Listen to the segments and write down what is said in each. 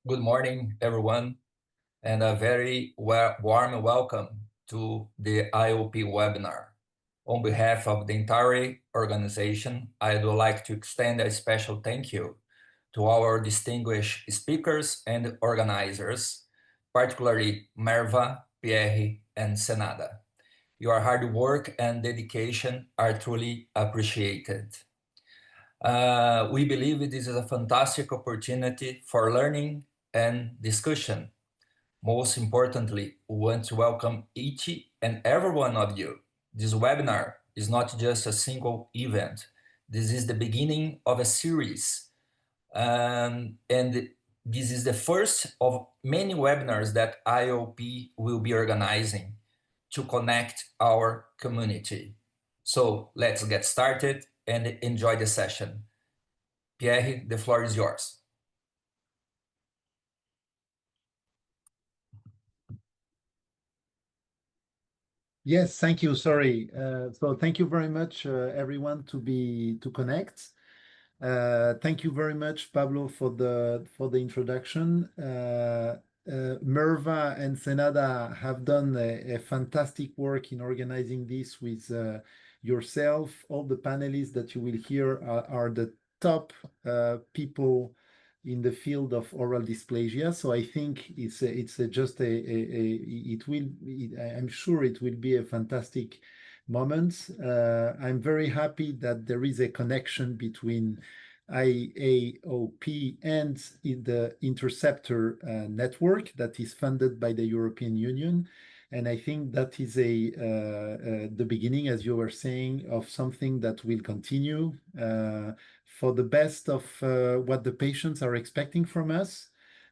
Good morning, everyone, and a very warm welcome to the IAOP webinar. On behalf of the entire organization, I would like to extend a special thank you to our distinguished speakers and organizers, particularly Merva, Pierre, and Senada. Your hard work and dedication are truly appreciated. We believe this is a fantastic opportunity for learning and discussion. Most importantly, we want to welcome each and every one of you. This webinar is not just a single event. This is the beginning of a series. And this is the first of many webinars that IAOP will be organizing to connect our community. So let's get started and enjoy the session. Pierre, the floor is yours. Yes, thank you. Sorry. So thank you very much, everyone, to connect. Thank you very much, Pablo, for the introduction. Merva and Senada have done a fantastic work in organizing this with yourself. All the panelists that you will hear are the top people in the field of oral dysplasia. So I think I'm sure it will be a fantastic moment. I'm very happy that there is a connection between IAOP and the INTERCEPTOR network that is funded by the European Union. And I think that is the beginning, as you were saying, of something that will continue for the best of what the patients are expecting from us.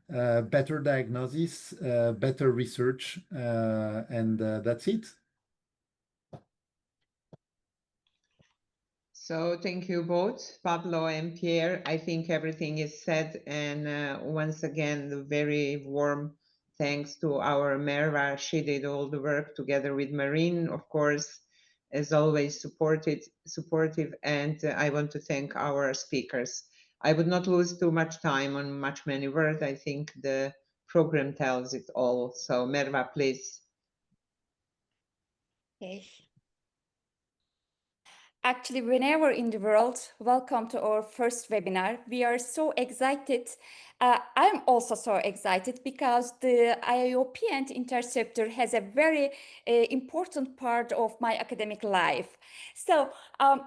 Better diagnosis, better research, and that's it. So thank you both, Pablo and Pierre. I think everything is said. And once again, very warm thanks to our Merva. She did all the work together with Marine, of course, as always, supportive. And I want to thank our speakers. I would not lose too much time on many words. I think the program tells it all. So Merva, please. Okay. Actually, whenever in the world, welcome to our first webinar. We are so excited. I'm also so excited because the IAOP and INTERCEPTOR has a very important part of my academic life. So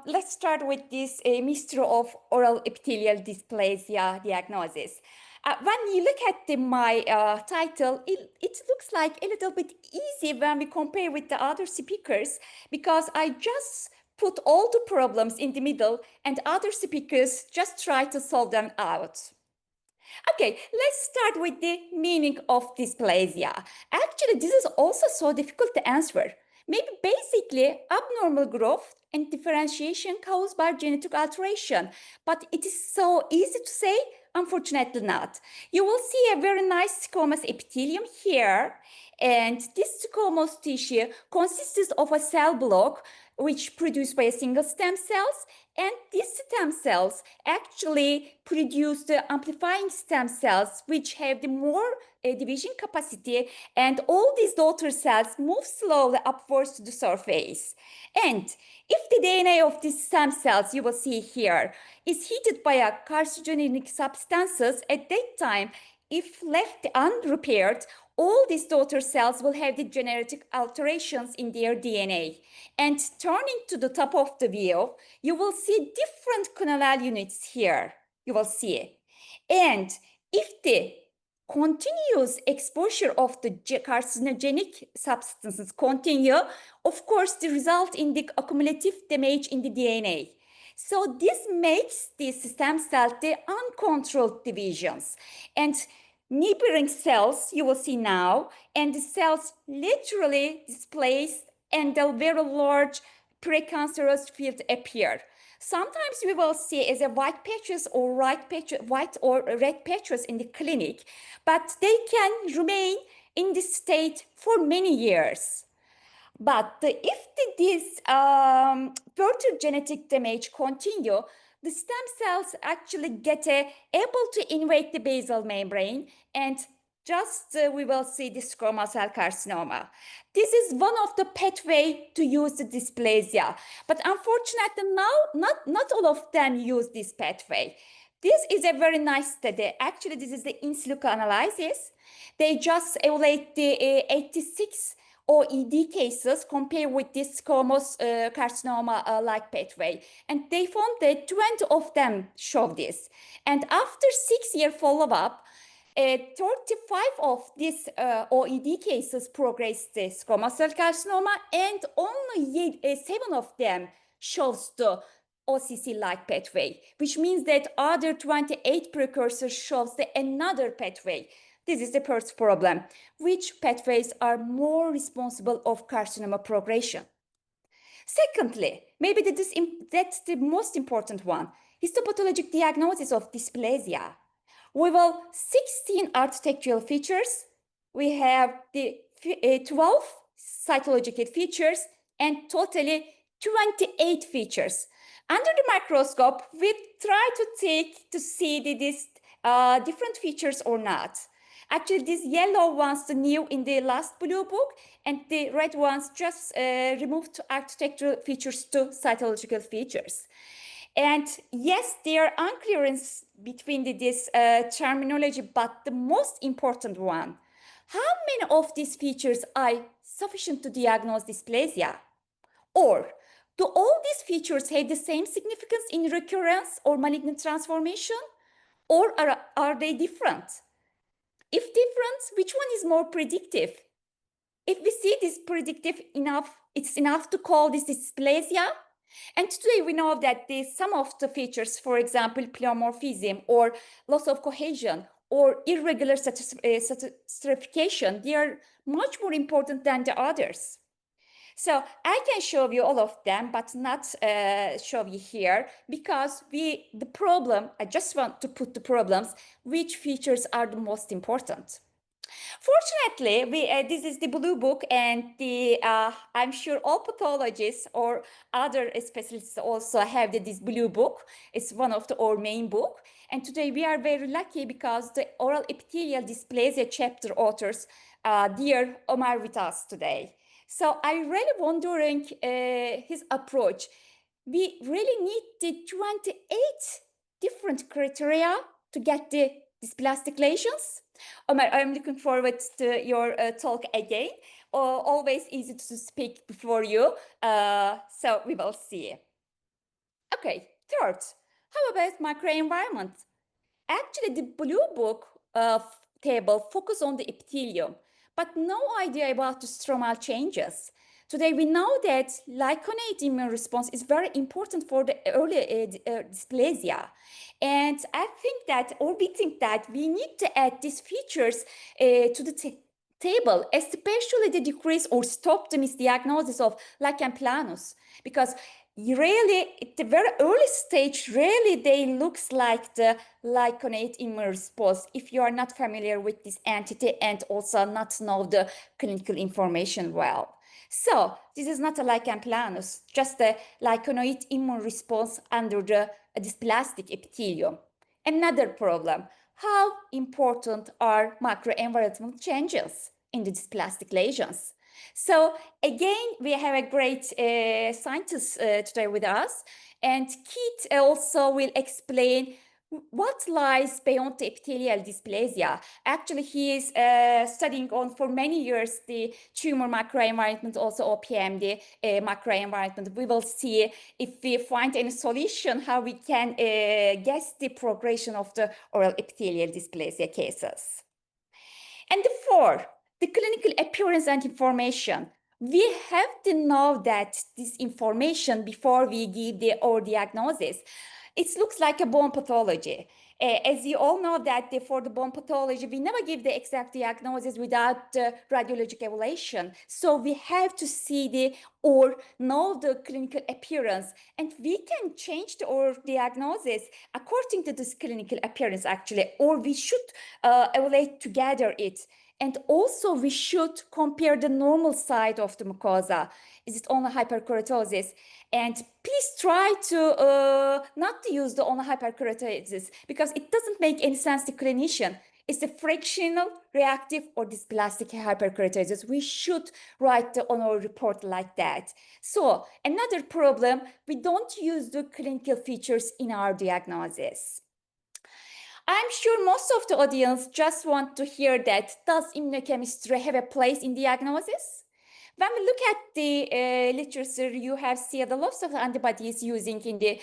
let's start with this mystery of oral epithelial dysplasia diagnosis. When you look at my title, it looks like a little bit easy when we compare with the other speakers, because I just put all the problems in the middle and other speakers just try to solve them out. Okay, let's start with the meaning of dysplasia. Actually, this is also so difficult to answer. Maybe basically abnormal growth and differentiation caused by genetic alteration, but it is so easy to say. Unfortunately not. You will see a very nice squamous epithelium here, and this squamous tissue consists of a cell block which produced by a single stem cells, and these stem cells actually produce the amplifying stem cells which have the more division capacity, and all these daughter cells move slowly upwards to the surface. And if the DNA of these stem cells, you will see here, is heated by a carcinogenic substances, at that time, if left unrepaired, all these daughter cells will have the genetic alterations in their DNA. And turning to the top of the view, you will see different clonal units here. You will see. And if the continuous exposure of the carcinogenic substances continue, of course, the result in the accumulative damage in the DNA. So this makes these stem cells the uncontrolled divisions. And neighboring cells, you will see now, and the cells literally displaced, and a very large precancerous field appear. Sometimes we will see as a white patches or white or red patches in the clinic, but they can remain in this state for many years. But if this further genetic damage continue, the stem cells actually get able to invade the basal membrane, and just we will see the squamous cell carcinoma. This is one of the pathway to use the dysplasia, but unfortunately now not all of them use this pathway. This is a very nice study. Actually, this is the in silico analysis. They just evaluate the 86 OED cases compared with this squamous carcinoma-like pathway. And they found that 20 of them show this. And after 6-year follow-up, 35 of these OED cases progressed the squamous cell carcinoma, and only 7 of them shows the OCC-like pathway, which means that other 28 precursors shows another pathway. This is the first problem. Which pathways are more responsible of carcinoma progression? Secondly, maybe that's the most important one, histopathologic diagnosis of dysplasia. We will 16 architectural features. We have the 12 cytological features and totally 28 features. Under the microscope, we try to see these different features or not. Actually, these yellow ones, the new in the last blue book, and the red ones just removed architectural features to cytological features. And yes, there are unclearance between this terminology, but the most important one, how many of these features are sufficient to diagnose dysplasia? Or do all these features have the same significance in recurrence or malignant transformation? Or are they different? If different, which one is more predictive? If we see this predictive enough, it's enough to call this dysplasia. And today we know that some of the features, for example, pleomorphism or loss of cohesion or irregular stratification, they are much more important than the others. So I can show you all of them, but not show you here, because I just want to put the problems, which features are the most important. Fortunately, this is the blue book, and I'm sure all pathologists or other specialists also have this blue book. It's one of our main book. And today we are very lucky because the oral epithelial dysplasia chapter authors, dear Omar, with us today. So I'm really wondering his approach. We really need the 28 different criteria to get the dysplastic lesions. Omar, I'm looking forward to your talk again. Always easy to speak before you. So we will see. Okay, third, how about microenvironment? Actually, the blue book table focus on the epithelium, but no idea about the stromal changes. Today, we know that lyconate immune response is very important for the early dysplasia. And I think that, or we think that we need to add these features to the table, especially the decrease or stop the misdiagnosis of lichen planus, because really, at the very early stage, really they looks like the lyconate immune response if you are not familiar with this entity and also not know the clinical information well. So this is not a lichen planus, just a lyconoid immune response under the dysplastic epithelium. Another problem, how important are microenvironmental changes in the dysplastic lesions? So again, we have a great scientist today with us, and Keith also will explain what lies beyond the epithelial dysplasia. Actually, he is studying for many years the tumor microenvironment, also OPM, the microenvironment. We will see if we find any solution, how we can guess the progression of the oral epithelial dysplasia cases. And the fourth, the clinical appearance and information. We have to know that this information before we give our diagnosis. It looks like a bone pathology. As you all know that for the bone pathology, we never give the exact diagnosis without radiologic evaluation. So we have to see or know the clinical appearance, and we can change our diagnosis according to this clinical appearance actually, or we should evaluate together it. And also we should compare the normal side of the mucosa. Is it only hyperkeratosis? And please try to not to use the only hyperkeratosis, because it doesn't make any sense to clinician. It's a fractional, reactive, or dysplastic hyperkeratosis. We should write on our report like that. So another problem, we don't use the clinical features in our diagnosis. I'm sure most of the audience just want to hear that, does immunochemistry have a place in diagnosis? When we look at the literature, you have seen the lots of antibodies using in the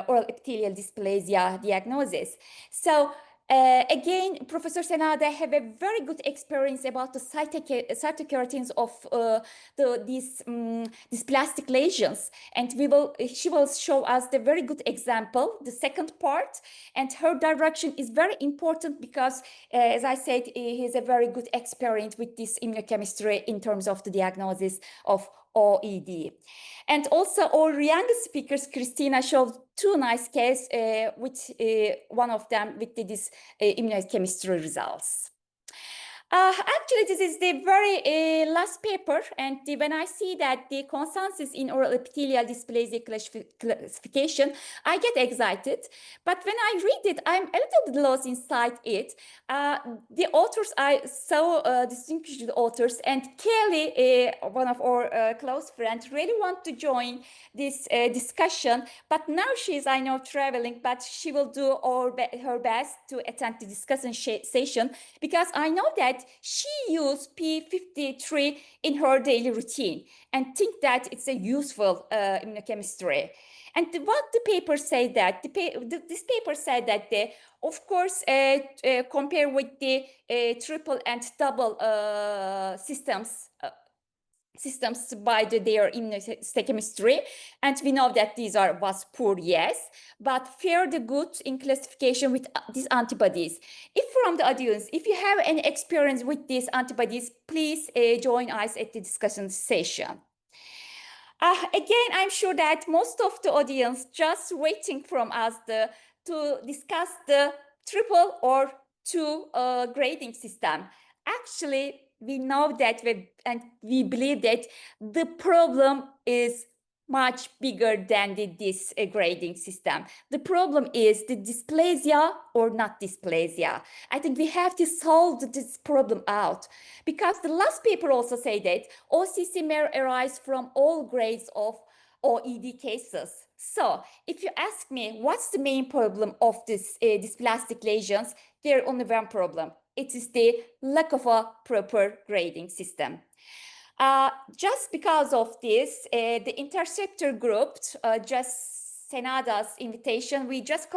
oral epithelial dysplasia diagnosis. So again, Professor Senada have a very good experience about the cytokeratins of these dysplastic lesions, and she will show us the very good example, the second part, and her direction is very important because, as I said, he has a very good experience with this immunochemistry in terms of the diagnosis of OED. And also our young speakers, Christina, showed two nice cases, with one of them with this immunochemistry results. Actually, this is the very last paper, and when I see that the consensus in oral epithelial dysplasia classification, I get excited. But when I read it, I'm a little bit lost inside it. The authors are so distinguished authors, and Kelly, one of our close friends, really want to join this discussion. But now she's, I know, traveling, but she will do her best to attend the discussion session, because I know that she used P53 in her daily routine and think that it's a useful immunochemistry. And what the paper say that, this paper said that, of course, compare with the triple and double systems by their immunohistochemistry, and we know that these was poor, yes, but fairly good in classification with these antibodies. If from the audience, if you have any experience with these antibodies, please join us at the discussion session. Again, I'm sure that most of the audience just waiting from us to discuss the triple or two grading system. Actually, we know that and we believe that the problem is much bigger than this grading system. The problem is the dysplasia or not dysplasia. I think we have to solve this problem out, because the last paper also say that OCC may arise from all grades of OED cases. So if you ask me what's the main problem of this dysplastic lesions, there's only one problem. It is the lack of a proper grading system. Just because of this, the INTERCEPTOR group, just Senada's invitation, we just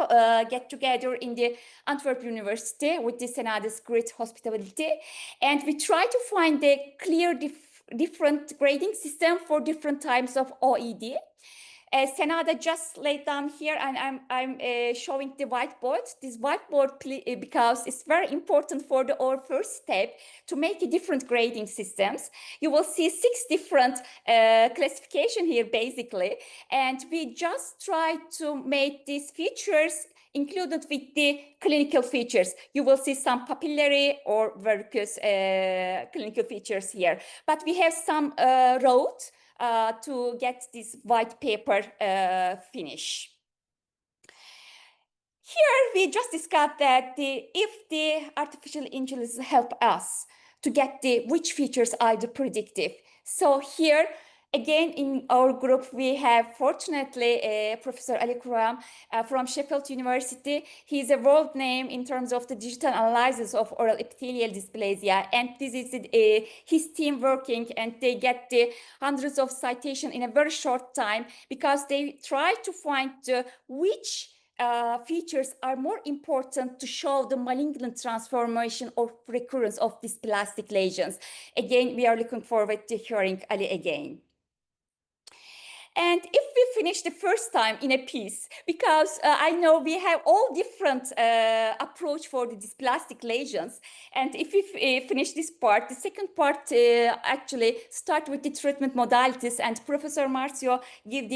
get together in the Antwerp University with the Senada's great hospitality, and we try to find a clear different grading system for different types of OED. Senada just laid down here, and I'm showing the whiteboard. This whiteboard, because it's very important for our first step to make a different grading systems. You will see 6 different classification here, basically, and we just try to make these features included with the clinical features. You will see some papillary or verrucous clinical features here, but we have some road to get this white paper finish. Here we just discussed that if the artificial intelligence help us to get which features are the predictive. So here, again, in our group, we have, fortunately, Professor Ali Kuram from Sheffield University. He's a world name in terms of the digital analysis of oral epithelial dysplasia. And this is his team working, and they get the hundreds of citations in a very short time, because they try to find which features are more important to show the malignant transformation or recurrence of dysplastic lesions. Again, we are looking forward to hearing Ali again. And if we finish the first time in a piece, because I know we have all different approach for the dysplastic lesions, and if we finish this part, the second part actually start with the treatment modalities, and Professor Marcio give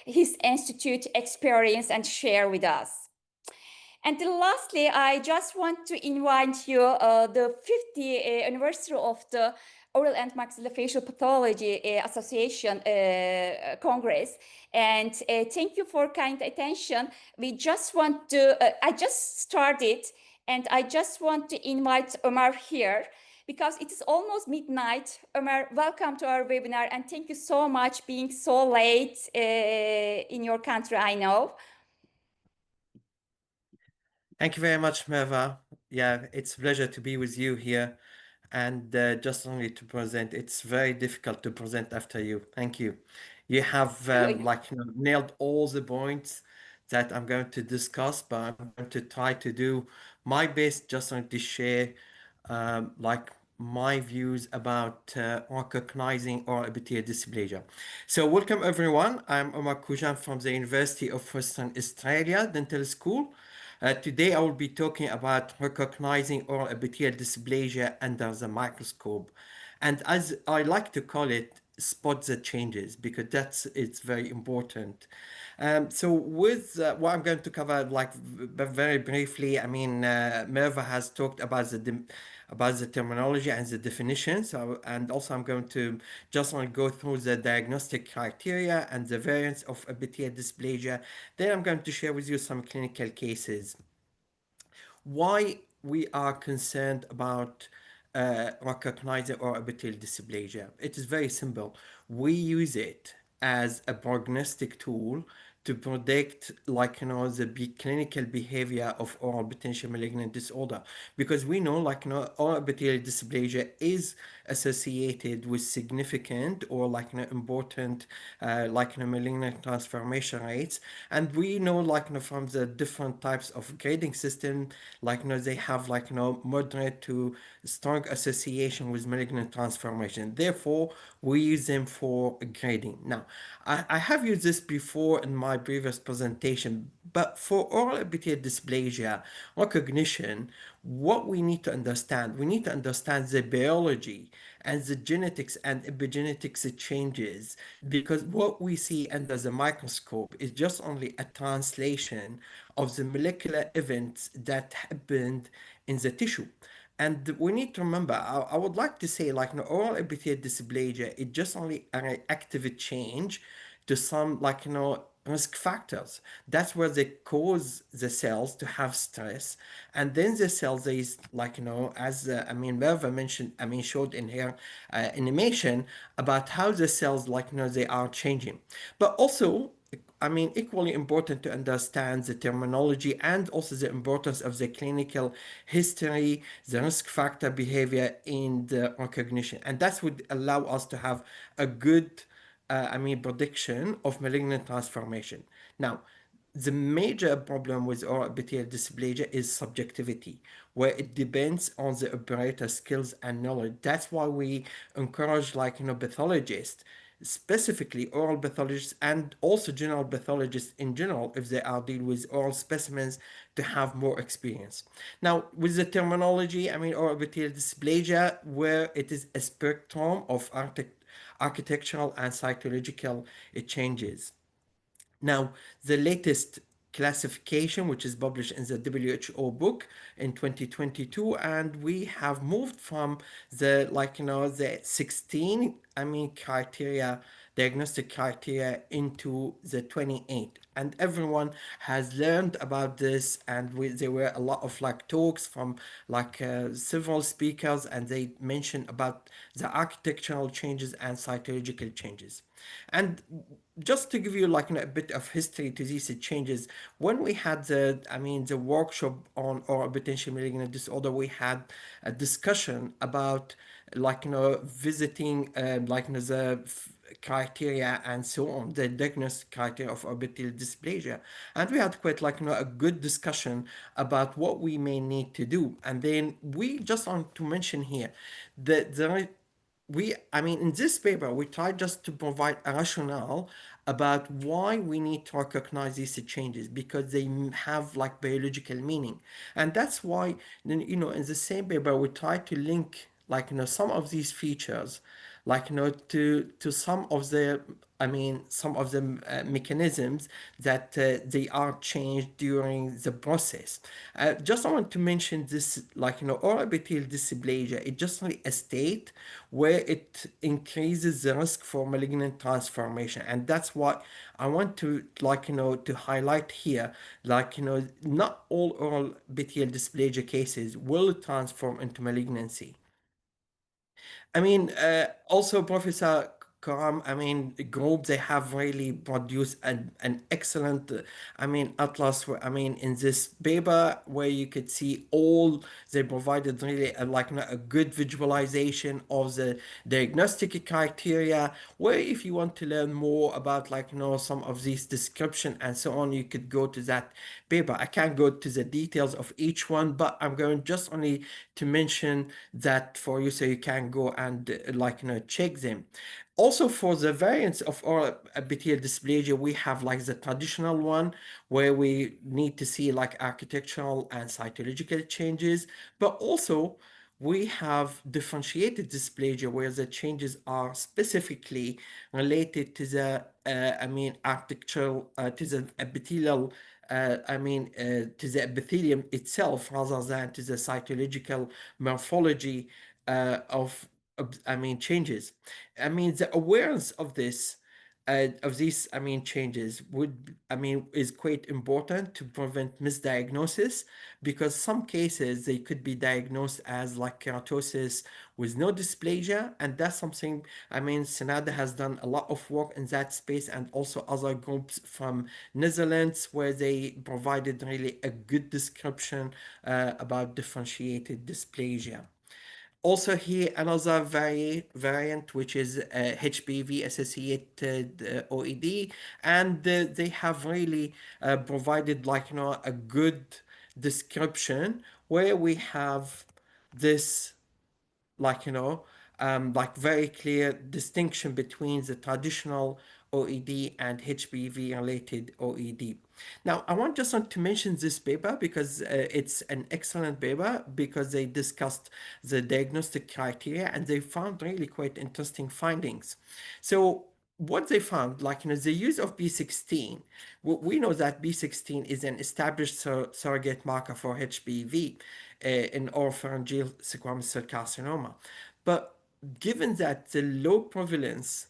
his institute experience and share with us. And then lastly, I just want to invite you the 50th anniversary of the Oral and Maxillofacial Pathology Association Congress. And thank you for kind attention. We just want to, I just started, and I just want to invite Omar here because it is almost midnight. Omar, welcome to our webinar, and thank you so much being so late in your country, I know. Thank you very much, Merva. Yeah, it's a pleasure to be with you here. And just only to present, it's very difficult to present after you. Thank you. You have nailed all the points that I'm going to discuss, but I'm going to try to do my best just only to share my views about recognizing oral epithelial dysplasia. So welcome everyone. I'm Omar Kujan from the University of Western Australia Dental School. Today I will be talking about recognizing oral epithelial dysplasia under the microscope. And as I like to call it, spot the changes because it's very important. So with what I'm going to cover, very briefly, I mean, Merva has talked about the terminology and the definition. And also I'm going to just want to go through the diagnostic criteria and the variants of epithelial dysplasia. Then I'm going to share with you some clinical cases. Why we are concerned about recognizing oral epithelial dysplasia? It is very simple. We use it as a prognostic tool to predict the clinical behavior of oral potential malignant disorder, because we know oral epithelial dysplasia is associated with significant or important malignant transformation rates. And we know from the different types of grading system, they have moderate to strong association with malignant transformation. Therefore we use them for grading. Now I have used this before in my previous presentation, but for oral epithelial dysplasia recognition, what we need to understand the biology and the genetics and epigenetics changes, because what we see under the microscope is just only a translation of the molecular events that happened in the tissue. And we need to remember, I would like to say, oral epithelial dysplasia is just only a reactive change to some, risk factors. That's where they cause the cells to have stress. And then the cells is, as Merva mentioned, showed in her animation about how the cells, they are changing. But also, equally important to understand the terminology and also the importance of the clinical history, the risk factor behavior in the recognition. And that would allow us to have a good, prediction of malignant transformation. Now, the major problem with oral epithelial dysplasia is subjectivity, where it depends on the operator skills and knowledge. That's why we encourage, pathologists, specifically oral pathologists and also general pathologists in general, if they are dealing with oral specimens, to have more experience. Now, with the terminology, oral epithelial dysplasia, where it is a spectrum of architectural and cytological changes. Now, the latest classification, which is published in the WHO book in 2022, and we have moved from the 16 criteria, diagnostic criteria, into the 28. And everyone has learned about this, and there were a lot of talks from several speakers, and they mentioned about the architectural changes and cytological changes. And just to give you a bit of history to these changes, when we had the workshop on oral potential malignant disorder, we had a discussion about visiting the criteria and so on, the diagnostic criteria of epithelial dysplasia. And we had quite a good discussion about what we may need to do. And then we just want to mention here that in this paper, we tried just to provide a rationale about why we need to recognize these changes, because they have biological meaning. And that's why, in the same paper, we tried to link some of these features like to some of the some of the mechanisms that they are changed during the process. Just I want to mention this, like oral epithelial dysplasia. It's just really a state where it increases the risk for malignant transformation, and that's what I want to to highlight here. Not all oral epithelial dysplasia cases will transform into malignancy. Also, Professor Karam, the group, they have really produced an excellent, atlas, in this paper where you could see all, they provided really a good visualization of the diagnostic criteria, where if you want to learn more about, some of these description and so on, you could go to that paper. I can't go to the details of each one, but I'm going just only to mention that for you so you can go and check them. Also, for the variants of oral epithelial dysplasia, we have the traditional one where we need to see architectural and cytological changes, but also we have differentiated dysplasia where the changes are specifically related to the architectural to the epithelial to the epithelium itself rather than to the cytological morphology of changes. The awareness of this of these changes would is quite important to prevent misdiagnosis, because some cases they could be diagnosed as keratosis with no dysplasia, and that's something Senada has done a lot of work in that space, and also other groups from Netherlands where they provided really a good description about differentiated dysplasia. Also here another variant, which is HPV associated OED, and they have really provided a good description where we have this very clear distinction between the traditional OED and HPV related OED. Now, I just want to mention this paper because it's an excellent paper, because they discussed the diagnostic criteria and they found really quite interesting findings. So what they found, the use of B16, we know that B16 is an established surrogate marker for HPV in oropharyngeal squamous cell carcinoma. But given that the low prevalence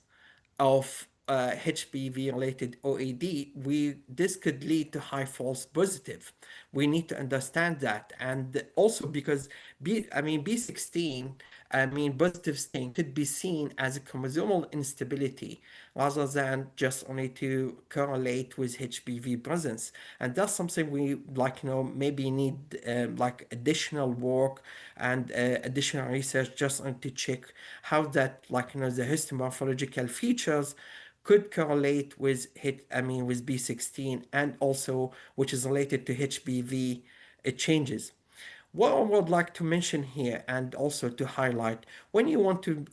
of HPV-related OAD, this could lead to high false positive. We need to understand that, and also because B16, positive stain could be seen as a chromosomal instability rather than just only to correlate with HPV presence, and that's something we maybe need additional work and additional research just to check how that the histomorphological features could correlate with with B16, and also which is related to HPV changes. What I would like to mention here and also to highlight, when you want to,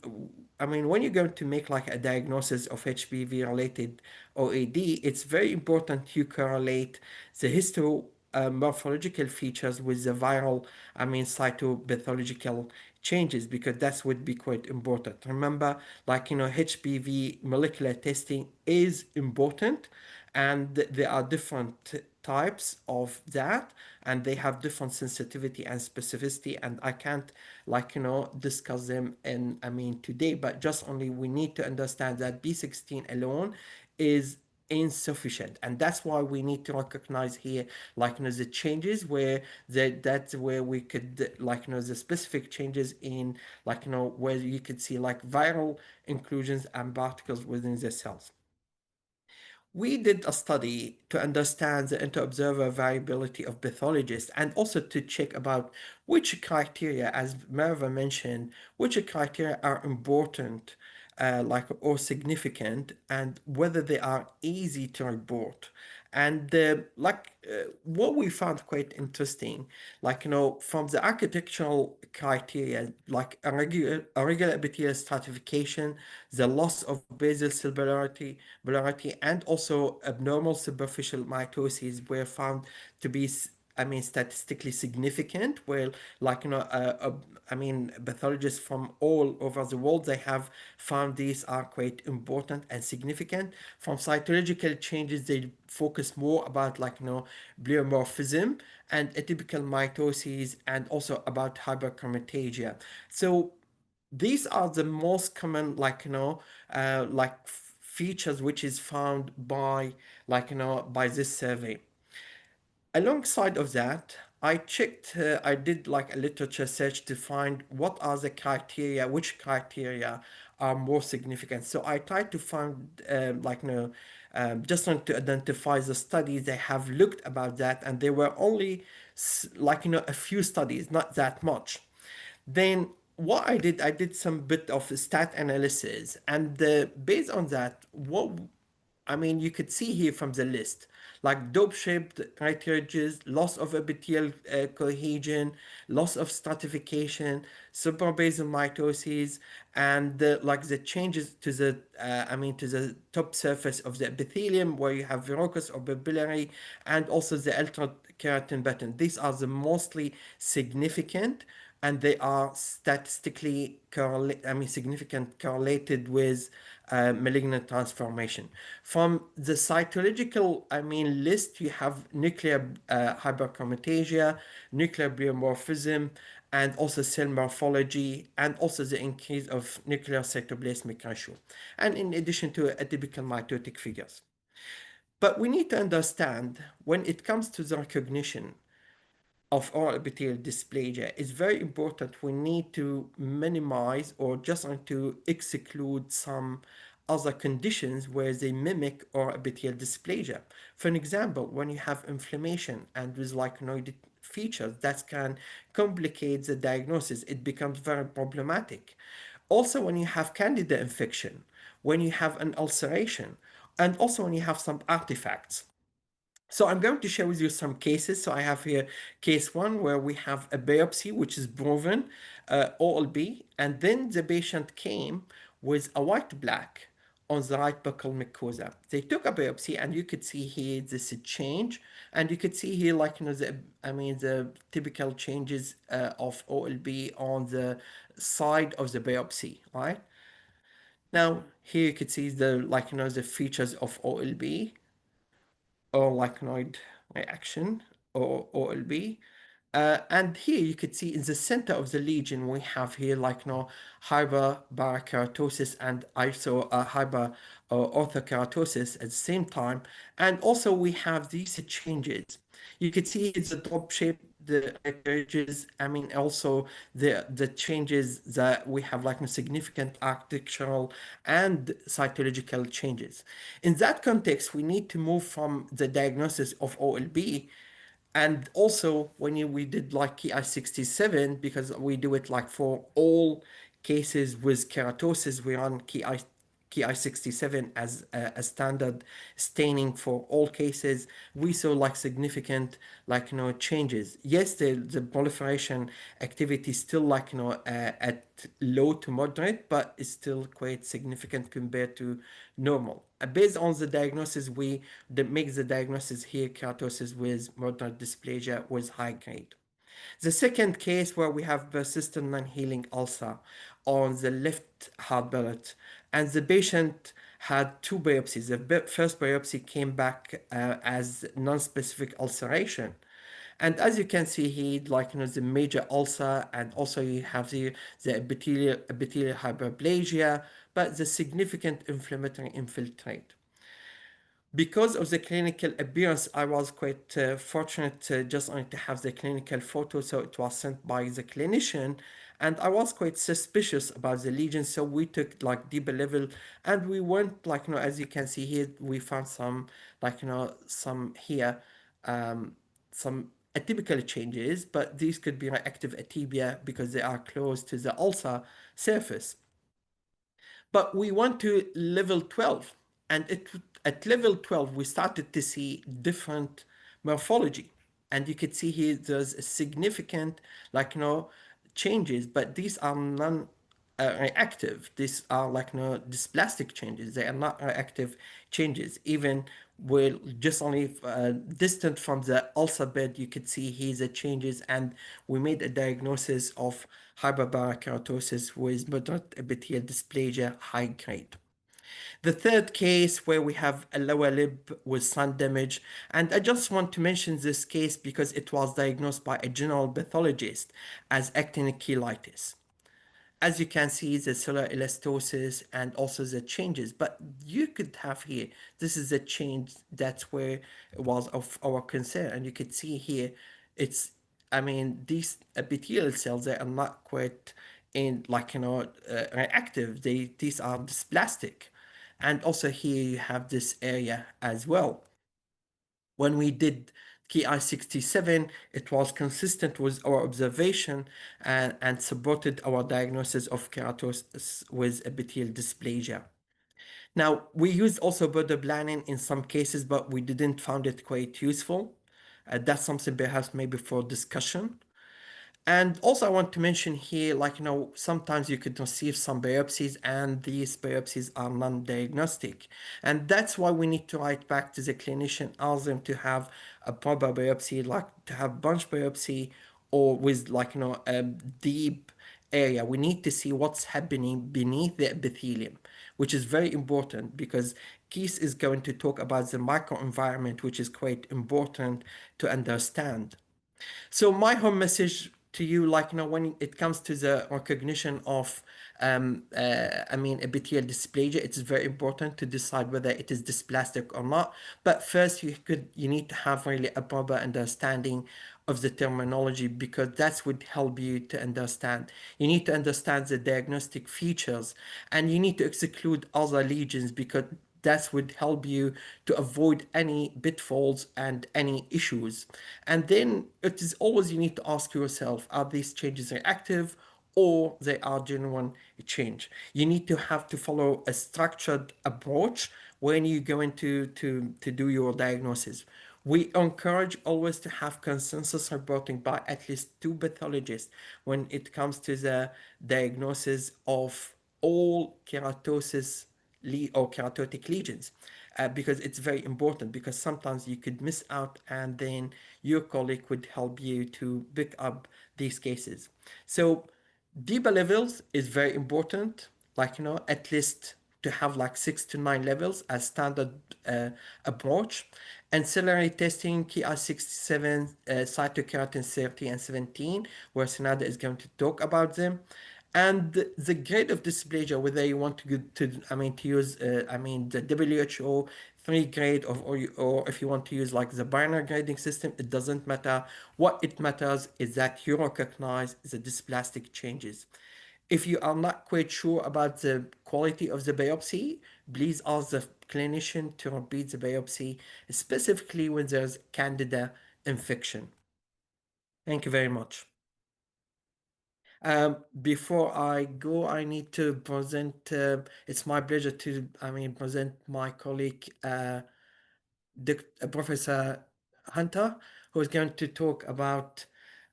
when you're going to make a diagnosis of HPV related OAD, it's very important you correlate the morphological features with the viral, cytopathological changes, because that would be quite important. Remember, HPV molecular testing is important, and there are different types of that, and they have different sensitivity and specificity, and I can't discuss them in today, but just only we need to understand that B16 alone is insufficient, and that's why we need to recognize here the changes where that's where we could the specific changes in where you could see viral inclusions and particles within the cells. We did a study to understand the inter-observer variability of pathologists, and also to check about which criteria, as Merva mentioned, which criteria are important or significant, and whether they are easy to report. And what we found quite interesting, from the architectural criteria, irregular epithelial stratification, the loss of basal cell polarity, and also abnormal superficial mitoses were found to be statistically significant, where pathologists from all over the world, they have found these are quite important and significant. From cytological changes, they focus more about pleomorphism and atypical mitosis, and also about hyperchromatasia. So these are the most common features which is found by by this survey. Alongside of that, I did like a literature search to find what are the criteria, which criteria are more significant. So I tried to find just want to identify the studies they have looked about that, and there were only a few studies, not that much. Then what I did some bit of stat analysis, and based on that, you could see here from the list, like dope-shaped nitrogens, loss of epithelial cohesion, loss of stratification, suprabasal mitosis, and the changes to the to the top surface of the epithelium, where you have verrucous or papillary, and also the ultra-keratin button. These are the mostly significant, and they are statistically significant correlated with malignant transformation. From the cytological list, you have nuclear hyperchromatasia, nuclear pleomorphism, and also cell morphology, and also the increase of nuclear cytoplasmic ratio, and in addition to atypical mitotic figures. But we need to understand, when it comes to the recognition of oral epithelial dysplasia, it's very important. We need to minimize or just to exclude some other conditions where they mimic oral epithelial dysplasia. For an example, when you have inflammation and with lichenoid features, that can complicate the diagnosis. It becomes very problematic. Also, when you have candida infection, when you have an ulceration, and also when you have some artifacts. So I'm going to share with you some cases. So I have here case one, where we have a biopsy which is proven OLB, and then the patient came with a white black on the right buccal mucosa. They took a biopsy, and you could see here this change, and you could see here the typical changes of OLB on the side of the biopsy, right? Now here you could see the features of OLB, or lichenoid reaction, or OLB. And here you could see in the center of the lesion, we have here hyperkeratosis and hyper orthokeratosis at the same time. And also we have these changes. You could see it's a drop shape, the changes, also the changes that we have significant architectural and cytological changes. In that context, we need to move from the diagnosis of OLB, and also when we did KI67, because we do it for all cases with keratosis, we run KI67 as a standard staining for all cases. We saw significant changes. Yes, the proliferation activity is still at low to moderate, but it's still quite significant compared to normal. Based on the diagnosis, we make the diagnosis here keratosis with moderate dysplasia with high grade. The second case, where we have persistent non-healing ulcer on the left heart bullet, and the patient had two biopsies. The first biopsy came back as non-specific ulceration. And as you can see here, the major ulcer, and also you have the epithelial hyperplasia, but the significant inflammatory infiltrate. Because of the clinical appearance, I was quite fortunate just to have the clinical photo, so it was sent by the clinician, and I was quite suspicious about the lesion, so we took deeper level, and we went as you can see here, we found some some here, some atypical changes, but these could be reactive atipia because they are close to the ulcer surface. But we went to level 12, and at level 12, we started to see different morphology. And you could see here there's a significant, changes, but these are reactive. These are like dysplastic changes. They are not reactive changes. Even will just only distant from the ulcer bed, you could see here the changes, and we made a diagnosis of hyperbaric keratosis with moderate epithelial dysplasia, high grade. The third case where we have a lower lip with sun damage, and I just want to mention this case because it was diagnosed by a general pathologist as actinic cheilitis. As you can see, the cellular elastosis and also the changes, but you could have here, this is a change that's where it was of our concern. And you could see here, it's, I mean, these epithelial cells, they are not quite in like, reactive. These are dysplastic. And also here you have this area as well. When we did Ki-67, it was consistent with our observation and supported our diagnosis of keratosis with epithelial dysplasia. Now, we used also border planning in some cases, but we didn't find it quite useful. That's something perhaps maybe for discussion. And also I want to mention here, like, sometimes you could receive some biopsies and these biopsies are non-diagnostic. And that's why we need to write back to the clinician, ask them to have a proper biopsy, like to have bunch biopsy or with like, a deep area. We need to see what's happening beneath the epithelium, which is very important because Keith is going to talk about the microenvironment, which is quite important to understand. So my home message to you, like, when it comes to the recognition of, epithelial dysplasia, it's very important to decide whether it is dysplastic or not. But first, you need to have really a proper understanding of the terminology because that would help you to understand. You need to understand the diagnostic features, and you need to exclude other lesions because that would help you to avoid any pitfalls and any issues. And then it is always you need to ask yourself, are these changes reactive or they are genuine change? You need to have to follow a structured approach when you go into to do your diagnosis. We encourage always to have consensus reporting by at least 2 pathologists when it comes to the diagnosis of all keratosis or keratotic lesions, because it's very important, because sometimes you could miss out and then your colleague would help you to pick up these cases. So deeper levels is very important, like, at least to have like 6 to 9 levels as standard approach. Ancillary testing, Ki-67, cytokeratin 30 and 17, where Senada is going to talk about them. And the grade of dysplasia, whether you want to use the WHO 3 grade or if you want to use like the binary grading system, it doesn't matter. What it matters is that you recognize the dysplastic changes. If you are not quite sure about the quality of the biopsy, please ask the clinician to repeat the biopsy, specifically when there's candida infection. Thank you very much. Before I go, I need to present, it's my pleasure to, present my colleague, Professor Hunter, who is going to talk about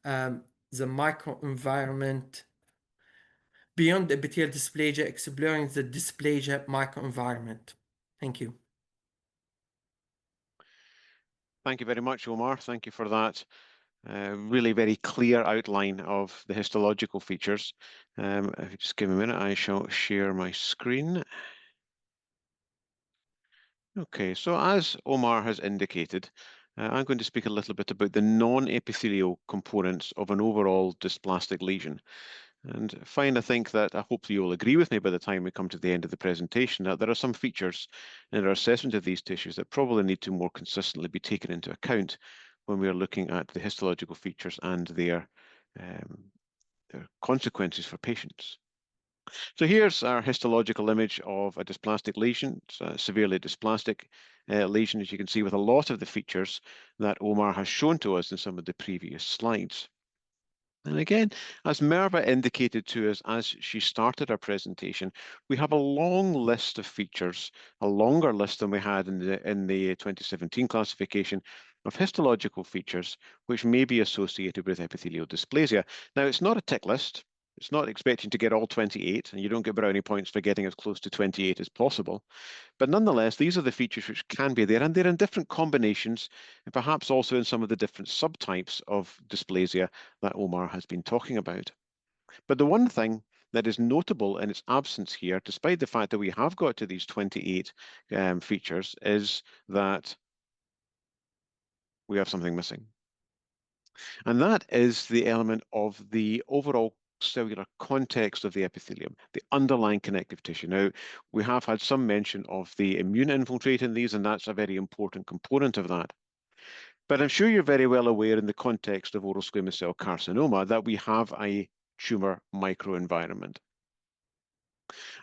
the microenvironment beyond epithelial dysplasia, exploring the dysplasia microenvironment. Thank you. Thank you very much, Omar. Thank you for that. Really very clear outline of the histological features. If you just give me a minute, I shall share my screen. Okay, so as Omar has indicated, I'm going to speak a little bit about the non-epithelial components of an overall dysplastic lesion. And I think that I hope you will agree with me by the time we come to the end of the presentation that there are some features in our assessment of these tissues that probably need to more consistently be taken into account when we are looking at the histological features and their consequences for patients. So here's our histological image of a dysplastic lesion. It's a severely dysplastic lesion, as you can see, with a lot of the features that Omar has shown to us in some of the previous slides. And again, as Merva indicated to us as she started our presentation, we have a long list of features, a longer list than we had in the 2017 classification of histological features which may be associated with epithelial dysplasia. Now, it's not a tick list. It's not expecting to get all 28, and you don't get brownie points for getting as close to 28 as possible. But nonetheless, these are the features which can be there, and they're in different combinations, and perhaps also in some of the different subtypes of dysplasia that Omar has been talking about. But the one thing that is notable in its absence here, despite the fact that we have got to these 28 features, is that we have something missing. And that is the element of the overall cellular context of the epithelium, the underlying connective tissue. Now, we have had some mention of the immune infiltrate in these, and that's a very important component of that. But I'm sure you're very well aware in the context of oral squamous cell carcinoma that we have a tumor microenvironment.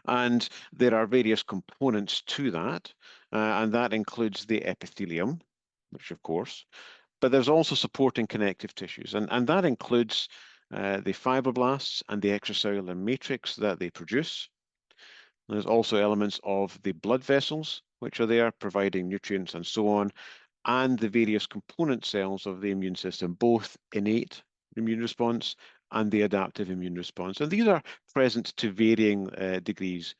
And there are various components to that, and that includes the epithelium, which of course, but there's also supporting connective tissues, and that includes the fibroblasts and the extracellular matrix that they produce. There's also elements of the blood vessels, which are there providing nutrients and so on, and the various component cells of the immune system, both innate immune response and the adaptive immune response. And these are present to varying degrees.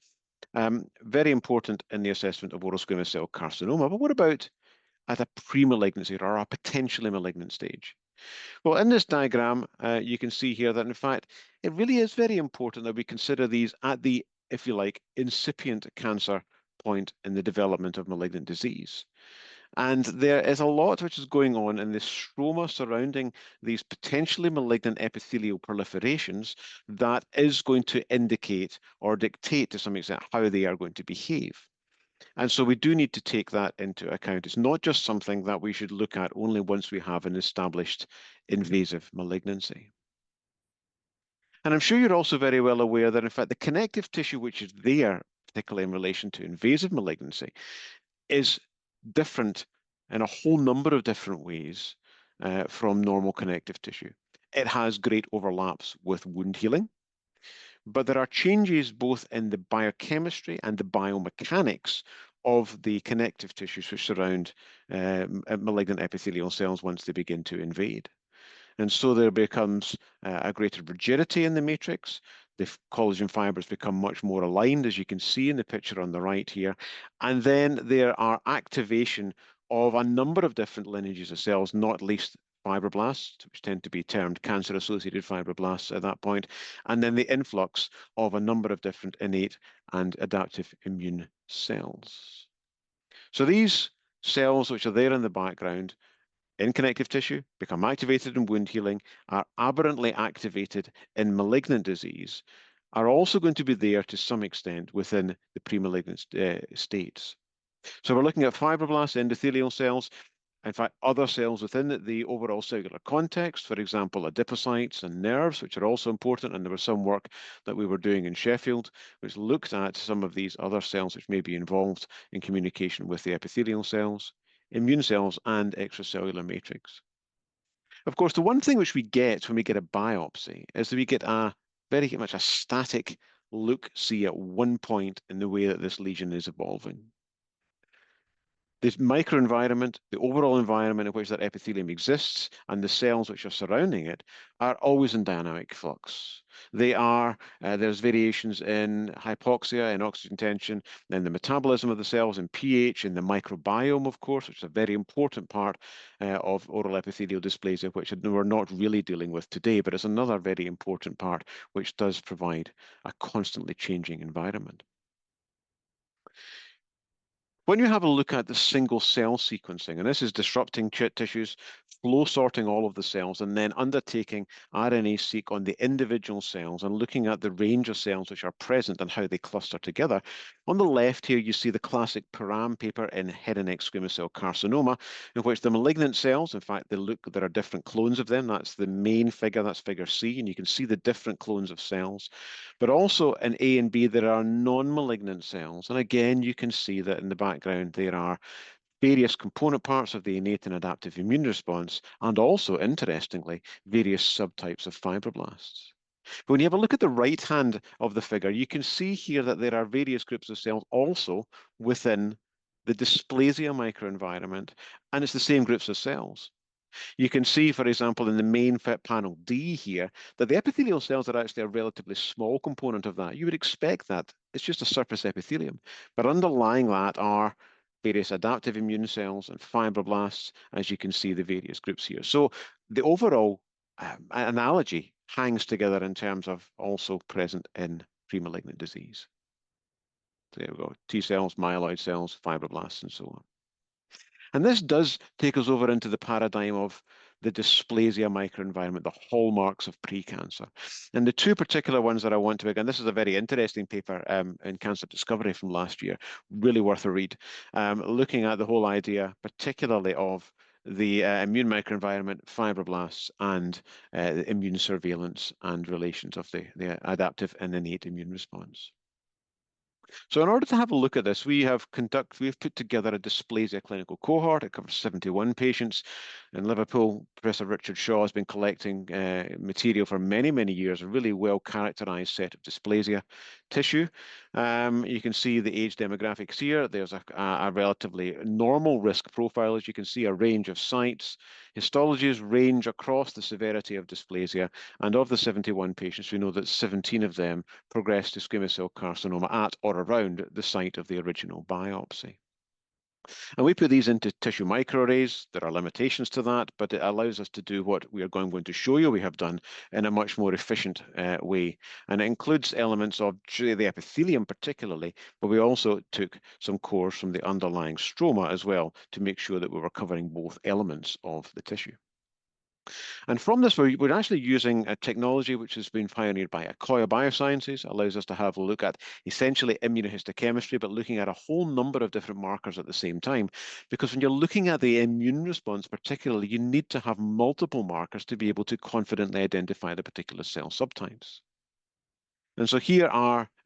Very important in the assessment of oral squamous cell carcinoma. But what about at a pre-malignancy or a potentially malignant stage? Well, in this diagram, you can see here that, in fact, it really is very important that we consider these at the, if you like, incipient cancer point in the development of malignant disease. And there is a lot which is going on in the stroma surrounding these potentially malignant epithelial proliferations that is going to indicate or dictate to some extent how they are going to behave. And so we do need to take that into account. It's not just something that we should look at only once we have an established invasive malignancy. And I'm sure you're also very well aware that, in fact, the connective tissue which is there, particularly in relation to invasive malignancy, is different in a whole number of different ways from normal connective tissue. It has great overlaps with wound healing, but there are changes both in the biochemistry and the biomechanics of the connective tissues which surround malignant epithelial cells once they begin to invade. And so there becomes a greater rigidity in the matrix. The collagen fibers become much more aligned, as you can see in the picture on the right here. And then there are activation of a number of different lineages of cells, not least fibroblasts, which tend to be termed cancer-associated fibroblasts at that point, and then the influx of a number of different innate and adaptive immune cells. So these cells which are there in the background in connective tissue, become activated in wound healing, are aberrantly activated in malignant disease, are also going to be there to some extent within the pre-malignant states. So we're looking at fibroblasts, endothelial cells, in fact, other cells within the overall cellular context, for example, adipocytes and nerves, which are also important. And there was some work that we were doing in Sheffield, which looked at some of these other cells which may be involved in communication with the epithelial cells, immune cells, and extracellular matrix. Of course, the one thing which we get when we get a biopsy is that we get a very much a static look-see at one point in the way that this lesion is evolving. This microenvironment, the overall environment in which that epithelium exists, and the cells which are surrounding it are always in dynamic flux. They are, there's variations in hypoxia, in oxygen tension, in the metabolism of the cells, in pH, in the microbiome, of course, which is a very important part of oral epithelial dysplasia, which we're not really dealing with today, but it's another very important part which does provide a constantly changing environment. When you have a look at the single cell sequencing, and this is disrupting tissues, flow sorting all of the cells, and then undertaking RNA-seq on the individual cells and looking at the range of cells which are present and how they cluster together. On the left here, you see the classic Param paper in head and neck squamous cell carcinoma, in which the malignant cells, in fact, there are different clones of them. That's the main figure, that's figure C, and you can see the different clones of cells. But also in A and B, there are non-malignant cells. And again, you can see that in the background, there are various component parts of the innate and adaptive immune response, and also, interestingly, various subtypes of fibroblasts. But when you have a look at the right hand of the figure, you can see here that there are various groups of cells also within the dysplasia microenvironment, and it's the same groups of cells. You can see, for example, in the main panel D here, that the epithelial cells are actually a relatively small component of that. You would expect that. It's just a surface epithelium. But underlying that are various adaptive immune cells and fibroblasts, as you can see the various groups here. So the overall analogy hangs together in terms of also present in pre-malignant disease. So there we go, T cells, myeloid cells, fibroblasts, and so on. And this does take us over into the paradigm of the dysplasia microenvironment, the hallmarks of pre-cancer. And the two particular ones that I want to, again, this is a very interesting paper in Cancer Discovery from last year, really worth a read, looking at the whole idea, particularly of the immune microenvironment, fibroblasts, and immune surveillance and relations of the adaptive and innate immune response. So in order to have a look at this, we've put together a dysplasia clinical cohort. It covers 71 patients. In Liverpool, Professor Richard Shaw has been collecting material for many, many years, a really well-characterized set of dysplasia tissue. You can see the age demographics here. There's a relatively normal risk profile, as you can see, a range of sites. Histologies range across the severity of dysplasia, and of the 71 patients, we know that 17 of them progressed to squamous cell carcinoma at or around the site of the original biopsy. And we put these into tissue microarrays. There are limitations to that, but it allows us to do what we are going to show you we have done in a much more efficient way. And it includes elements of the epithelium particularly, but we also took some cores from the underlying stroma as well to make sure that we were covering both elements of the tissue. And from this, we're actually using a technology which has been pioneered by Akoya Biosciences, allows us to have a look at essentially immunohistochemistry, but looking at a whole number of different markers at the same time. Because when you're looking at the immune response particularly, you need to have multiple markers to be able to confidently identify the particular cell subtypes. And so here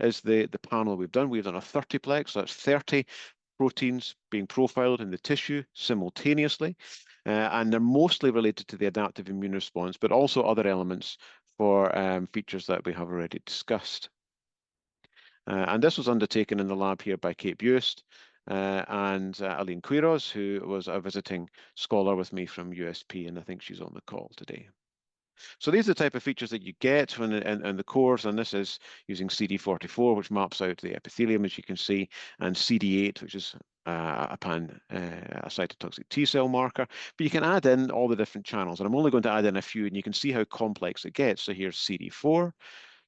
is the panel we've done. We've done a 30-plex, so that's 30 proteins being profiled in the tissue simultaneously. And they're mostly related to the adaptive immune response, but also other elements for features that we have already discussed. And this was undertaken in the lab here by Kate Buist and Aline Quiros, who was a visiting scholar with me from USP, and I think she's on the call today. So these are the type of features that you get when in the cores, and this is using CD44, which maps out the epithelium, as you can see, and CD8, which is a cytotoxic T cell marker. But you can add in all the different channels, and I'm only going to add in a few, and you can see how complex it gets. So here's CD4,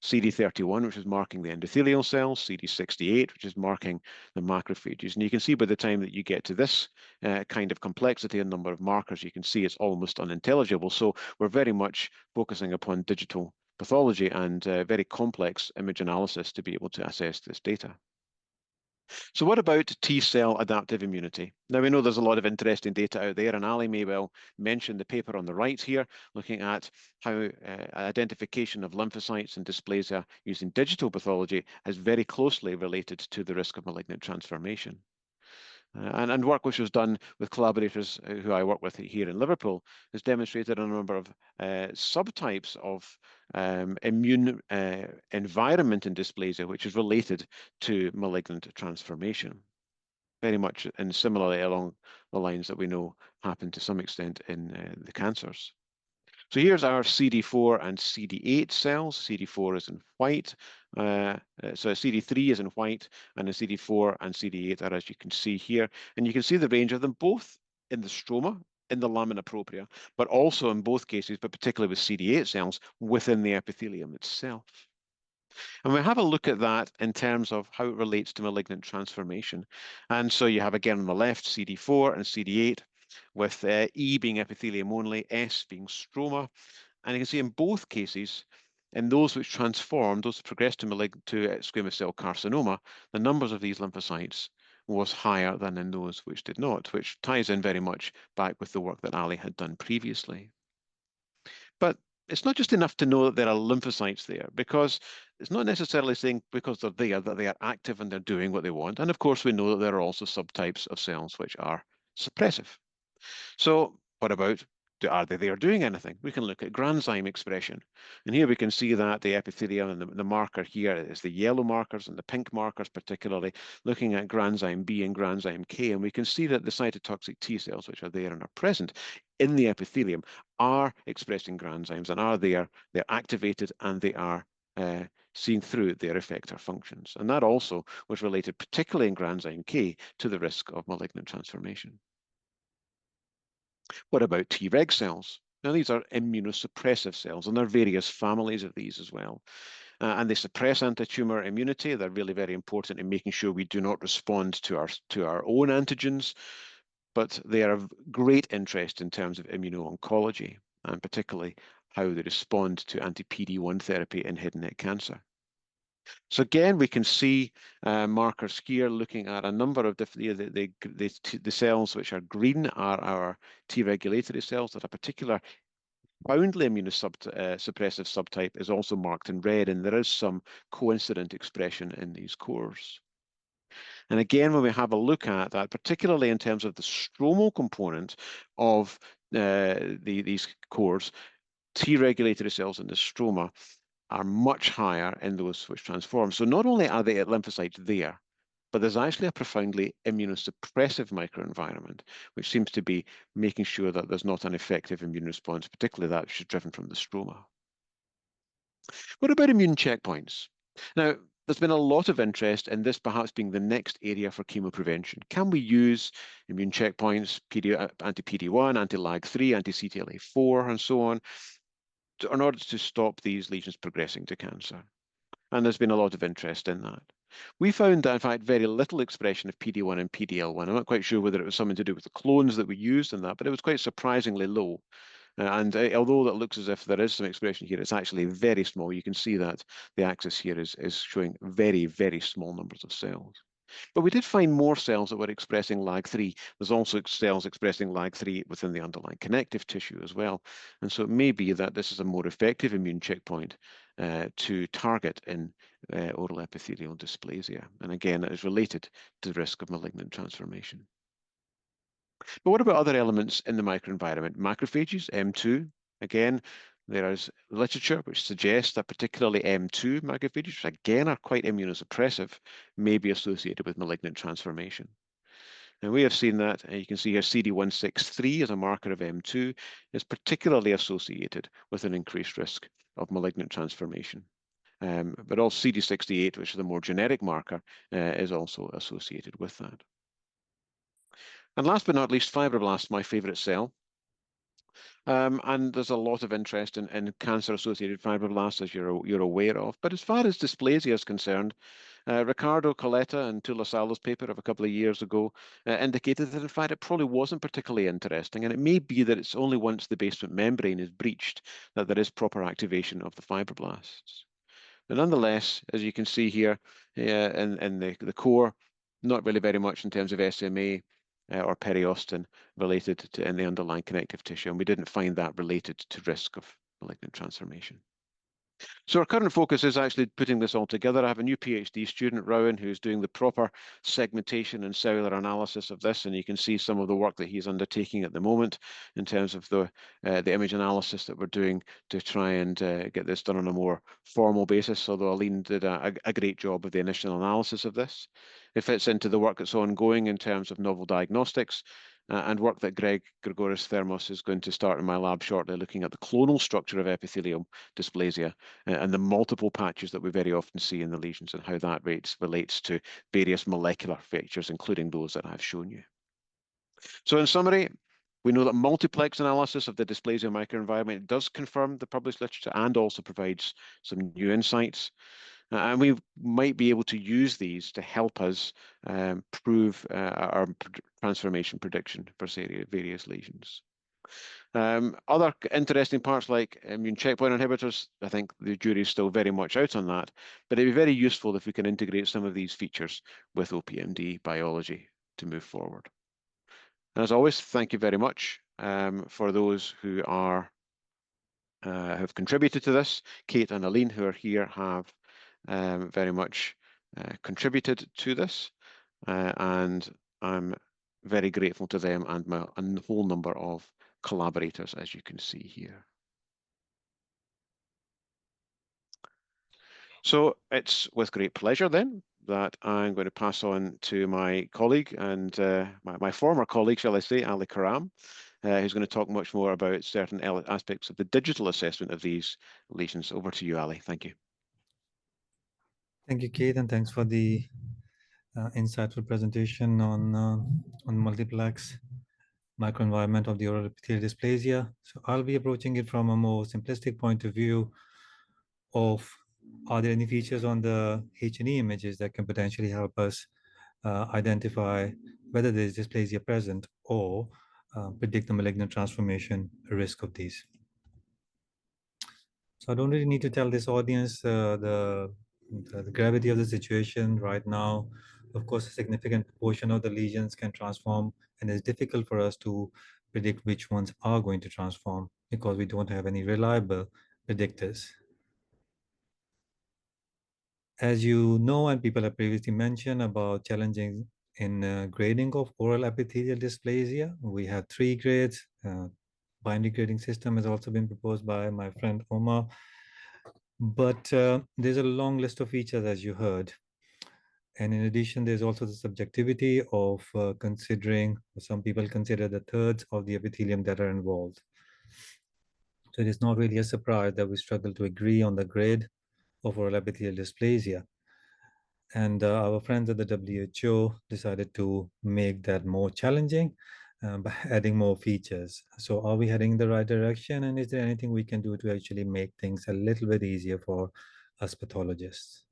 CD31, which is marking the endothelial cells, CD68, which is marking the macrophages. And you can see by the time that you get to this kind of complexity and number of markers, you can see it's almost unintelligible. So we're very much focusing upon digital pathology and very complex image analysis to be able to assess this data. So what about T-cell adaptive immunity? Now, we know there's a lot of interesting data out there, and Ali may well mention the paper on the right here, looking at how identification of lymphocytes and dysplasia using digital pathology is very closely related to the risk of malignant transformation. And work which was done with collaborators who I work with here in Liverpool has demonstrated a number of subtypes of immune environment in dysplasia, which is related to malignant transformation. Very much and similarly along the lines that we know happen to some extent in the cancers. So here's our CD4 and CD8 cells. CD4 is in white, so CD3 is in white, and the CD4 and CD8 are, as you can see here. And you can see the range of them both in the stroma, in the lamina propria, but also in both cases, but particularly with CD8 cells, within the epithelium itself. And we have a look at that in terms of how it relates to malignant transformation. And so you have, again, on the left, CD4 and CD8, with E being epithelium only, S being stroma. And you can see in both cases, in those which transformed, those that progressed to squamous cell carcinoma, the numbers of these lymphocytes was higher than in those which did not, which ties in very much back with the work that Ali had done previously. But it's not just enough to know that there are lymphocytes there, because it's not necessarily saying because they're there that they are active and they're doing what they want. And of course, we know that there are also subtypes of cells which are suppressive. So what about are they there doing anything? We can look at granzyme expression. And here we can see that the epithelium and the marker here is the yellow markers and the pink markers, particularly looking at granzyme B and granzyme K. And we can see that the cytotoxic T cells, which are there and are present in the epithelium, are expressing granzymes and are there, they're activated, and they are seeing through their effector functions. And that also was related, particularly in granzyme K, to the risk of malignant transformation. What about Treg cells? Now, these are immunosuppressive cells, and there are various families of these as well. And they suppress anti-tumor immunity. They're really very important in making sure we do not respond to our own antigens, but they are of great interest in terms of immuno-oncology, and particularly how they respond to anti-PD-1 therapy in head and neck cancer. So again, we can see markers here looking at a number of different, the cells which are green are our T regulatory cells, that a particular profoundly immunosuppressive subtype is also marked in red, and there is some coincident expression in these cores. And again, when we have a look at that, particularly in terms of the stromal component of these cores, T regulatory cells in the stroma are much higher in those which transform. So not only are the lymphocytes there, but there's actually a profoundly immunosuppressive microenvironment, which seems to be making sure that there's not an effective immune response, particularly that which is driven from the stroma. What about immune checkpoints? Now, there's been a lot of interest in this perhaps being the next area for chemoprevention. Can we use immune checkpoints, anti-PD-1, anti-LAG3, anti-CTLA4, and so on, in order to stop these lesions progressing to cancer? And there's been a lot of interest in that. We found, in fact, very little expression of PD-1 and PD-L1. I'm not quite sure whether it was something to do with the clones that we used in that, but it was quite surprisingly low. And although that looks as if there is some expression here, it's actually very small. You can see that the axis here is showing very, very small numbers of cells. But we did find more cells that were expressing LAG3. There's also cells expressing LAG3 within the underlying connective tissue as well. And so it may be that this is a more effective immune checkpoint to target in oral epithelial dysplasia. And again, it is related to the risk of malignant transformation. But what about other elements in the microenvironment? Macrophages, M2, again, there is literature which suggests that particularly M2 macrophages, which again are quite immunosuppressive, may be associated with malignant transformation. And we have seen that, and you can see here CD163 as a marker of M2 is particularly associated with an increased risk of malignant transformation. But also CD68, which is the more genetic marker, is also associated with that. And last but not least, fibroblasts, my favorite cell. And there's a lot of interest in cancer-associated fibroblasts, as you're aware of. But as far as dysplasia is concerned, Ricardo Coletta and Tulasalo's paper of a couple of years ago indicated that, in fact, it probably wasn't particularly interesting. And it may be that it's only once the basement membrane is breached that there is proper activation of the fibroblasts. But nonetheless, as you can see here in the core, not really very much in terms of SMA or periostin related to in the underlying connective tissue, and we didn't find that related to risk of malignant transformation. So our current focus is actually putting this all together. I have a new PhD student, Rowan, who's doing the proper segmentation and cellular analysis of this, and you can see some of the work that he's undertaking at the moment in terms of the image analysis that we're doing to try and get this done on a more formal basis, although Aline did a great job of the initial analysis of this. It fits into the work that's ongoing in terms of novel diagnostics, and work that Greg Grigoris Thermos is going to start in my lab shortly, looking at the clonal structure of epithelial dysplasia and the multiple patches that we very often see in the lesions and how that relates to various molecular features, including those that I've shown you. So in summary, we know that multiplex analysis of the dysplasia microenvironment does confirm the published literature and also provides some new insights. And we might be able to use these to help us prove our transformation prediction for various lesions. Other interesting parts like immune checkpoint inhibitors, I think the jury is still very much out on that, but it'd be very useful if we can integrate some of these features with OPMD biology to move forward. And as always, thank you very much for those who are have contributed to this. Kate and Aline, who are here, have very much contributed to this, and I'm very grateful to them and a whole number of collaborators, as you can see here. So it's with great pleasure then that I'm going to pass on to my colleague and my former colleague, shall I say, Ali Karam, who's going to talk much more about certain aspects of the digital assessment of these lesions. Over to you, Ali. Thank you. Thank you, Keith, and thanks for the insightful presentation on multiplex microenvironment of the oral epithelial dysplasia. So I'll be approaching it from a more simplistic point of view of, are there any features on the H&E images that can potentially help us identify whether there is dysplasia present or predict the malignant transformation risk of these. So I don't really need to tell this audience the gravity of the situation right now. Of course, a significant proportion of the lesions can transform, and it's difficult for us to predict which ones are going to transform because we don't have any reliable predictors. As you know, and people have previously mentioned about challenging in grading of oral epithelial dysplasia, we have 3 grades. Binary grading system has also been proposed by my friend Omar. But there's a long list of features, as you heard. And in addition, there's also the subjectivity of considering, some people consider the thirds of the epithelium that are involved. So it is not really a surprise that we struggle to agree on the grade of oral epithelial dysplasia. And our friends at the WHO decided to make that more challenging by adding more features. So are we heading in the right direction? And is there anything we can do to actually make things a little bit easier for us pathologists?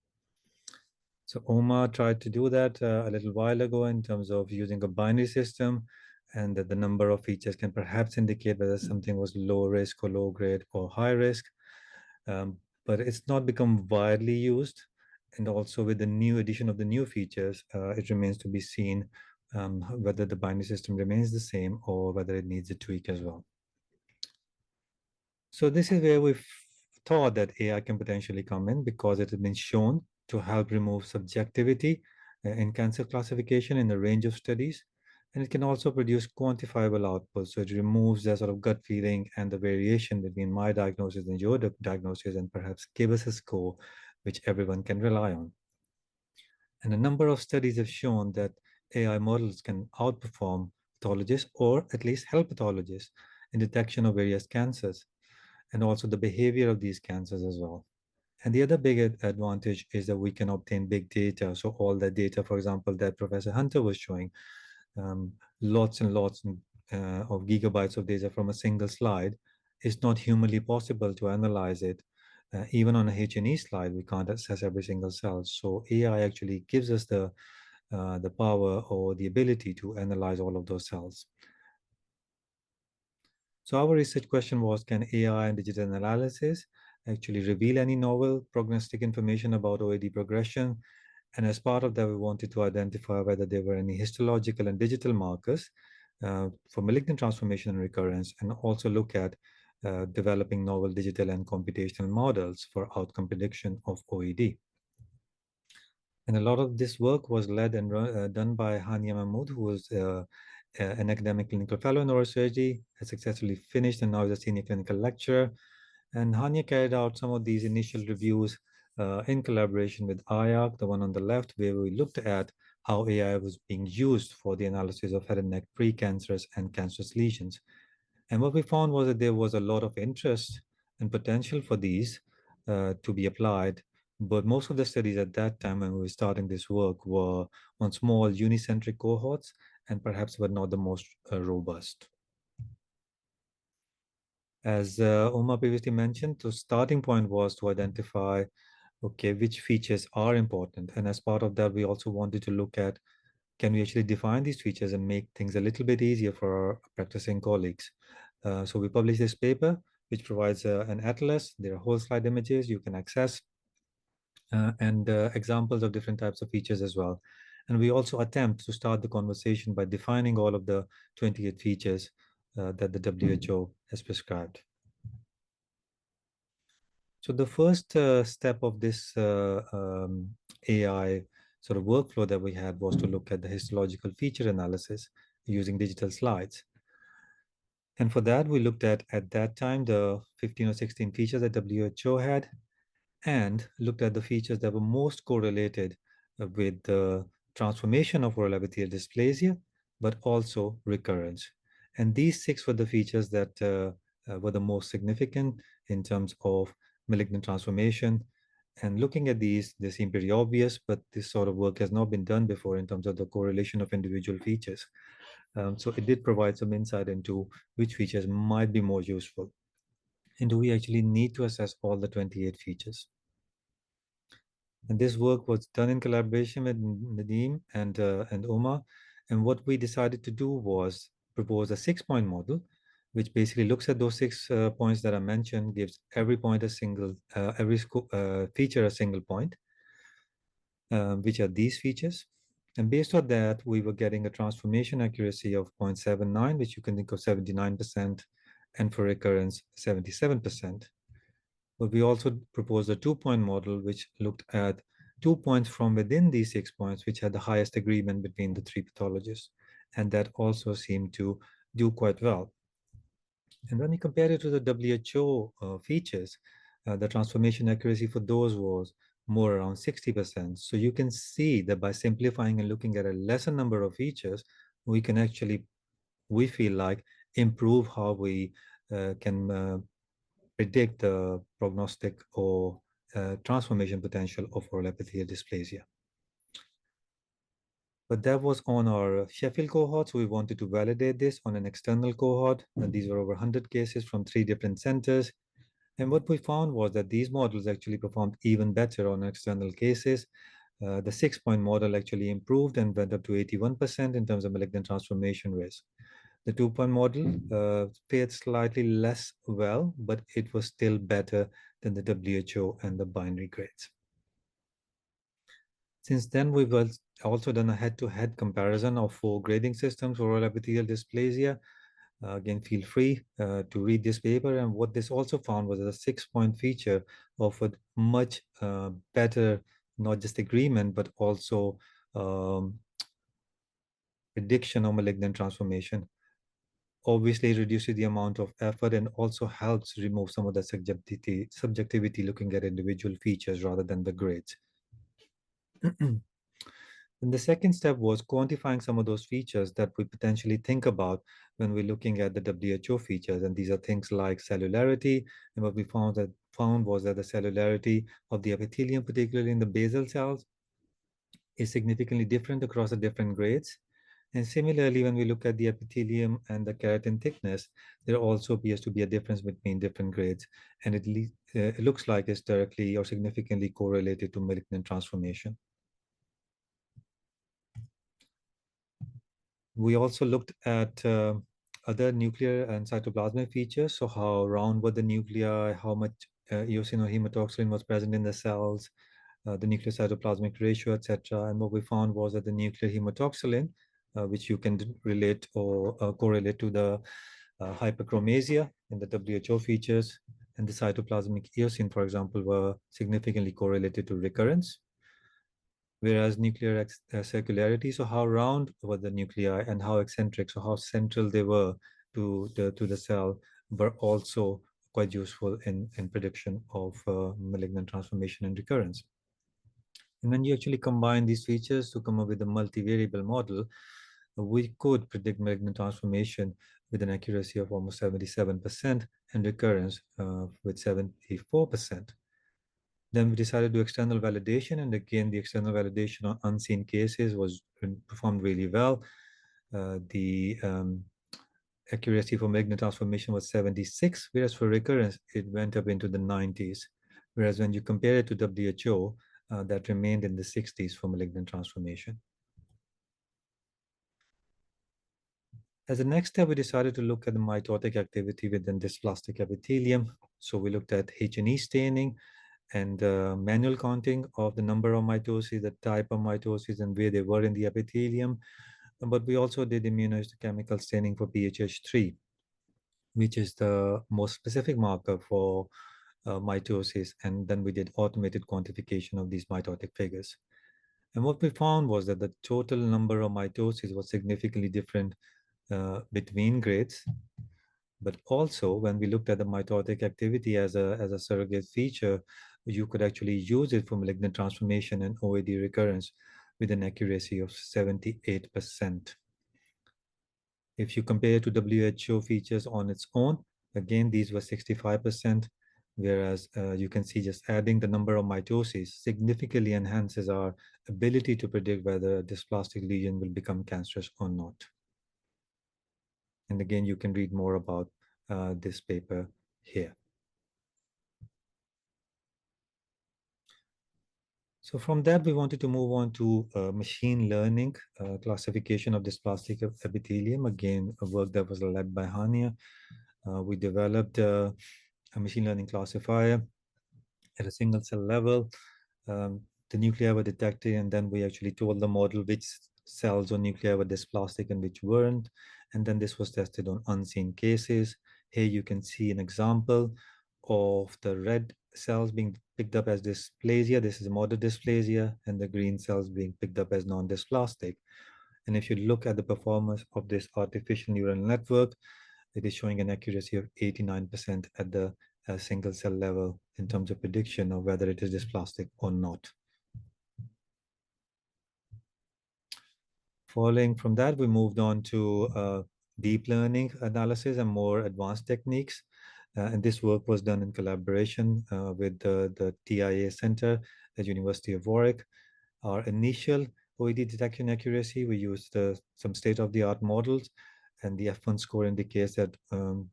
So Omar tried to do that a little while ago in terms of using a binary system, and that the number of features can perhaps indicate whether something was low risk or low grade or high risk. But it's not become widely used. And also with the new addition of the new features, it remains to be seen whether the binary system remains the same or whether it needs a tweak as well. So this is where we've thought that AI can potentially come in, because it has been shown to help remove subjectivity in cancer classification in a range of studies. And it can also produce quantifiable outputs. So it removes that sort of gut feeling and the variation between my diagnosis and your diagnosis, and perhaps give us a score which everyone can rely on. And a number of studies have shown that AI models can outperform pathologists, or at least help pathologists in detection of various cancers, and also the behavior of these cancers as well. And the other big advantage is that we can obtain big data. So all that data, for example, that Professor Hunter was showing, lots and lots of gigabytes of data from a single slide, is not humanly possible to analyze it. Even on a H&E slide, we can't access every single cell. So AI actually gives us the power or the ability to analyze all of those cells. So our research question was, can AI and digital analysis actually reveal any novel prognostic information about OAD progression? And as part of that, we wanted to identify whether there were any histological and digital markers for malignant transformation and recurrence, and also look at developing novel digital and computational models for outcome prediction of OAD. And a lot of this work was led and done by Hania Mahmood, who was an academic clinical fellow in neurosurgery, has successfully finished and now is a senior clinical lecturer. And Hania carried out some of these initial reviews in collaboration with IAOP, the one on the left, where we looked at how AI was being used for the analysis of head and neck precancerous and cancerous lesions. And what we found was that there was a lot of interest and potential for these to be applied. But most of the studies at that time when we were starting this work were on small unicentric cohorts, and perhaps were not the most robust. As Uma previously mentioned, the starting point was to identify, okay, which features are important. And as part of that, we also wanted to look at, can we actually define these features and make things a little bit easier for our practicing colleagues? So we published this paper, which provides an atlas. There are whole slide images you can access, and examples of different types of features as well. And we also attempt to start the conversation by defining all of the 28 features that the WHO has prescribed. So the first step of this AI sort of workflow that we had was to look at the histological feature analysis using digital slides. And for that, we looked at that time, the 15 or 16 features that WHO had, and looked at the features that were most correlated with the transformation of oral epithelial dysplasia, but also recurrence. And these 6 were the features that were the most significant in terms of malignant transformation. And looking at these, they seem pretty obvious, but this sort of work has not been done before in terms of the correlation of individual features. So it did provide some insight into which features might be more useful. And do we actually need to assess all the 28 features? And this work was done in collaboration with Nadeem and Omar. And what we decided to do was propose a 6-point model, which basically looks at those 6 points that I mentioned, gives every point a single, every feature a single point, which are these features. And based on that, we were getting a transformation accuracy of 0.79, which you can think of 79%, and for recurrence, 77%. But we also proposed a 2-point model, which looked at 2 points from within these 6 points, which had the highest agreement between the 3 pathologists. And that also seemed to do quite well. And when we compare it to the WHO features, the transformation accuracy for those was more around 60%. So you can see that by simplifying and looking at a lesser number of features, we can actually, we feel like, improve how we can predict the prognostic or transformation potential of oral epithelial dysplasia. But that was on our Sheffield cohort, so we wanted to validate this on an external cohort. And these were over 100 cases from 3 different centers. And what we found was that these models actually performed even better on external cases. The 6-point model actually improved and went up to 81% in terms of malignant transformation risk. The 2-point model fared slightly less well, but it was still better than the WHO and the binary grades. Since then, we've also done a head-to-head comparison of 4 grading systems for oral epithelial dysplasia. Again, feel free to read this paper. And what this also found was that the 6-point feature offered much better, not just agreement, but also prediction of malignant transformation. Obviously, it reduces the amount of effort and also helps remove some of the subjectivity looking at individual features rather than the grades. And the second step was quantifying some of those features that we potentially think about when we're looking at the WHO features. And these are things like cellularity. And what we found was that the cellularity of the epithelium, particularly in the basal cells, is significantly different across the different grades. And similarly, when we look at the epithelium and the keratin thickness, there also appears to be a difference between different grades. And it looks like it's directly or significantly correlated to malignant transformation. We also looked at other nuclear and cytoplasmic features. So how round were the nuclei, how much eosin or hematoxylin was present in the cells, the nuclear cytoplasmic ratio, etc. And what we found was that the nuclear hematoxylin, which you can relate or correlate to the hyperchromasia in the WHO features, and the cytoplasmic eosin, for example, were significantly correlated to recurrence. Whereas nuclear circularity, so how round were the nuclei and how eccentric, so how central they were to the cell, were also quite useful in prediction of malignant transformation and recurrence. And when you actually combine these features to come up with a multivariable model, we could predict malignant transformation with an accuracy of almost 77% and recurrence with 74%. Then we decided to do external validation, and again, the external validation on unseen cases was performed really well. The accuracy for malignant transformation was 76, whereas for recurrence, it went up into the 90s. Whereas when you compare it to WHO, that remained in the 60s for malignant transformation. As a next step, we decided to look at the mitotic activity within dysplastic epithelium. So we looked at H&E staining and manual counting of the number of mitoses, the type of mitoses, and where they were in the epithelium. But we also did immunohistochemical staining for PHH3, which is the most specific marker for mitosis. And then we did automated quantification of these mitotic figures. And what we found was that the total number of mitoses was significantly different between grades. But also, when we looked at the mitotic activity as a surrogate feature, you could actually use it for malignant transformation and OAD recurrence with an accuracy of 78%. If you compare to WHO features on its own, again, these were 65%, whereas you can see just adding the number of mitoses significantly enhances our ability to predict whether a dysplastic lesion will become cancerous or not. And again, you can read more about this paper here. So from that, we wanted to move on to machine learning classification of dysplastic epithelium. Again, a work that was led by Hania. We developed a machine learning classifier at a single cell level. The nuclei were detected, and then we actually told the model which cells or nuclei were dysplastic and which weren't. And then this was tested on unseen cases. Here you can see an example of the red cells being picked up as dysplasia. This is moderate dysplasia, and the green cells being picked up as non-dysplastic. And if you look at the performance of this artificial neural network, it is showing an accuracy of 89% at the single cell level in terms of prediction of whether it is dysplastic or not. Following from that, we moved on to deep learning analysis and more advanced techniques. And this work was done in collaboration with the TIA Center at University of Warwick. Our initial OED detection accuracy, we used some state-of-the-art models, and the F1 score indicates that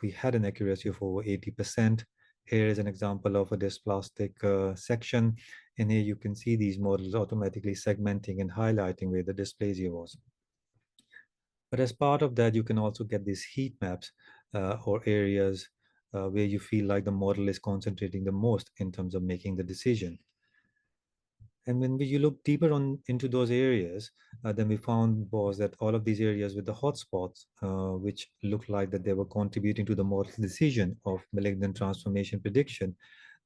we had an accuracy of over 80%. Here is an example of a dysplastic section, and here you can see these models automatically segmenting and highlighting where the dysplasia was. But as part of that, you can also get these heat maps or areas where you feel like the model is concentrating the most in terms of making the decision. And when you look deeper into those areas, then we found was that all of these areas with the hotspots, which looked like that they were contributing to the model's decision of malignant transformation prediction,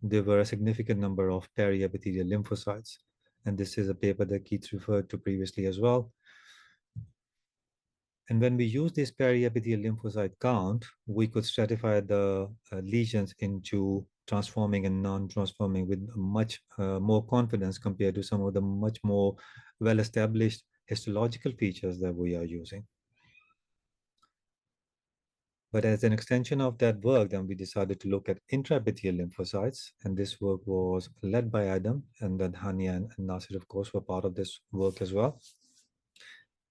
there were a significant number of periepithelial lymphocytes. And this is a paper that Keith referred to previously as well. And when we use this periepithelial lymphocyte count, we could stratify the lesions into transforming and non-transforming with much more confidence compared to some of the much more well-established histological features that we are using. But as an extension of that work, then we decided to look at intraepithelial lymphocytes, and this work was led by Adam, and then Hania and Nasir, of course, were part of this work as well.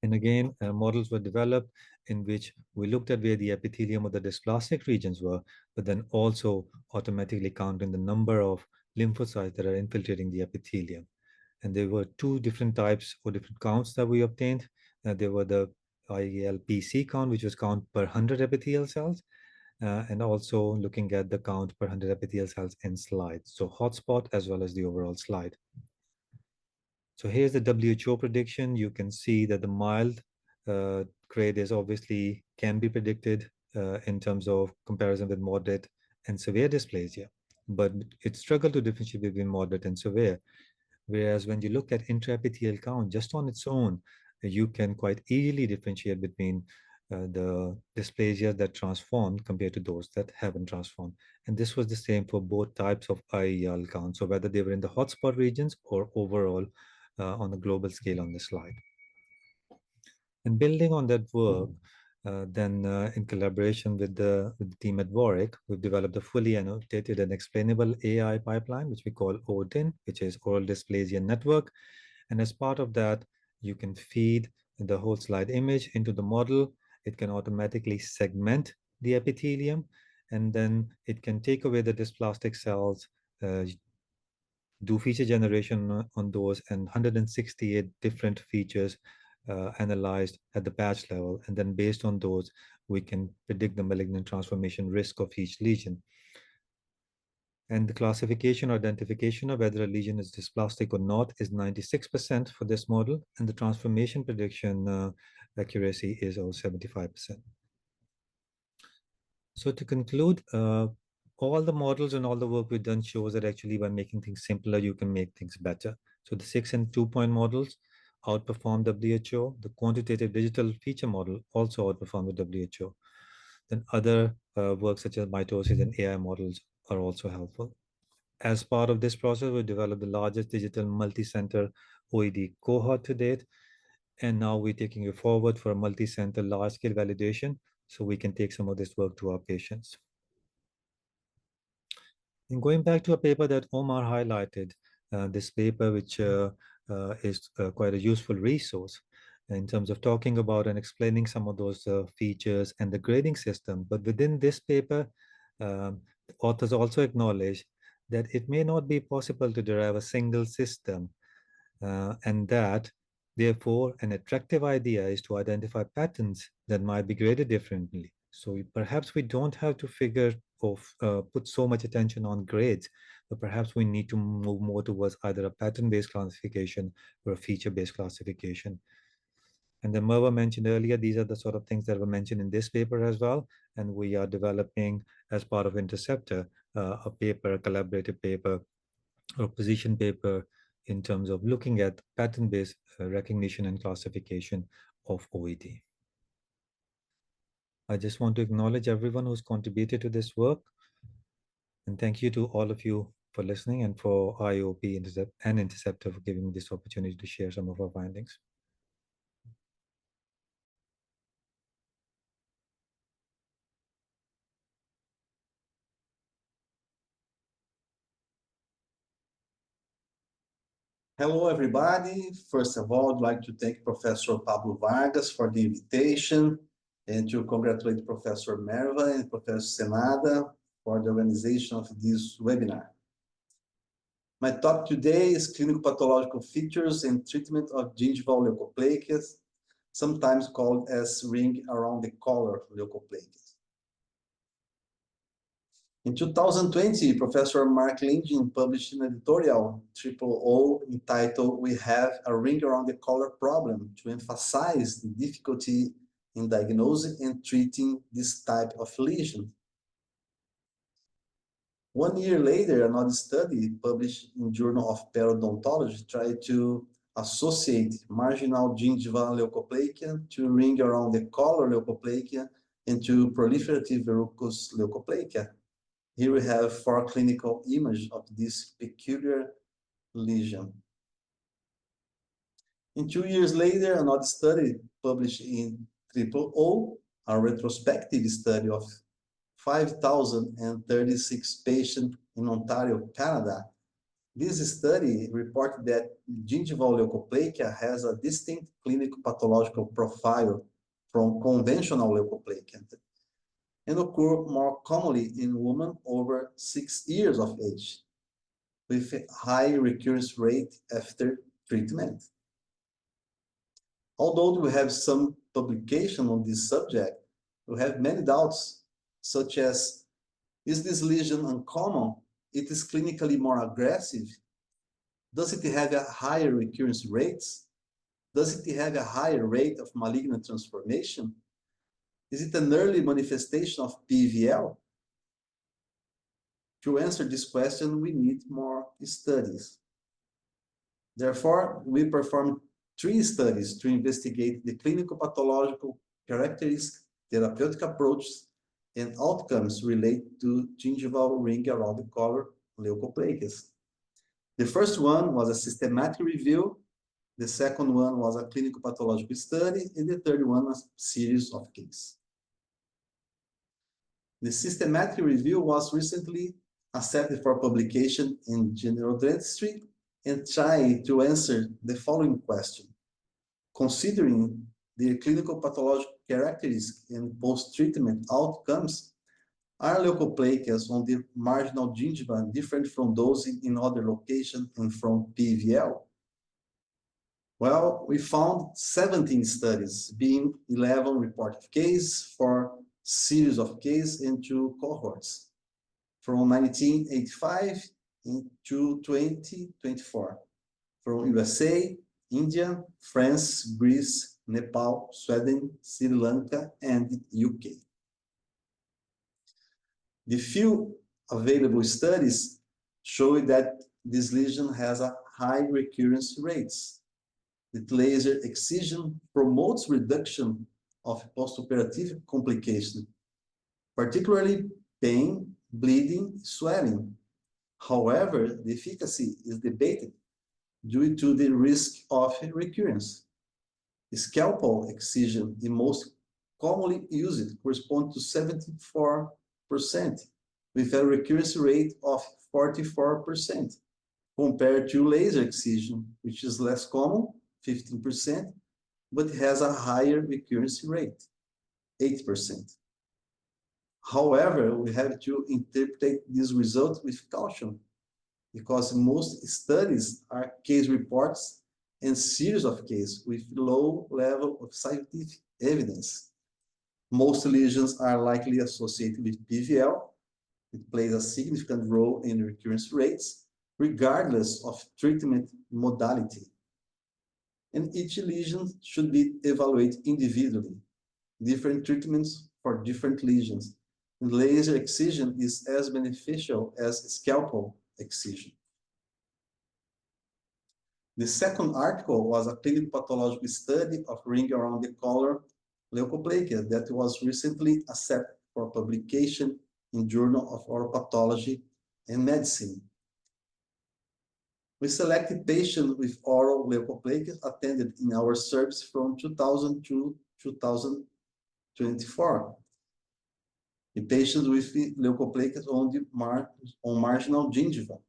And again, models were developed in which we looked at where the epithelium of the dysplastic regions were, but then also automatically counting the number of lymphocytes that are infiltrating the epithelium. And there were two different types or different counts that we obtained. There were the IALPC count, which was count per 100 epithelial cells, and also looking at the count per 100 epithelial cells in slides. So hotspot as well as the overall slide. So here's the WHO prediction. You can see that the mild grade is obviously can be predicted in terms of comparison with moderate and severe dysplasia, but it struggled to differentiate between moderate and severe. Whereas when you look at intraepithelial count just on its own, you can quite easily differentiate between the dysplasia that transformed compared to those that haven't transformed. And this was the same for both types of IEL count. So whether they were in the hotspot regions or overall on a global scale on the slide. And building on that work, then in collaboration with the team at Warwick, we've developed a fully annotated and explainable AI pipeline, which we call ODIN, which is Oral Dysplasia Network. And as part of that, you can feed the whole slide image into the model. It can automatically segment the epithelium, and then it can take away the dysplastic cells, do feature generation on those, and 168 different features analyzed at the patch level. And then based on those, we can predict the malignant transformation risk of each lesion. And the classification or identification of whether a lesion is dysplastic or not is 96% for this model. And the transformation prediction accuracy is over 75%. So to conclude, all the models and all the work we've done shows that actually by making things simpler, you can make things better. So the 6 and 2-point models outperform WHO. The quantitative digital feature model also outperformed the WHO. Then other work such as mitosis and AI models are also helpful. As part of this process, we developed the largest digital multi-center OED cohort to date, and now we're taking it forward for a multi-center large-scale validation so we can take some of this work to our patients. And going back to a paper that Omar highlighted, this paper which is quite a useful resource in terms of talking about and explaining some of those features and the grading system. But within this paper, the authors also acknowledge that it may not be possible to derive a single system, and that therefore an attractive idea is to identify patterns that might be graded differently. So perhaps we don't have to put so much attention on grades, but perhaps we need to move more towards either a pattern-based classification or a feature-based classification. And then Merva mentioned earlier, these are the sort of things that were mentioned in this paper as well. And we are developing, as part of INTERCEPTOR, a collaborative paper or position paper in terms of looking at pattern-based recognition and classification of OED. I just want to acknowledge everyone who's contributed to this work. And thank you to all of you for listening, and for IAOP and INTERCEPTOR for giving me this opportunity to share some of our findings. Hello, everybody. First of all, I'd like to thank Professor Pablo Vargas for the invitation and to congratulate Professor Merva and Professor Senada for the organization of this webinar. My topic today is clinical pathological features and treatment of gingival leukoplakias, sometimes called as ring around the collar leukoplakias. In 2020, Professor Mark Lindgren published an editorial, O entitled "We Have a Ring Around the Collar Problem," to emphasize the difficulty in diagnosing and treating this type of lesion. 1 year later, another study published in Journal of Periodontology tried to associate marginal gingival leukoplakia to ring around the collar leukoplakia and to proliferative verrucous leukoplakia. Here we have 4 clinical images of this peculiar lesion. And 2 years later, another study published in O, a retrospective study of 5,036 patients in Ontario, Canada. This study reported that gingival leukoplakia has a distinct clinical pathological profile from conventional leukoplakia and occur more commonly in women over 6 years of age, with a high recurrence rate after treatment. Although we have some publication on this subject, we have many doubts, such as, is this lesion uncommon? It is clinically more aggressive? Does it have a higher recurrence rates? Does it have a higher rate of malignant transformation? Is it an early manifestation of PVL? To answer this question, we need more studies. Therefore, we performed 3 studies to investigate the clinical pathological characteristics, therapeutic approaches, and outcomes related to gingival ring around the collar leukoplakias. The first one was a systematic review, the second one was a clinical pathological study, and the third one was a series of cases. The systematic review was recently accepted for publication in General Dentistry and tried to answer the following question. Considering the clinical pathological characteristics and post-treatment outcomes, are leukoplakias on the marginal gingiva different from those in other locations and from PVL? Well, we found 17 studies, being 11 reported cases for series of cases and 2 cohorts from 1985 to 2024 from USA, India, France, Greece, Nepal, Sweden, Sri Lanka, and UK. The few available studies show that this lesion has a high recurrence rates. The laser excision promotes reduction of postoperative complication. particularly pain, bleeding, swelling. However, the efficacy is debated due to the risk of recurrence. Scalpel excision, the most commonly used, corresponds to 74%, with a recurrence rate of 44%, compared to laser excision, which is less common, 15%, but has a higher recurrence rate, 8%. However, we have to interpret this result with caution, because most studies are case reports and series of cases with low level of scientific evidence. Most lesions are likely associated with PVL. It plays a significant role in recurrence rates, regardless of treatment modality. And each lesion should be evaluated individually. Different treatments for different lesions. And laser excision is as beneficial as scalpel excision. The second article was a clinical pathological study of ring around the collar leukoplakia that was recently accepted for publication in Journal of Oral Pathology and Medicine. We selected patients with oral leukoplakia attended in our service from 2000 to 2024. The patients with leukoplakia on marginal gingiva.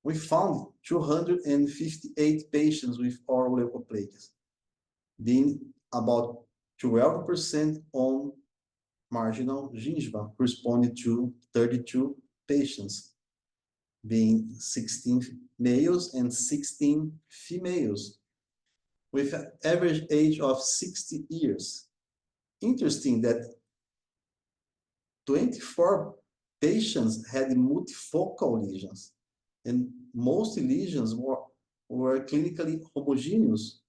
We found 258 patients with oral leukoplakia, being about 12% on marginal gingiva, corresponding to 32 patients, being 16 males and 16 females, with an average age of 60 years. Interesting that 24 patients had multifocal lesions, and most lesions were clinically homogeneous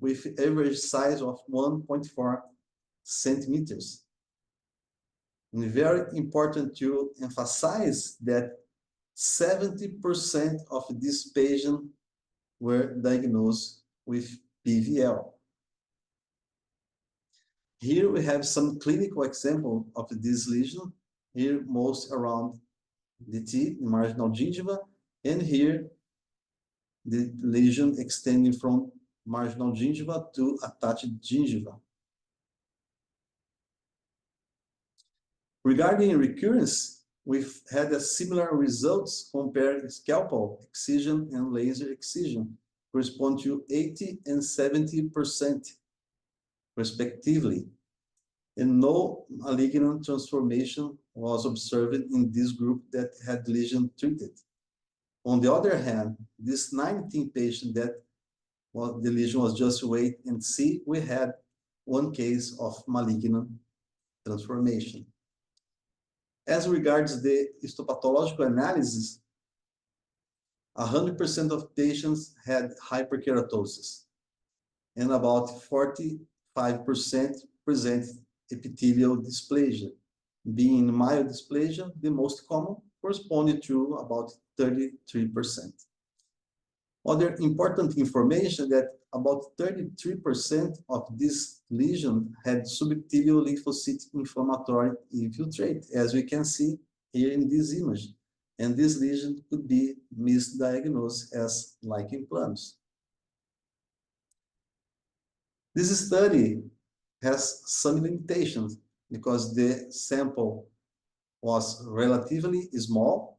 with average size of 1.4 centimeters. And very important to emphasize that 70% of these patients were diagnosed with PVL. Here we have some clinical example of this lesion, here most around the teeth, the marginal gingiva, and here the lesion extending from marginal gingiva to attached gingiva. Regarding recurrence, we've had a similar results compared scalpel excision and laser excision, correspond to 80 and 70% respectively, and no malignant transformation was observed in this group that had lesion treated. On the other hand, this 19 patient that the lesion was just wait and see, we had one case of malignant transformation. As regards the histopathological analysis, 100% of patients had hyperkeratosis, and about 45% presented epithelial dysplasia, being mild dysplasia the most common, corresponding to about 33%. Other important information that about 33% of this lesion had subepithelial lymphocyte inflammatory infiltrate, as we can see here in this image. And this lesion could be misdiagnosed as lichen planus. This study has some limitations because the sample was relatively small,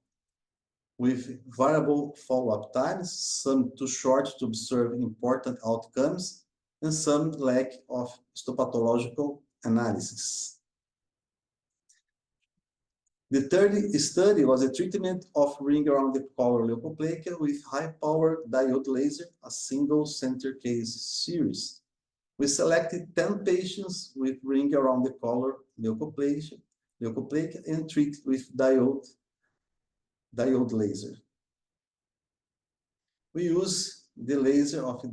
with variable follow-up times, some too short to observe important outcomes, and some lack of histopathological analysis. The third study was a treatment of ring around the collar leukoplakia with high-power diode laser, a single center case series. We selected 10 patients with ring around the collar leukoplakia and treated with diode laser. We use the laser of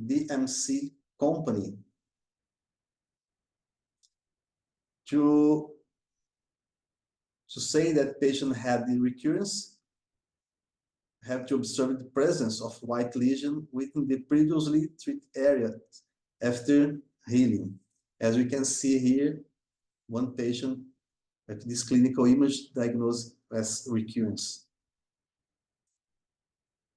DMC company to say that patient had the recurrence, have to observe the presence of white lesion within the previously treated area after healing. As we can see here, one patient with this clinical image diagnosed as recurrence.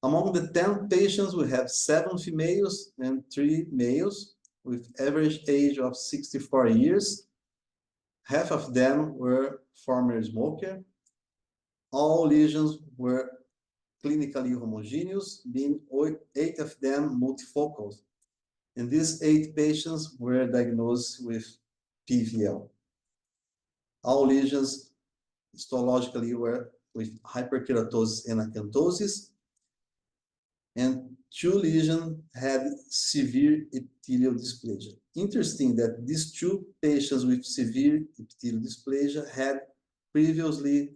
Among the 10 patients, we have 7 females and 3 males with average age of 64 years. Half of them were former smoker. All lesions were clinically homogeneous, being 8 of them multifocal. And these 8 patients were diagnosed with PVL. All lesions histologically were with hyperkeratosis and acanthosis, and 2 lesions had severe epithelial dysplasia. Interesting that these 2 patients with severe epithelial dysplasia had previously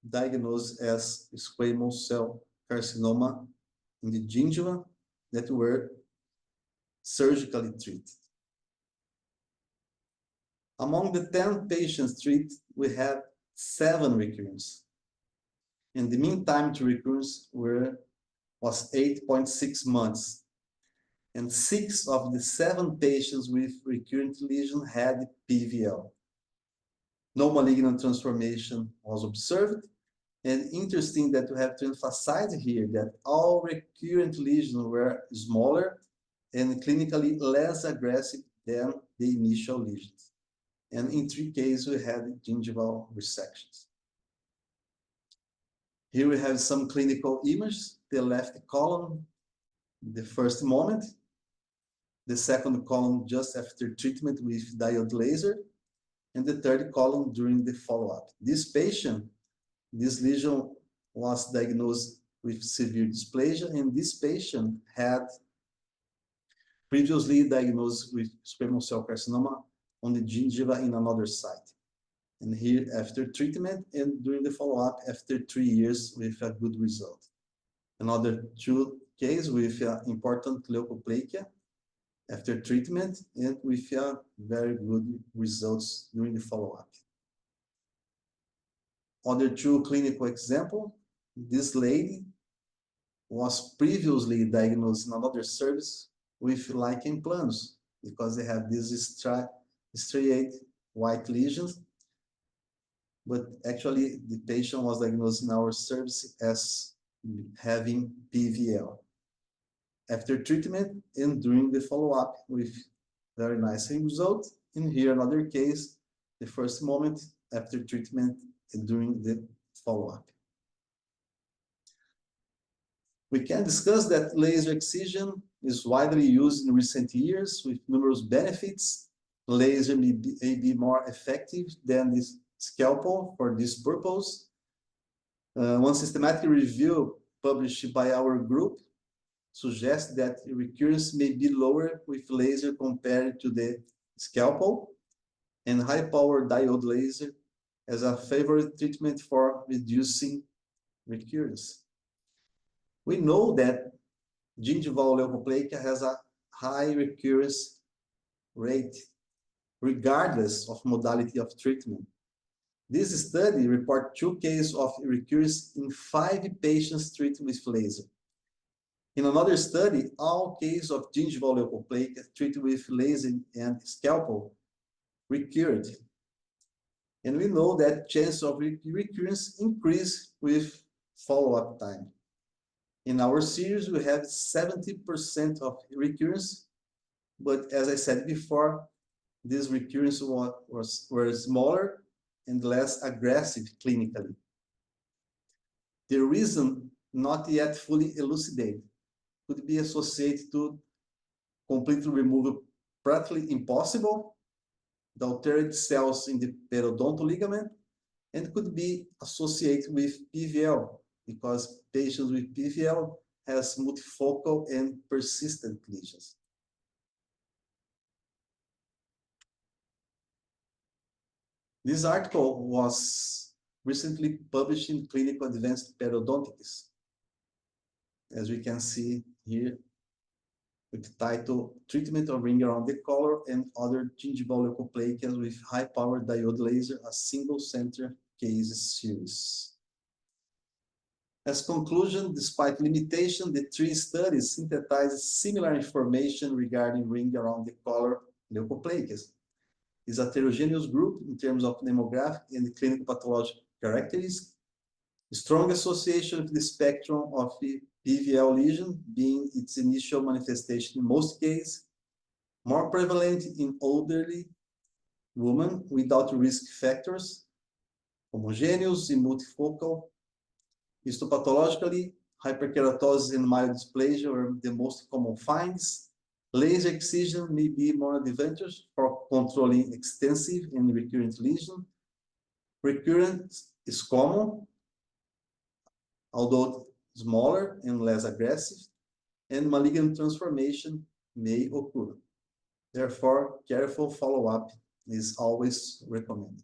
diagnosed as squamous cell carcinoma in the gingiva that were surgically treated. Among the 10 patients treated, we had 7 recurrences. And the mean time to recurrence was 8.6 months. And 6 of the 7 patients with recurrent lesion had PVL. No malignant transformation was observed. And interesting that we have to emphasize here that all recurrent lesions were smaller and clinically less aggressive than the initial lesions. And in 3 cases, we had gingival resections. Here we have some clinical images. The left column, the first moment. The second column just after treatment with diode laser. And the third column during the follow-up. This patient, this lesion was diagnosed with severe dysplasia, and this patient had previously diagnosed with squamous cell carcinoma on the gingiva in another site. And here after treatment and during the follow-up after 3 years with a good result. Another 2 cases with important leukoplakia after treatment and with very good results during the follow-up. Other 2 clinical examples. This lady was previously diagnosed in another service with lichen planus because they have these striate white lesions. But actually, the patient was diagnosed in our service as having PVL. After treatment and during the follow-up with very nice result. And here another case, the first moment after treatment and during the follow-up. We can discuss that laser excision is widely used in recent years with numerous benefits. Laser may be more effective than this scalpel for this purpose. One systematic review published by our group suggests that recurrence may be lower with laser compared to the scalpel, and high-power diode laser as a favorite treatment for reducing recurrence. We know that gingival leukoplakia has a high recurrence rate, regardless of modality of treatment. This study reports 2 cases of recurrence in 5 patients treated with laser. In another study, all cases of gingival leukoplakia treated with laser and scalpel recurred. And we know that chance of recurrence increase with follow-up time. In our series, we have 70% of recurrence, but as I said before, this recurrence were smaller and less aggressive clinically. The reason not yet fully elucidated could be associated to completely removal practically impossible, the altered cells in the periodontal ligament, and could be associated with PVL, because patients with PVL has multifocal and persistent lesions. This article was recently published in Clinical Advanced Periodontics, as we can see here, with the title Treatment of Ring Around the Collar and Other Gingival Leukoplakias with High-Powered Diode Laser, a Single Center Case Series. As conclusion, despite limitation, the 3 studies synthesize similar information regarding ring around the collar leukoplakias. is a heterogeneous group in terms of demographic and clinical pathological characteristics. Strong association with the spectrum of the PVL lesion being its initial manifestation in most cases, more prevalent in elderly women without risk factors, homogeneous and multifocal. Histopathologically, hyperkeratosis and mild dysplasia are the most common finds. Laser excision may be more advantageous for controlling extensive and recurrent lesion. Recurrence is common, although smaller and less aggressive, and malignant transformation may occur. Therefore, careful follow-up is always recommended.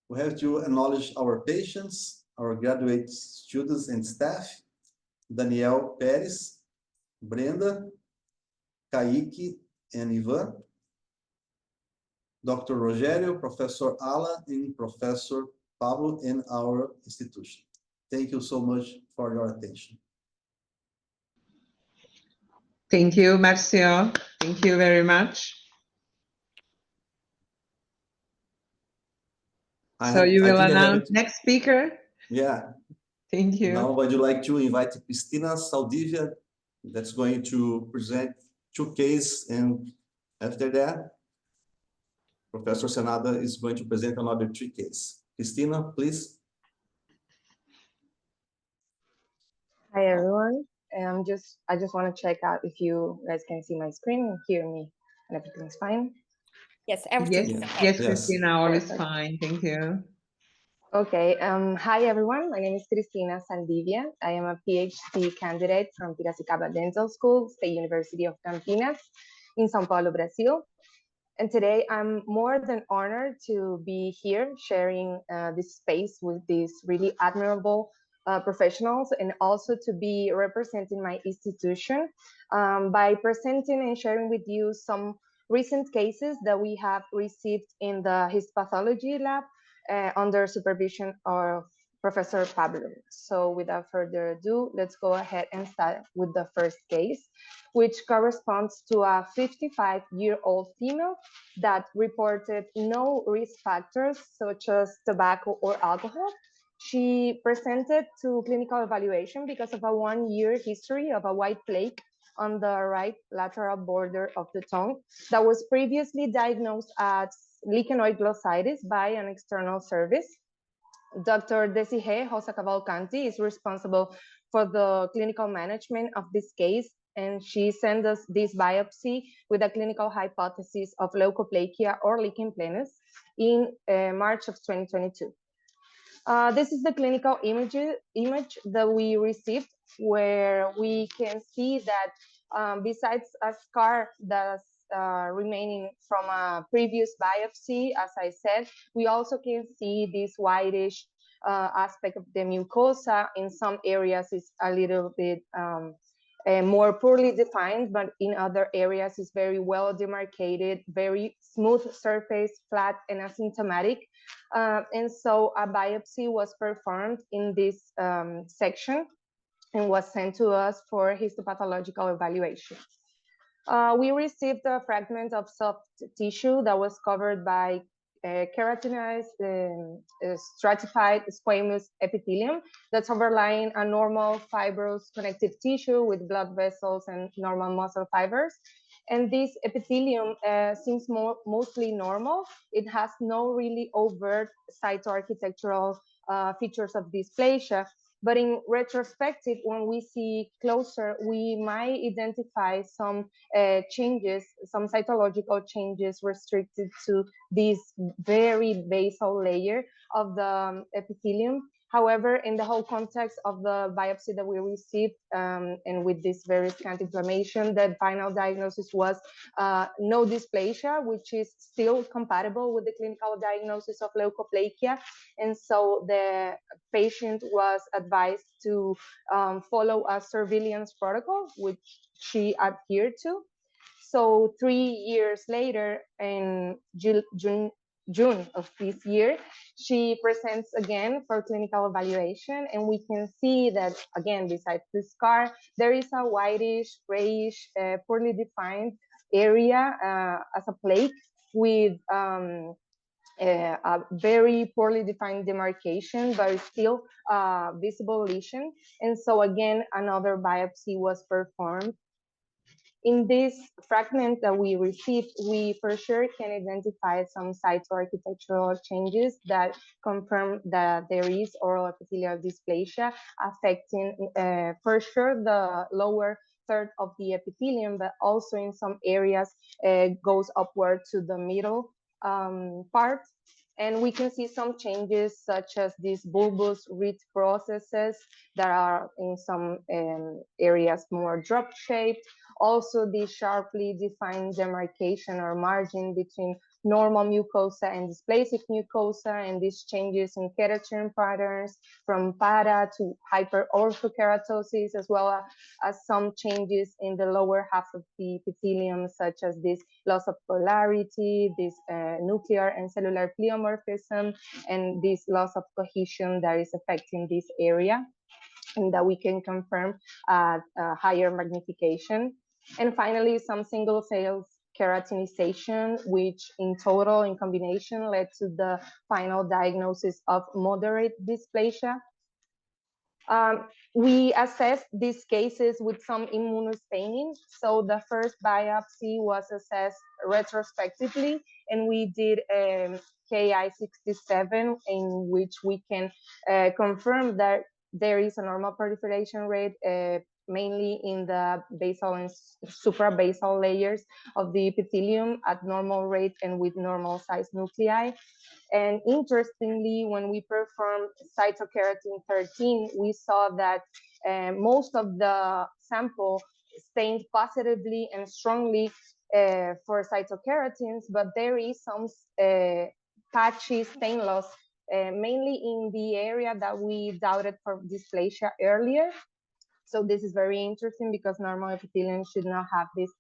We have to acknowledge our patients, our graduate students and staff, Daniel Pérez, Brenda, Kaique, and Ivan, Dr. Rogério, Professor Ala, and Professor Pablo in our institution. Thank you so much for your attention. Thank you, Marcio. Thank you very much. So you will announce next speaker? Yeah. Thank you. Now, would you like to invite Cristina Saldivia, that's going to present 2 cases, and after that, Professor Senada is going to present another 3 cases. Cristina, please. Hi everyone. I just want to check out if you guys can see my screen and hear me and everything's fine. Yes, everything is okay. Yes, Cristina, all is fine. Thank you. Okay. Hi everyone. My name is Cristina Saldivia. I am a PhD candidate from Piracicaba Dental School, State University of Campinas in São Paulo, Brazil. And today I'm more than honored to be here sharing this space with these really admirable professionals, and also to be representing my institution by presenting and sharing with you some recent cases that we have received in the histopathology lab under supervision of Professor Pablo. So without further ado, let's go ahead and start with the first case, which corresponds to a 55-year-old female that reported no risk factors such as tobacco or alcohol. She presented to clinical evaluation because of a 1-year history of a white plaque on the right lateral border of the tongue that was previously diagnosed as lichenoid glossitis by an external service. Dr. Desiree Rosa Cavalcanti is responsible for the clinical management of this case, and she sent us this biopsy with a clinical hypothesis of leukoplakia or lichen planus in March of 2022. This is the clinical image that we received, where we can see that besides a scar that's remaining from a previous biopsy, as I said, we also can see this whitish aspect of the mucosa. In some areas it's a little bit more poorly defined, but in other areas it's very well demarcated, very smooth surface, flat and asymptomatic. And so a biopsy was performed in this section and was sent to us for histopathological evaluation. We received a fragment of soft tissue that was covered by keratinized, stratified squamous epithelium that's overlying a normal fibrous connective tissue with blood vessels and normal muscle fibers. And this epithelium seems mostly normal. It has no really overt cytoarchitectural features of dysplasia. But in retrospective, when we see closer, we might identify some changes, some cytological changes restricted to this very basal layer of the epithelium. However, in the whole context of the biopsy that we received, and with this very scant inflammation, the final diagnosis was no dysplasia, which is still compatible with the clinical diagnosis of leukoplakia. And so the patient was advised to follow a surveillance protocol, which she adhered to. So 3 years later, in June of this year, she presents again for clinical evaluation, and we can see that, again, besides the scar, there is a whitish, grayish, poorly defined area as a plaque with a very poorly defined demarcation, but still visible lesion. And so again, another biopsy was performed. In this fragment that we received, we for sure can identify some cytoarchitectural changes that confirm that there is oral epithelial dysplasia affecting for sure the lower third of the epithelium, but also in some areas goes upward to the middle part. And we can see some changes such as these bulbous root processes that are in some areas more drop shaped. Also the sharply defined demarcation or margin between normal mucosa and dysplasic mucosa, and these changes in keratin patterns from para to hyperorthokeratosis, as well as some changes in the lower half of the epithelium, such as this loss of polarity, this nuclear and cellular pleomorphism, and this loss of cohesion that is affecting this area, and that we can confirm at higher magnification. And finally, some single cells keratinization, which in total, in combination, led to the final diagnosis of moderate dysplasia. We assessed these cases with some immunostaining. So the first biopsy was assessed retrospectively, and we did Ki-67, in which we can confirm that there is a normal proliferation rate, mainly in the basal and suprabasal layers of the epithelium at normal rate and with normal size nuclei. And interestingly, when we performed cytokeratin 13, we saw that most of the sample stained positively and strongly for cytokeratins, but there is some patchy stain loss, mainly in the area that we doubted for dysplasia earlier. So this is very interesting because normal epithelium should not have this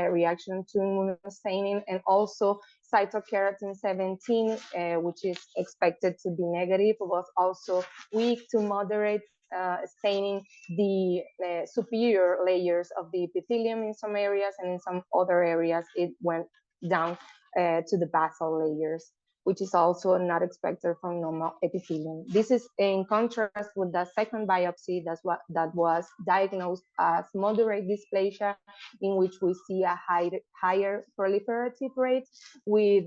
reaction to immunostaining, and also cytokeratin 17, which is expected to be negative, was also weak to moderate, staining the superior layers of the epithelium in some areas, and in some other areas it went down to the basal layers, which is also not expected from normal epithelium. This is in contrast with the second biopsy that was diagnosed as moderate dysplasia, in which we see a higher proliferative rate with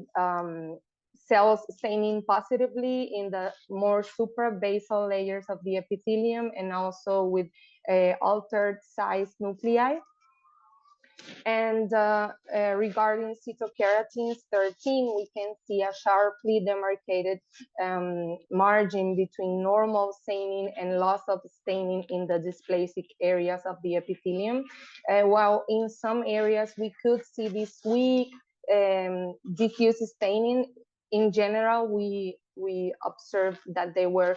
cells staining positively in the more suprabasal layers of the epithelium, and also with altered size nuclei. And regarding cytokeratins 13, we can see a sharply demarcated margin between normal staining and loss of staining in the dysplasic areas of the epithelium, while in some areas we could see this weak diffuse staining. In general, we observed that there were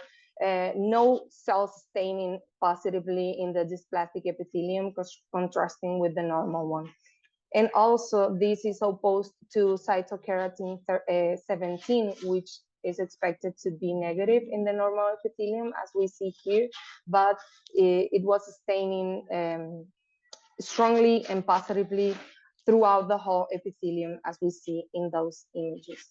no cells staining positively in the dysplastic epithelium, contrasting with the normal one. And also, this is opposed to cytokeratin 17, which is expected to be negative in the normal epithelium, as we see here, but it was staining strongly and positively throughout the whole epithelium, as we see in those images.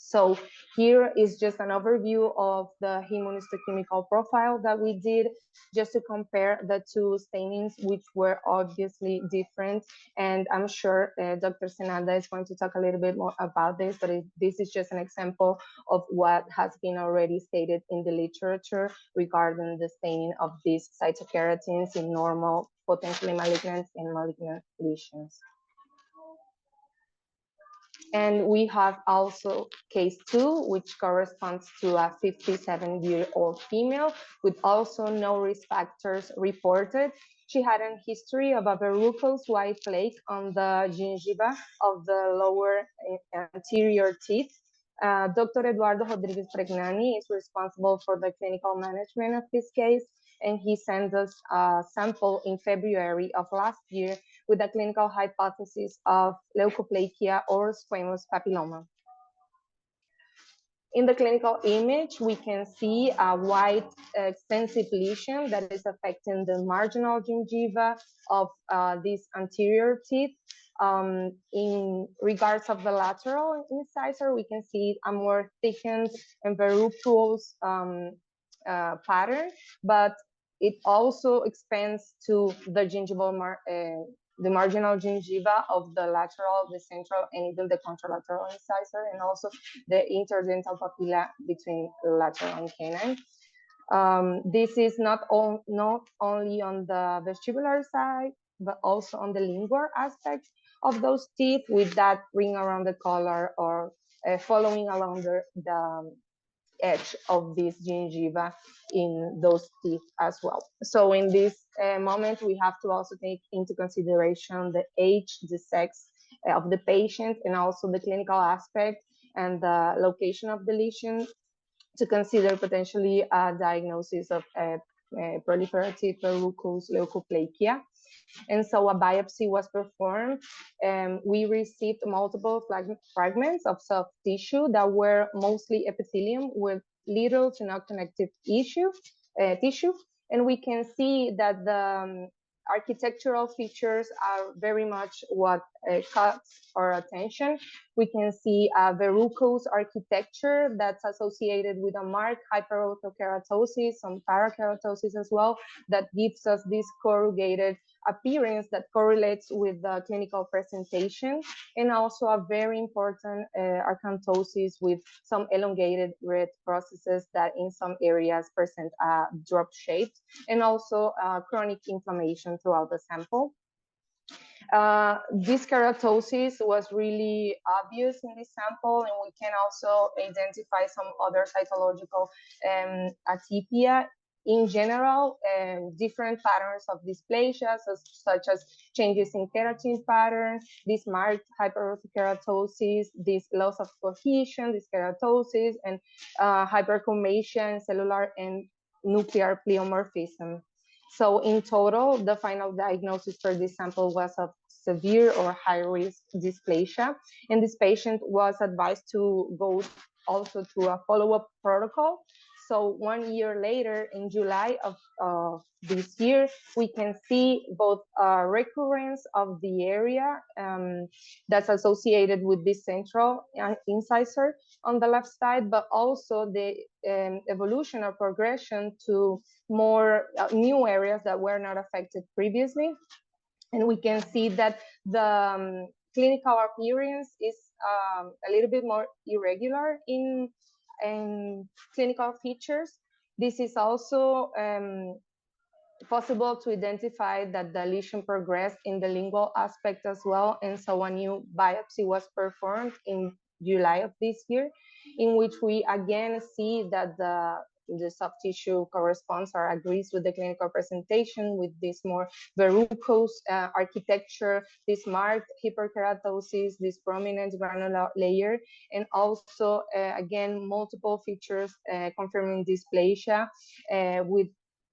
So here is just an overview of the immunohistochemical profile that we did, just to compare the two stainings, which were obviously different. And I'm sure Dr. Senada is going to talk a little bit more about this, but this is just an example of what has been already stated in the literature regarding the staining of these cytokeratins in normal, potentially malignant, and malignant lesions. And we have also case 2, which corresponds to a 57-year-old female with also no risk factors reported. She had a history of a verrucous white plaque on the gingiva of the lower anterior teeth. Dr. Eduardo Rodriguez Pregnani is responsible for the clinical management of this case, and he sent us a sample in February of last year with a clinical hypothesis of leukoplakia or squamous papilloma. In the clinical image, we can see a white extensive lesion that is affecting the marginal gingiva of this anterior teeth. In regards of the lateral incisor, we can see a more thickened and verrucous pattern, but it also expands to the gingival the marginal gingiva of the lateral, the central, and even the contralateral incisor, and also the interdental papilla between lateral and canine. This is not only on the vestibular side, but also on the lingual aspect of those teeth, with that ring around the collar or following along the edge of this gingiva in those teeth as well. So in this moment, we have to also take into consideration the age, the sex of the patient, and also the clinical aspect and the location of the lesion to consider potentially a diagnosis of proliferative verrucous leukoplakia. And so a biopsy was performed, and we received multiple fragments of soft tissue that were mostly epithelium with little to no connective tissue. And we can see that the architectural features are very much what caught our attention. We can see a verrucous architecture that's associated with a marked hyperorthokeratosis, some parakeratosis as well, that gives us this corrugated appearance that correlates with the clinical presentation, and also a very important acanthosis with some elongated red processes that in some areas present a drop shape, and also chronic inflammation throughout the sample. This keratosis was really obvious in this sample, and we can also identify some other cytological atypia. In general, different patterns of dysplasia, such as changes in keratin pattern, this marked hyperorthokeratosis, this loss of cohesion, this keratosis, and hyperchromasia, cellular and nuclear pleomorphism. So in total, the final diagnosis for this sample was of severe or high-risk dysplasia, and this patient was advised to go also to a follow-up protocol. So 1 year later, in July of this year, we can see both recurrence of the area that's associated with this central incisor on the left side, but also the evolution or progression to more new areas that were not affected previously. And we can see that the clinical appearance is a little bit more irregular in clinical features. This is also possible to identify that the lesion progressed in the lingual aspect as well. And so a new biopsy was performed in July of this year, in which we again see that the soft tissue corresponds or agrees with the clinical presentation, with this more verrucous architecture, this marked hyperkeratosis, this prominent granular layer, and also again multiple features confirming dysplasia with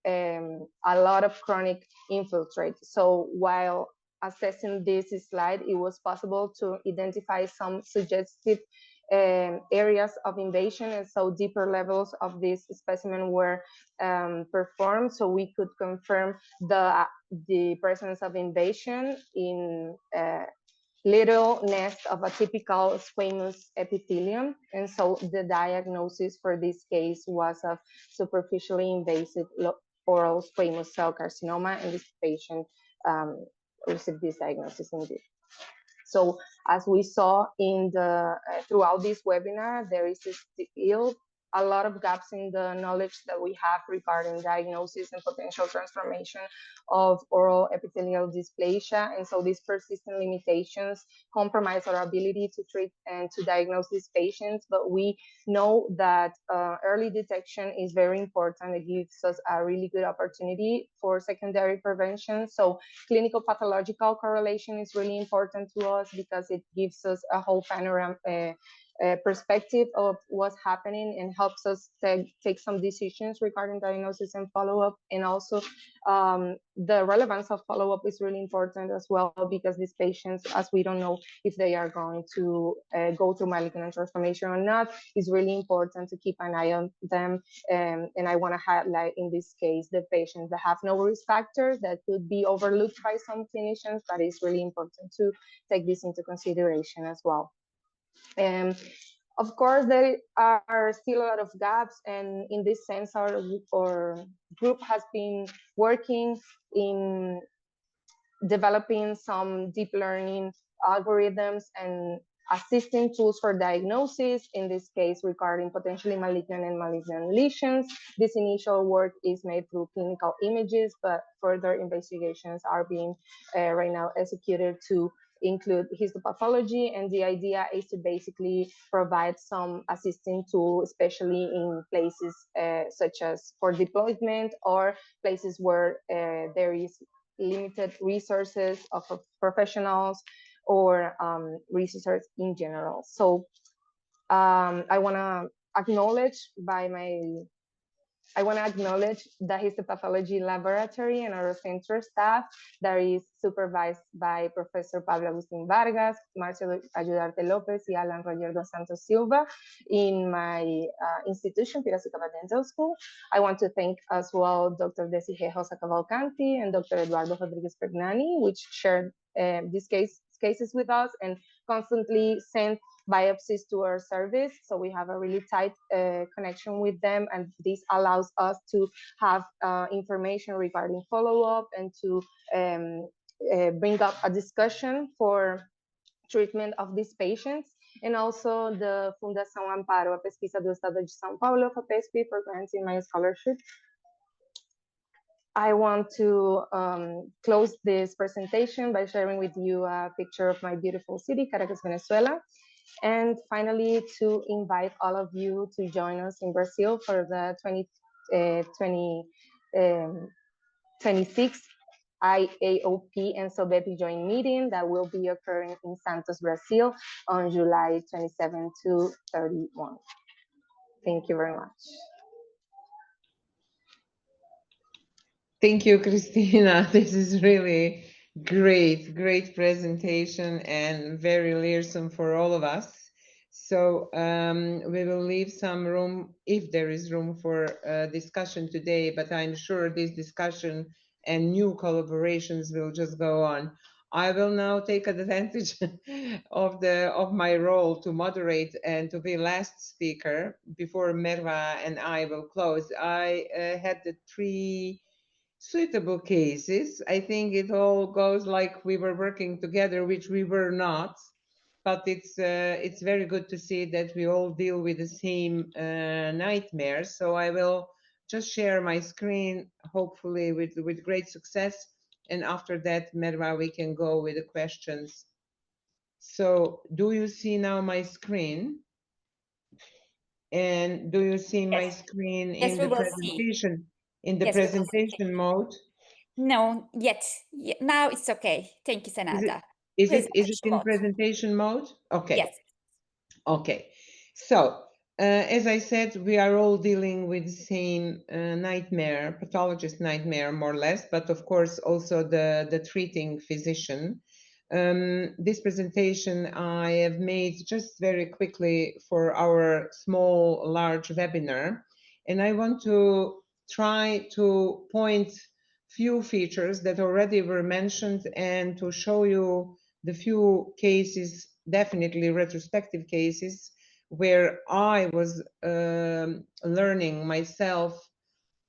a lot of chronic infiltrate. So while assessing this slide, it was possible to identify some suggestive areas of invasion, and so deeper levels of this specimen were performed, so we could confirm the presence of invasion in little nest of a typical squamous epithelium. And so the diagnosis for this case was of superficially invasive oral squamous cell carcinoma, and this patient received this diagnosis indeed. So as we saw in the throughout this webinar, there is still a lot of gaps in the knowledge that we have regarding diagnosis and potential transformation of oral epithelial dysplasia. And so these persistent limitations compromise our ability to treat and to diagnose these patients. But we know that early detection is very important. It gives us a really good opportunity for secondary prevention. So clinical pathological correlation is really important to us because it gives us a whole panorama perspective of what's happening and helps us take some decisions regarding diagnosis and follow-up. And also the relevance of follow-up is really important as well, because these patients, as we don't know if they are going to go through malignant transformation or not, is really important to keep an eye on them. And I want to highlight in this case the patients that have no risk factors that could be overlooked by some clinicians, but it's really important to take this into consideration as well. Of course, there are still a lot of gaps, and in this sense, our group has been working in developing some deep learning algorithms and assisting tools for diagnosis, in this case regarding potentially malignant and malignant lesions. This initial work is made through clinical images, but further investigations are being right now executed to include histopathology, and the idea is to basically provide some assisting tool, especially in places such as for deployment or places where there is limited resources of professionals or researchers in general. So I want to acknowledge the histopathology laboratory and our center staff that is supervised by Professor Pablo Agustin Vargas, Marcelo Ayudarte Lopez, y Alan Roger dos Santos Silva in my institution, Piracicaba Dental School. I want to thank as well Dr. Desi Rosa Cavalcanti and Dr. Eduardo Rodriguez Pergnani, which shared these cases with us and constantly sent biopsies to our service. So we have a really tight connection with them, and this allows us to have information regarding follow-up and to bring up a discussion for treatment of these patients. And also the Fundação Amparo a Pesquisa do Estado de São Paulo, FAPESP, for granting my scholarship. I want to close this presentation by sharing with you a picture of my beautiful city, Caracas, Venezuela. And finally, to invite all of you to join us in Brazil for the 2026 IAOP and SOBEP joint meeting that will be occurring in Santos, Brazil on July 27 to 31. Thank you very much. Thank you, Cristina. This is really great presentation and very leersome for all of us. So we will leave some room, if there is room, for discussion today, but I'm sure this discussion and new collaborations will just go on. I will now take advantage of my role to moderate and to be last speaker before Merva and I will close. I had the 3 suitable cases. I think it all goes like we were working together, which we were not, but it's very good to see that we all deal with the same nightmare. So I will just share my screen, hopefully with great success, and after that, Merva, we can go with the questions. So do you see now my screen? And do you see my screen in the presentation? In the presentation mode? No, yet. Now it's okay. Thank you, Senada. Is it in presentation mode? Okay. Yes. Okay. So, as I said, we are all dealing with the same nightmare, pathologist nightmare, more or less, but of course also the treating physician. This presentation I have made just very quickly for our large webinar, and I want to try to point few features that already were mentioned and to show you the few cases, definitely retrospective cases, where I was learning myself,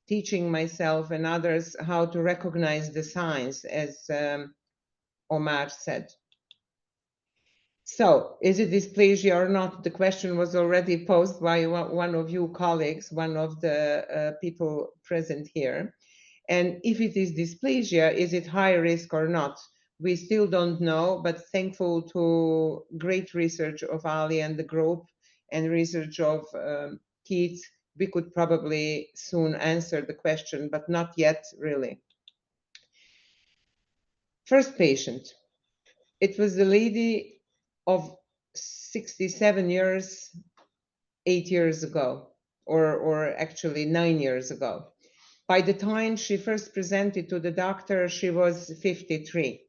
teaching myself and others how to recognize the signs, as Omar said. So, is it dysplasia or not? The question was already posed by one of you colleagues, one of the people present here. And if it is dysplasia, is it high risk or not? We still don't know, but thankful to great research of Ali and the group and research of Keith, we could probably soon answer the question, but not yet really. First patient. It was a lady of 67 years, 8 years ago, or actually 9 years ago. By the time she first presented to the doctor, she was 53.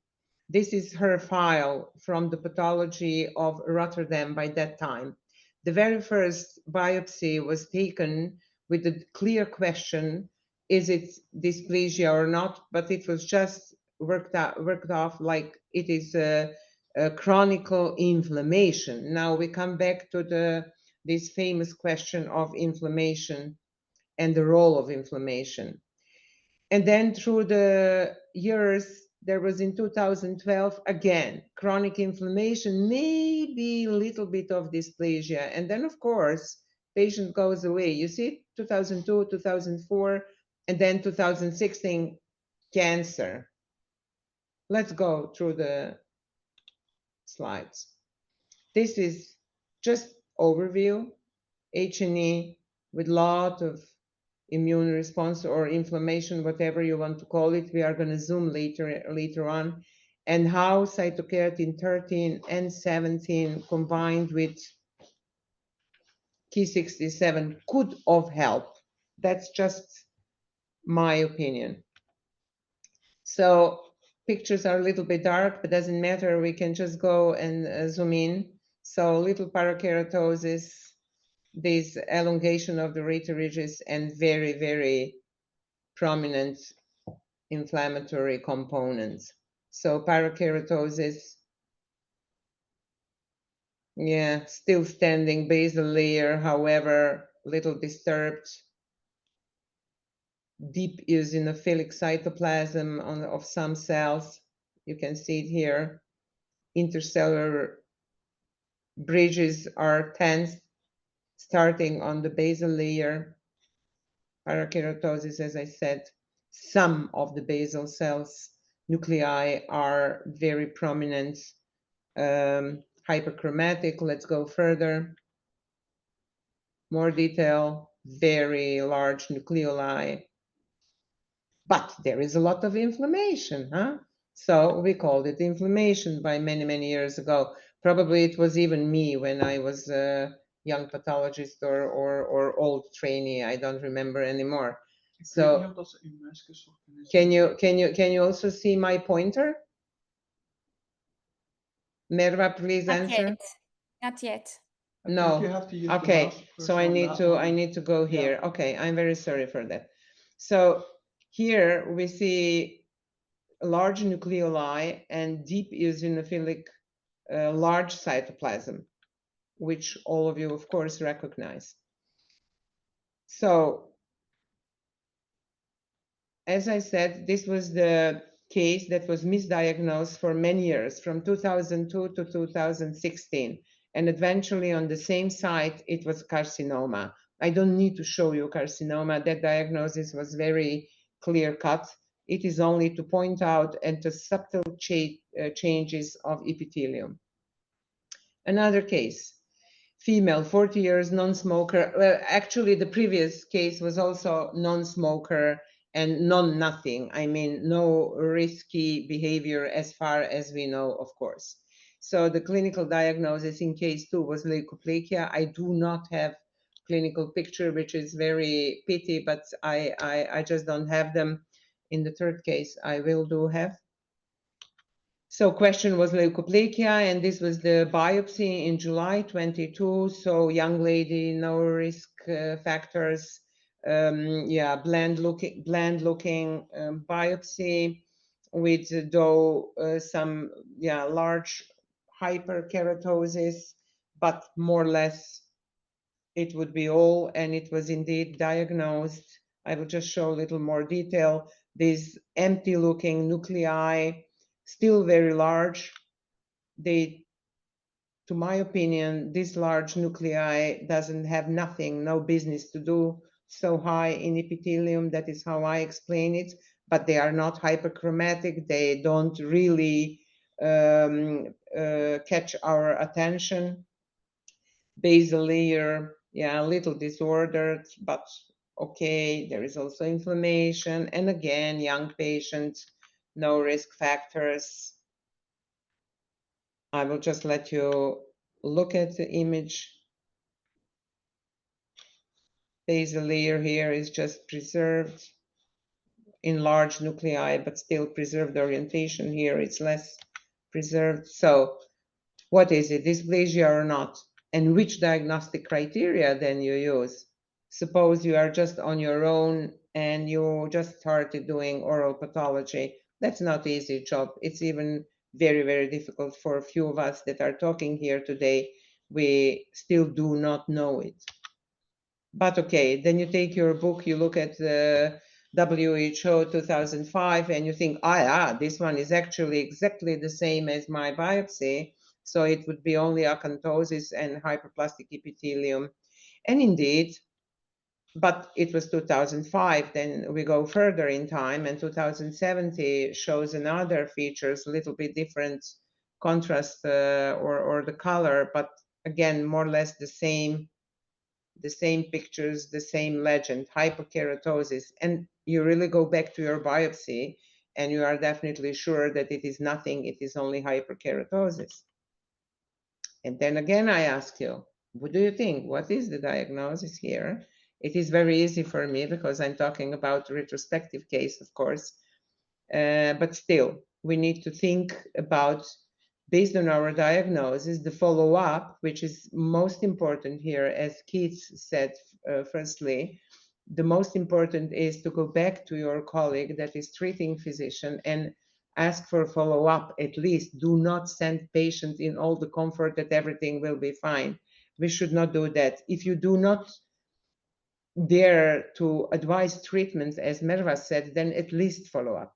This is her file from the pathology of Rotterdam by that time. The very first biopsy was taken with the clear question, is it dysplasia or not? But it was just worked off like it is a chronic inflammation. Now we come back to this famous question of inflammation and the role of inflammation. And then through the years, there was in 2012, again, chronic inflammation, maybe a little bit of dysplasia. And then, of course, patient goes away. You see, 2002, 2004, and then 2016, cancer. Let's go through the slides. This is just overview, H&E with lot of immune response or inflammation, whatever you want to call it. We are going to zoom later on, and how cytokeratin 13 and 17 combined with Ki67 could have helped. That's just my opinion. So pictures are a little bit dark, but doesn't matter. We can just go and zoom in. So little parakeratosis, this elongation of the rete ridges, and very, very prominent inflammatory components. So parakeratosis, yeah, still standing, basal layer, however, little disturbed. Deep eosinophilic cytoplasm of some cells. You can see it here. Intercellular bridges are tense, starting on the basal layer. Parakeratosis, as I said, some of the basal cells nuclei are very prominent, hyperchromatic. Let's go further. More detail, very large nucleoli. But there is a lot of inflammation, huh? So we called it inflammation by many, many years ago. Probably it was even me when I was a young pathologist or old trainee. I don't remember anymore. So can you also see my pointer? Merva, please answer. Not yet. No. Okay. So I need to go here. Yeah. Okay. I'm very sorry for that. So here we see large nucleoli and deep eosinophilic large cytoplasm, which all of you, of course, recognize. So, as I said, this was the case that was misdiagnosed for many years, from 2002 to 2016. And eventually on the same site, it was carcinoma. I don't need to show you carcinoma. That diagnosis was very clear cut. It is only to point out and to subtle changes of epithelium. Another case, female, 40 years, non-smoker. Well, actually, the previous case was also non-smoker and non-nothing. I mean, no risky behavior as far as we know, of course. So the clinical diagnosis in case 2 was leukoplakia. I do not have clinical picture, which is very pity, but I just don't have them. In the third case, I will have. So question was leukoplakia, and this was the biopsy in July 22. So young lady, no risk factors. Yeah, bland looking biopsy with though some large hyperkeratosis, but more or less it would be all, and it was indeed diagnosed. I will just show a little more detail. These empty looking nuclei, still very large. They, to my opinion, this large nuclei doesn't have nothing, no business to do so high in epithelium. That is how I explain it, but they are not hyperchromatic. They don't really catch our attention. Basal layer, yeah, a little disordered, but okay. There is also inflammation, and again, young patients, no risk factors. I will just let you look at the image. Basal layer here is just preserved, enlarged nuclei, but still preserved orientation. Here it's less preserved. So what is it, dysplasia or not? And which diagnostic criteria then you use? Suppose you are just on your own and you just started doing oral pathology. That's not an easy job. It's even very, very difficult for a few of us that are talking here today. We still do not know it. But okay, then you take your book, you look at the WHO 2005, and you think, this one is actually exactly the same as my biopsy. So it would be only acanthosis and hyperplastic epithelium. And indeed, but it was 2005. Then we go further in time, and 2070 shows another features, a little bit different contrast or the color, but again, more or less the same pictures, the same legend, hyperkeratosis. And you really go back to your biopsy and you are definitely sure that it is nothing, it is only hyperkeratosis. And then again, I ask you, what do you think? What is the diagnosis here? It is very easy for me because I'm talking about a retrospective case, of course. But still, we need to think about, based on our diagnosis, the follow-up, which is most important here, as Keith said, firstly, the most important is to go back to your colleague that is treating physician and ask for follow-up. At least do not send patient in all the comfort that everything will be fine. We should not do that. If you do not dare to advise treatment, as Merva said, then at least follow up.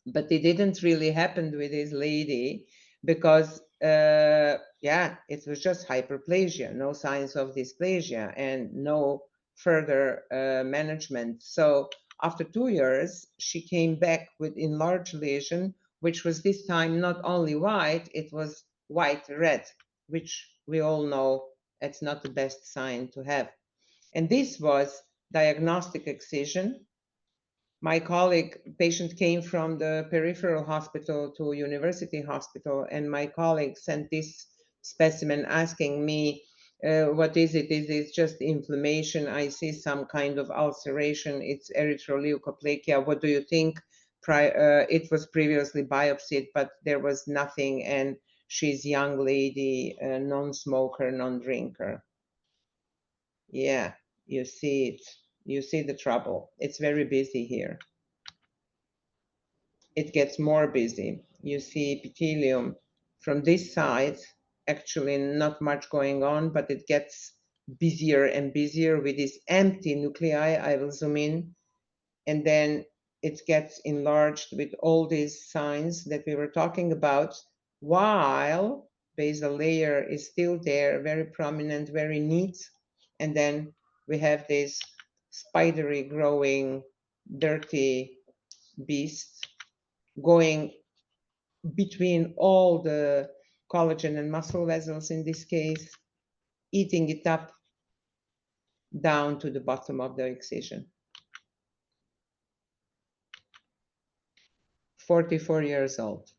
But it didn't really happen with this lady because, it was just hyperplasia, no signs of dysplasia and no further management. So after 2 years, she came back with enlarged lesion, which was this time not only white, it was white-red, which we all know it's not the best sign to have. And this was diagnostic excision. My patient came from the peripheral hospital to university hospital, and my colleague sent this specimen asking me, what is it? Is it just inflammation? I see some kind of ulceration. It's erythroleukoplakia. What do you think? It was previously biopsied, but there was nothing, and she's a young lady, non-smoker, non-drinker. Yeah, you see it. You see the trouble. It's very busy here. It gets more busy. You see epithelium from this side, actually not much going on, but it gets busier and busier with these empty nuclei. I will zoom in. And then it gets enlarged with all these signs that we were talking about, while basal layer is still there, very prominent, very neat. And then we have this spidery growing, dirty beast going between all the collagen and muscle vessels in this case, eating it up down to the bottom of the excision. 44 years old.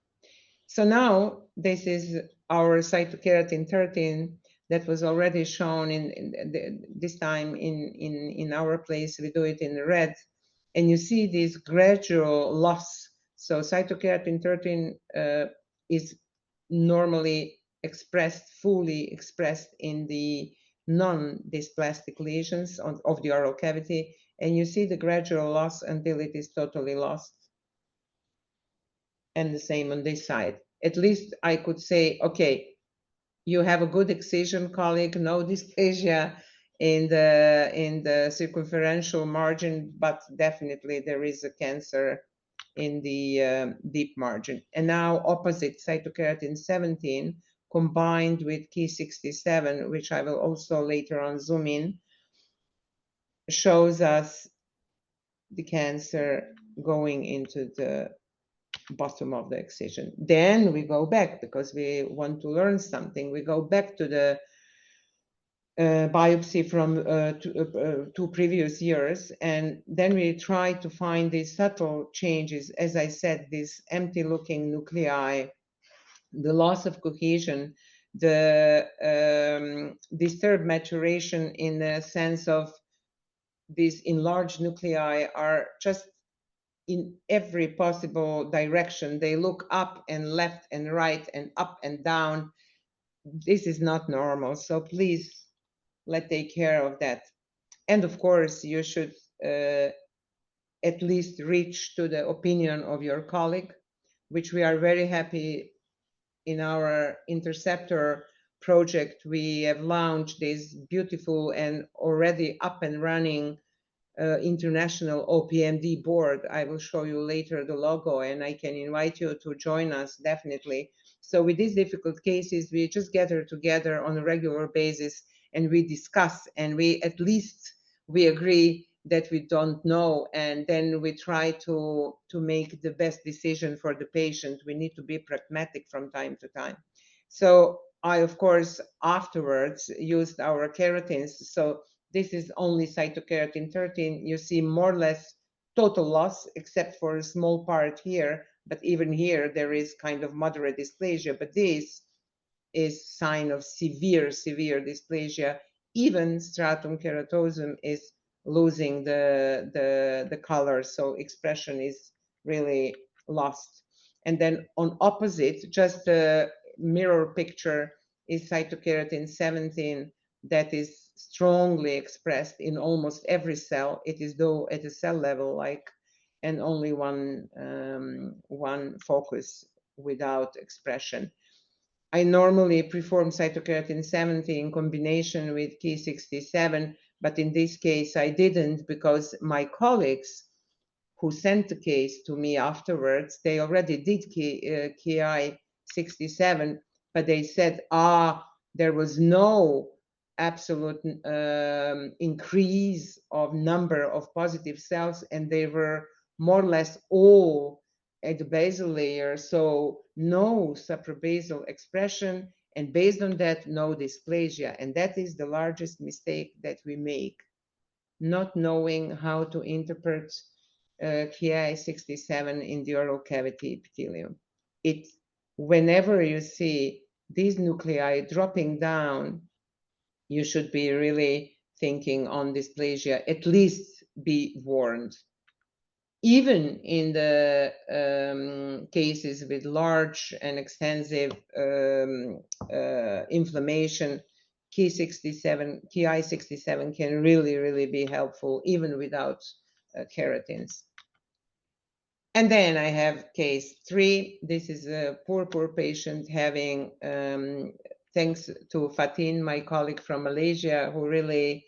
So now this is our cytokeratin 13 that was already shown this time in our place. We do it in red, and you see this gradual loss. So cytokeratin 13 is normally fully expressed in the non-dysplastic lesions of the oral cavity, and you see the gradual loss until it is totally lost. And the same on this side. At least I could say, okay, you have a good excision, colleague, no dysplasia in the circumferential margin, but definitely there is a cancer in the deep margin. And now opposite, cytokeratin 17 combined with Ki67, which I will also later on zoom in, shows us the cancer going into the bottom of the excision. Then we go back because we want to learn something. We go back to the biopsy from 2 previous years, and then we try to find these subtle changes. As I said, these empty looking nuclei, the loss of cohesion, the disturbed maturation in the sense of these enlarged nuclei are just in every possible direction. They look up and left and right and up and down. This is not normal. So please let's take care of that. And of course, you should at least reach to the opinion of your colleague, which we are very happy in our INTERCEPTOR project. We have launched this beautiful and already up and running international OPMD board. I will show you later the logo, and I can invite you to join us definitely. So with these difficult cases, we just gather together on a regular basis and we discuss, and we at least we agree that we don't know, and then we try to make the best decision for the patient. We need to be pragmatic from time to time. So I, of course, afterwards used our keratins. So this is only cytokeratin 13. You see more or less total loss, except for a small part here. But even here, there is kind of moderate dysplasia. But this is sign of severe dysplasia. Even stratum keratosum is losing the color. So expression is really lost. And then on opposite, just a mirror picture is cytokeratin 17 that is strongly expressed in almost every cell. It is though at a cell level, like, and only one focus without expression. I normally perform cytokeratin 70 in combination with Ki67, but in this case I didn't, because my colleagues who sent the case to me afterwards, they already did Ki67, but they said, there was no absolute increase of number of positive cells, and they were more or less all at the basal layer, so no suprabasal expression, and based on that, no dysplasia. And that is the largest mistake that we make, not knowing how to interpret Ki67 in the oral cavity epithelium. Whenever you see these nuclei dropping down, you should be really thinking on dysplasia, at least be warned. Even in the cases with large and extensive inflammation, Ki67 can really be helpful, even without keratins. And then I have case 3. This is a poor patient having, thanks to Fatin, my colleague from Malaysia, who really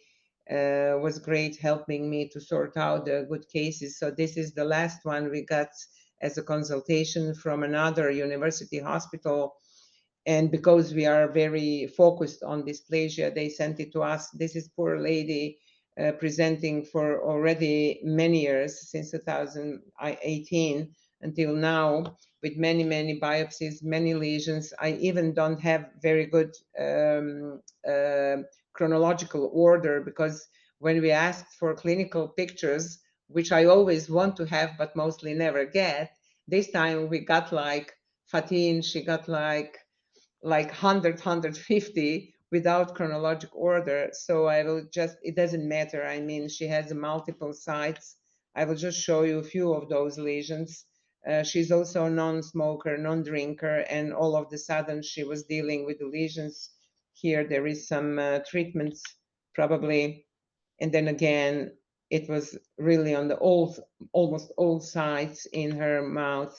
was great helping me to sort out the good cases. So this is the last one we got as a consultation from another university hospital. And because we are very focused on dysplasia, they sent it to us. This is poor lady presenting for already many years, since 2018 until now, with many biopsies, many lesions. I even don't have very good chronological order, because when we asked for clinical pictures, which I always want to have but mostly never get, this time we got like Fatin, she got like 100, 150 without chronological order. So I will just, it doesn't matter. I mean, she has multiple sites. I will just show you a few of those lesions. She's also a non-smoker, non-drinker, and all of a sudden she was dealing with the lesions. Here there is some treatments probably. And then again, it was really on the almost all sides in her mouth.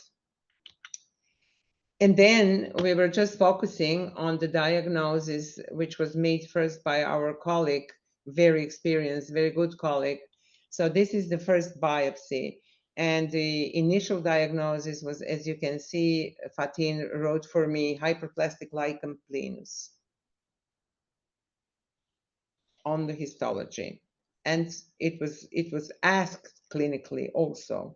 And then we were just focusing on the diagnosis, which was made first by our colleague, very experienced, very good colleague. So this is the first biopsy. And the initial diagnosis was, as you can see, Fatin wrote for me, hyperplastic lichen planus on the histology. And it was asked clinically also.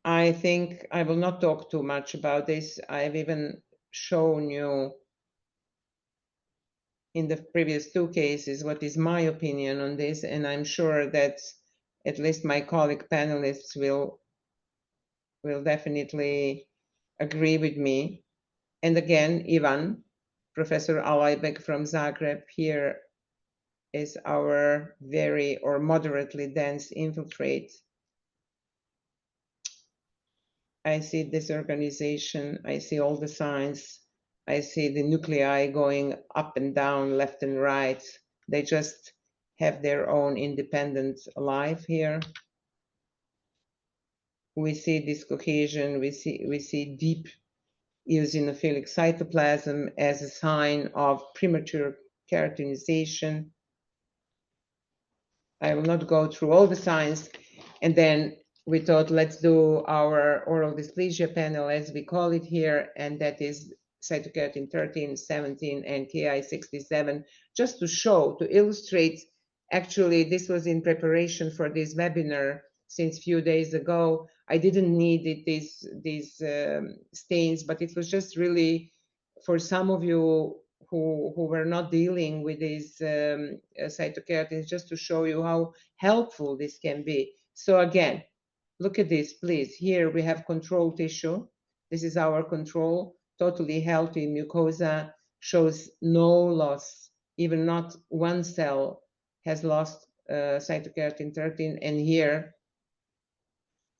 I think I will not talk too much about this. I've even shown you in the previous 2 cases what is my opinion on this, and I'm sure that at least my colleague panelists will definitely agree with me. And again, Ivan, Professor Alajbek from Zagreb, here is our very or moderately dense infiltrate. I see disorganization, I see all the signs, I see the nuclei going up and down, left and right. They just have their own independent life here. We see this cohesion, we see deep eosinophilic cytoplasm as a sign of premature keratinization. I will not go through all the signs. And then we thought, let's do our oral dysplasia panel, as we call it here, and that is cytokeratin 13, 17, and Ki67, just to show, to illustrate. Actually, this was in preparation for this webinar since a few days ago. I didn't need these stains, but it was just really for some of you who were not dealing with these cytokeratins, just to show you how helpful this can be. So again, look at this, please. Here we have control tissue. This is our control, totally healthy mucosa, shows no loss, even not one cell has lost cytokeratin 13. And here,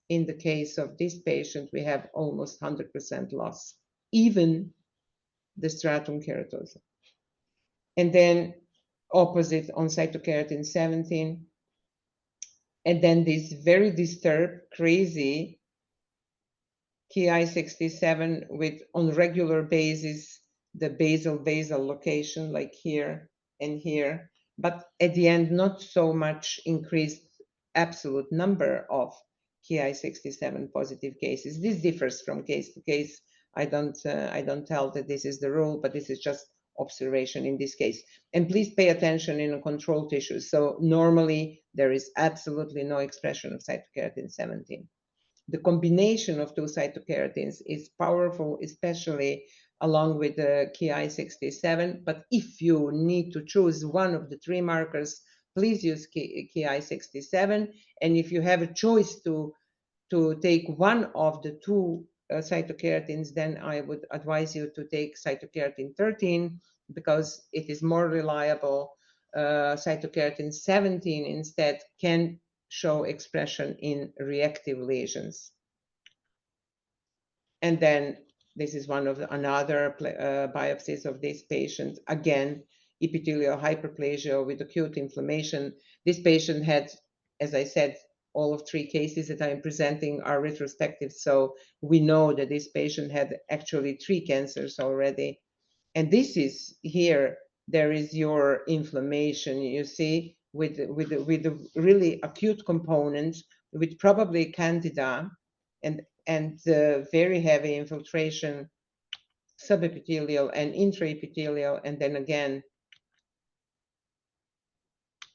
in the case of this patient, we have almost 100% loss, even the stratum keratosa. And then opposite on cytokeratin 17. And then this very disturbed, crazy Ki67 with on regular basis, the basal location like here and here. But at the end, not so much increased absolute number of Ki67 positive cases. This differs from case to case. I don't tell that this is the rule, but this is just observation in this case. And please pay attention in a control tissue. So normally there is absolutely no expression of cytokeratin 17. The combination of two cytokeratins is powerful, especially along with the Ki67. But if you need to choose one of the three markers, please use Ki67. And if you have a choice to take one of the two cytokeratins, then I would advise you to take cytokeratin 13 because it is more reliable. Cytokeratin 17 instead can show expression in reactive lesions. And then this is one of another biopsies of this patient. Again, epithelial hyperplasia with acute inflammation. This patient had, as I said, all of three cases that I'm presenting are retrospective. So we know that this patient had actually 3 cancers already. And this is here, there is your inflammation, you see, with the really acute component, with probably candida and very heavy infiltration, subepithelial and intraepithelial. And then again,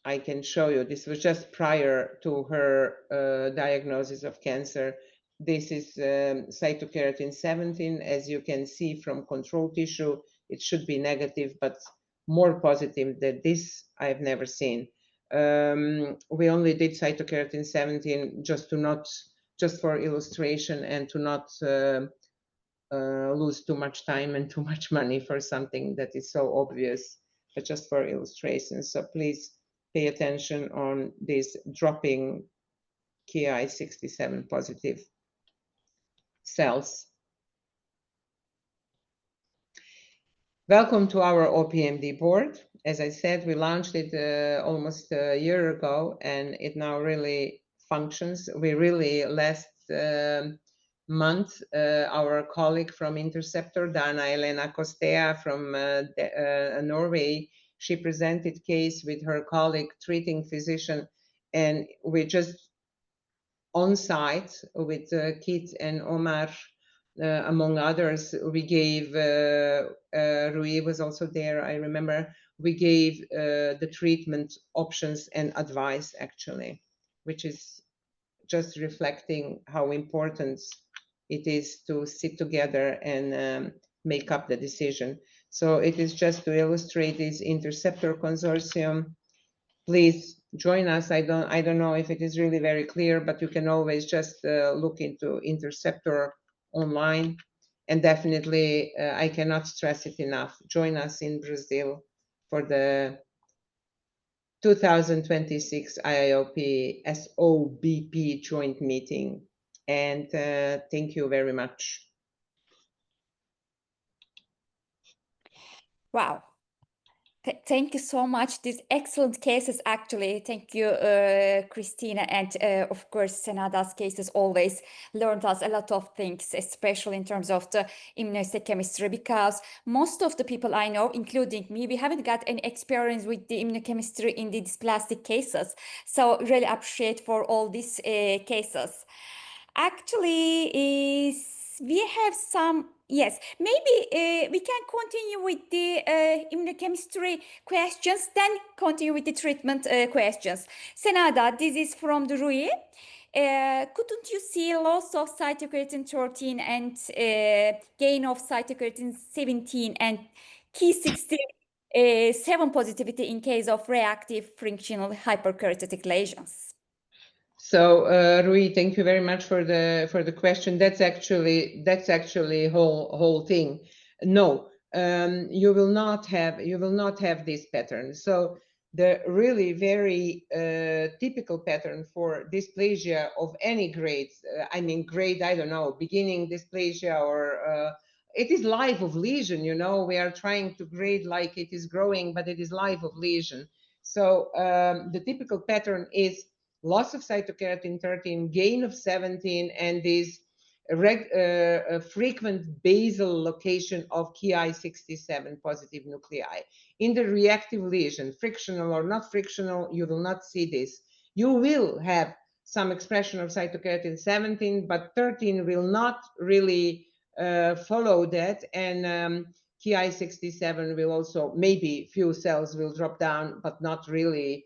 I can show you, this was just prior to her diagnosis of cancer. This is cytokeratin 17. As you can see from control tissue, it should be negative, but more positive than this I've never seen. We only did cytokeratin 17 just for illustration and to not lose too much time and too much money for something that is so obvious, but just for illustration. So please pay attention on this dropping Ki67 positive cells. Welcome to our OPMD board. As I said, we launched it almost a year ago, and it now really functions. We really, last month, our colleague from INTERCEPTOR, Dana Elena Kostea from Norway, she presented case with her colleague, treating physician, and we just on site with Kit and Omar, among others, we gave, Rui was also there, I remember, we gave the treatment options and advice actually, which is just reflecting how important it is to sit together and make up the decision. So it is just to illustrate this INTERCEPTOR consortium. Please join us. I don't know if it is really very clear, but you can always just look into INTERCEPTOR online. And definitely, I cannot stress it enough. Join us in Brazil for the 2026 IAOP SOBP joint meeting. And thank you very much. Wow. Thank you so much. These excellent cases, actually. Thank you, Christina. And of course, Senada's cases always learned us a lot of things, especially in terms of the immunohistochemistry, because most of the people I know, including me, we haven't got any experience with the immunochemistry in the dysplastic cases. So really appreciate for all these cases. Actually, we have some, yes, maybe we can continue with the immunochemistry questions, then continue with the treatment questions. Senada, this is from the Rui. Couldn't you see loss of cytokeratin 13 and gain of cytokeratin 17 and Ki67 positivity in case of reactive frictional hyperkeratotic lesions? So Rui, thank you very much for the question. That's actually whole thing. No, you will not have this pattern. So the really very typical pattern for dysplasia of any grades, I mean grade, I don't know, beginning dysplasia or it is life of lesion. You know, we are trying to grade like it is growing, but it is life of lesion. So the typical pattern is loss of cytokeratin 13, gain of 17, and this frequent basal location of Ki67 positive nuclei. In the reactive lesion, frictional or not frictional, you will not see this. You will have some expression of cytokeratin 17, but 13 will not really follow that. And Ki67 will also, maybe few cells will drop down, but not really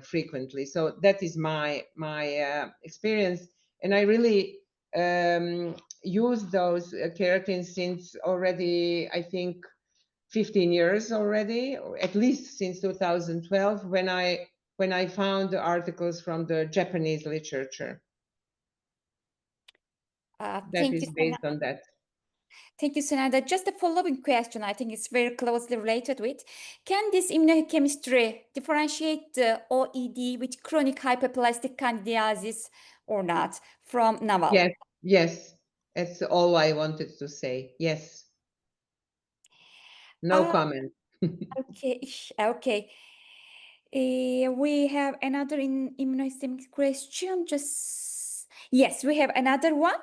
frequently. So that is my experience, and I really use those keratins since already, I think, 15 years already, or at least since 2012, when I found the articles from the Japanese literature. That is based on that. Thank you, Sunanda. Just a following question, I think it's very closely related with. Can this immunochemistry differentiate the OED with chronic hyperplastic candidiasis or not from novel? Yes, yes. That's all I wanted to say. Yes. No comment. Okay. We have another immunohistochemical question. Yes, we have another one.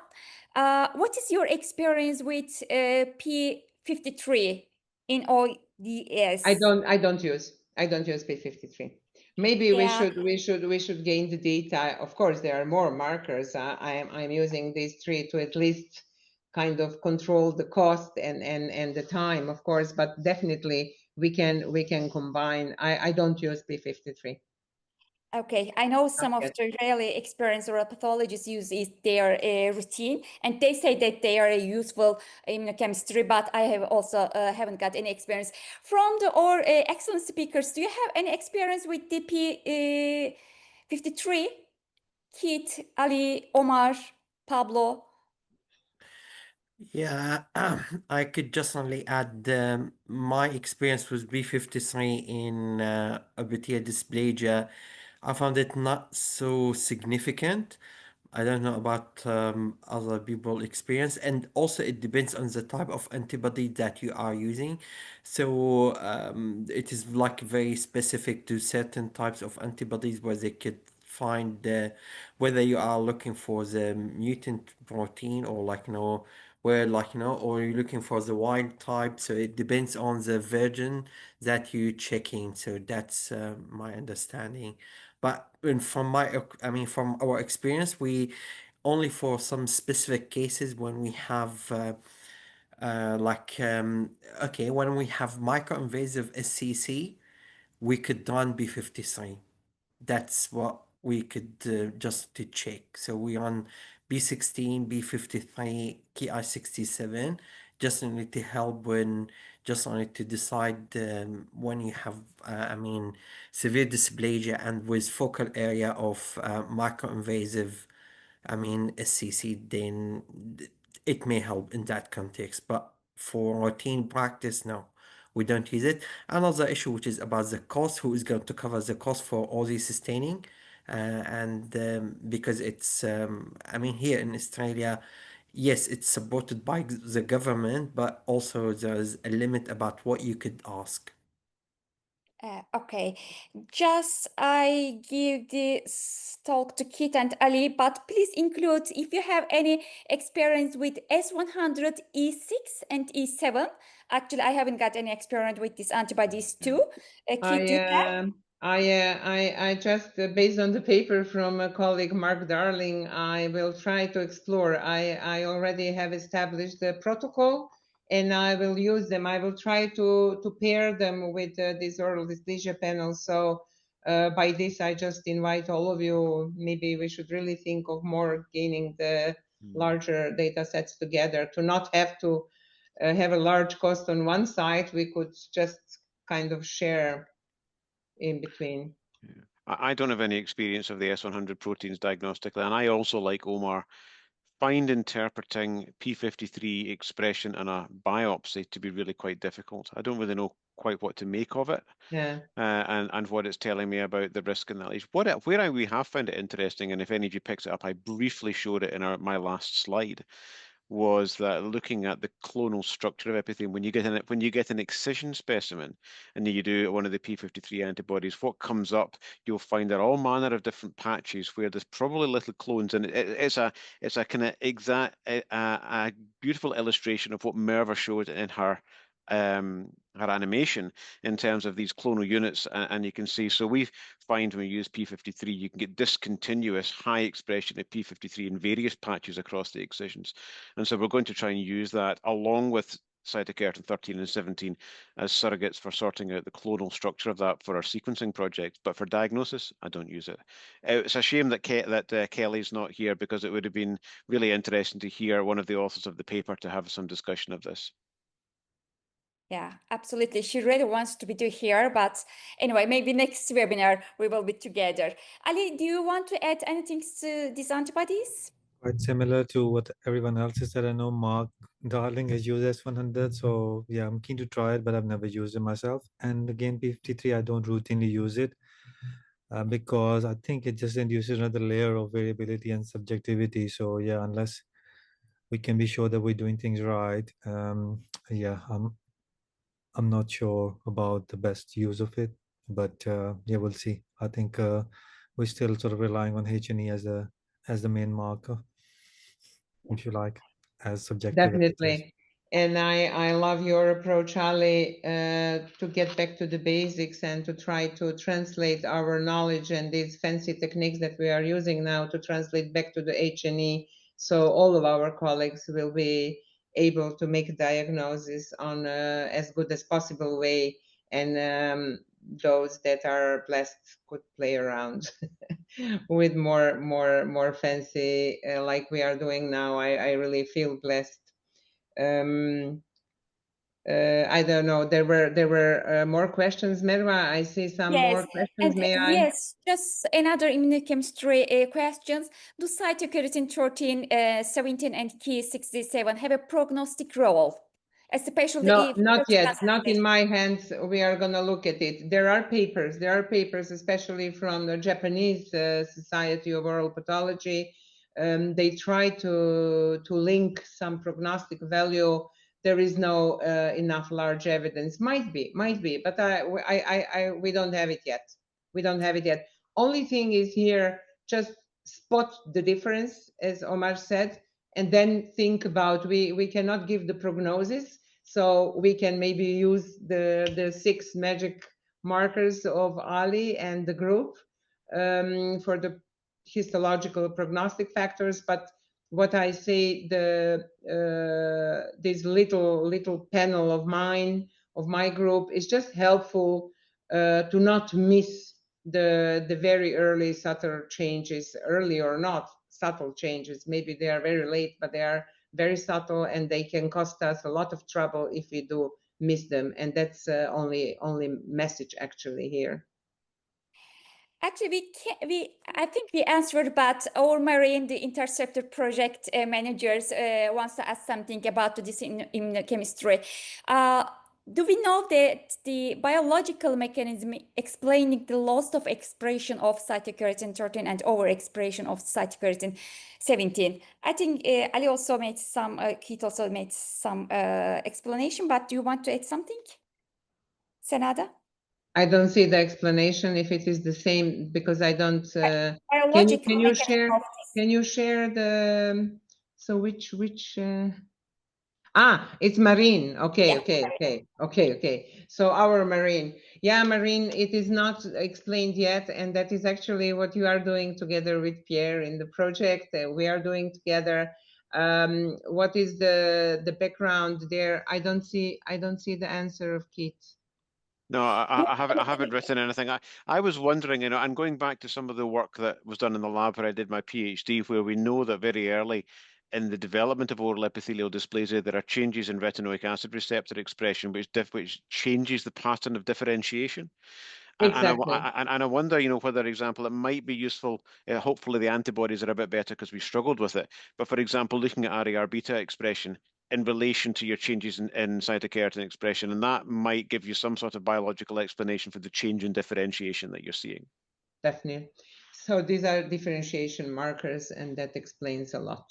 What is your experience with P53 in ODS? I don't use P53. Maybe we should gain the data. Of course, there are more markers. I'm using these three to at least kind of control the cost and the time, of course, but definitely we can combine. I don't use P53. Okay, I know some of the really experienced oral pathologists use their routine, and they say that they are a useful immunochemistry, but I have also haven't got any experience. From the excellent speakers, do you have any experience with the P53? Kit, Ali, Omar, Pablo? Yeah, I could just only add my experience with B53 in epithelial dysplasia. I found it not so significant. I don't know about other people experience, and also it depends on the type of antibody that you are using. So it is like very specific to certain types of antibodies where they could find whether you are looking for the mutant protein or or you're looking for the wild type. So it depends on the version that you're checking. So that's my understanding. But from from our experience, we only for some specific cases when we have when we have microinvasive SCC, we could run B53. That's what we could just to check. So we on B16, B53, Ki67, just only to help just only to decide when you have, severe dysplasia and with focal area of microinvasive, SCC, then it may help in that context, but for routine practice, no, we don't use it. Another issue, which is about the cost, who is going to cover the cost for all the sustaining? Because it's, I mean, here in Australia, yes, it's supported by the government, but also there's a limit about what you could ask. Okay, just I give the talk to Kit and Ali, but please include if you have any experience with S100, E6 and E7. Actually, I haven't got any experience with these antibodies too. Kit, do you have? I just, based on the paper from a colleague, Mark Darling, I will try to explore. I already have established the protocol and I will use them. I will try to pair them with this oral dysplasia panel. So by this, I just invite all of you, maybe we should really think of more gaining the larger data sets together to not have to have a large cost on one side. We could just kind of share in between. I don't have any experience of the S100 proteins diagnostically, and I also, like Omar, find interpreting P53 expression in a biopsy to be really quite difficult. I don't really know quite what to make of it, and what it's telling me about the risk in that lesion. Where we have found it interesting, and if any of you picks it up, I briefly showed it in my last slide, was that looking at the clonal structure of epithelium, when you get an excision specimen and you do one of the P53 antibodies, what comes up, you'll find there are all manner of different patches where there's probably little clones, and it's a kind of exact a beautiful illustration of what Merva showed in her animation in terms of these clonal units, and you can see, so we find when we use P53, you can get discontinuous high expression of P53 in various patches across the excisions. And so we're going to try and use that along with cytokeratin 13 and 17 as surrogates for sorting out the clonal structure of that for our sequencing project. But for diagnosis, I don't use it. It's a shame that Kelly's not here, because it would have been really interesting to hear one of the authors of the paper to have some discussion of this. Yeah, absolutely. She really wants to be here, but anyway, maybe next webinar we will be together. Ali, do you want to add anything to these antibodies? Quite similar to what everyone else has said. I know Mark Darling has used S100, so yeah, I'm keen to try it, but I've never used it myself. And again, P53, I don't routinely use it because I think it just induces another layer of variability and subjectivity. So yeah, unless we can be sure that we're doing things right, yeah, I'm not sure about the best use of it, but yeah, we'll see. I think we're still sort of relying on H&E as the main marker, if you like, as subjective. Definitely. And I love your approach, Ali, to get back to the basics and to try to translate our knowledge and these fancy techniques that we are using now to translate back to the H&E. So all of our colleagues will be able to make a diagnosis on as good as possible way. And those that are blessed could play around with more fancy like we are doing now. I really feel blessed. I don't know. There were more questions. Merva, I see some more questions. May I? Yes, just another immunochemistry questions. Do cytokeratin 13, 17, and Ki67 have a prognostic role? Especially No, if not yet. Not in assassination. my hands. We are going to look at it. There are papers, especially from the Japanese Society of Oral Pathology. They try to link some prognostic value. There is no enough large evidence. Might be, but we don't have it yet. We don't have it yet. Only thing is here, just spot the difference, as Omar said, and then think about, we cannot give the prognosis. So we can maybe use the 6 magic markers of Ali and the group for the histological prognostic factors. But what I say, this little panel of my group is just helpful to not miss the very early subtle changes, early or not subtle changes. Maybe they are very late, but they are very subtle, and they can cost us a lot of trouble if we do miss them. And that's only message actually here. Actually, I think we answered, but our Marine, the Interceptor project managers, wants to ask something about this in immunochemistry. Do we know that the biological mechanism explaining the loss of expression of cytokeratin 13 and overexpression of cytokeratin 17? I think Ali also made some, Keith also made some explanation, but do you want to add something, Senada? I don't see the explanation if it is the same because I don't. Biological Can you mechanism share? of this. Can you share the? So which? It's marine. Okay, Yeah. okay. So our marine. Yeah, marine, it is not explained yet. And that is actually what you are doing together with Pierre in the project. We are doing together. What is the background there? I don't see the answer of Keith. No, I haven't written anything. I was wondering, and going back to some of the work that was done in the lab where I did my PhD, where we know that very early in the development of oral epithelial dysplasia, there are changes in retinoic acid receptor expression, which changes the pattern of differentiation. Exactly. And I wonder, whether, example, it might be useful. Hopefully, the antibodies are a bit better because we struggled with it. But for example, looking at RAR beta expression in relation to your changes in cytokeratin expression, and that might give you some sort of biological explanation for the change in differentiation that you're seeing. Definitely. So these are differentiation markers, and that explains a lot.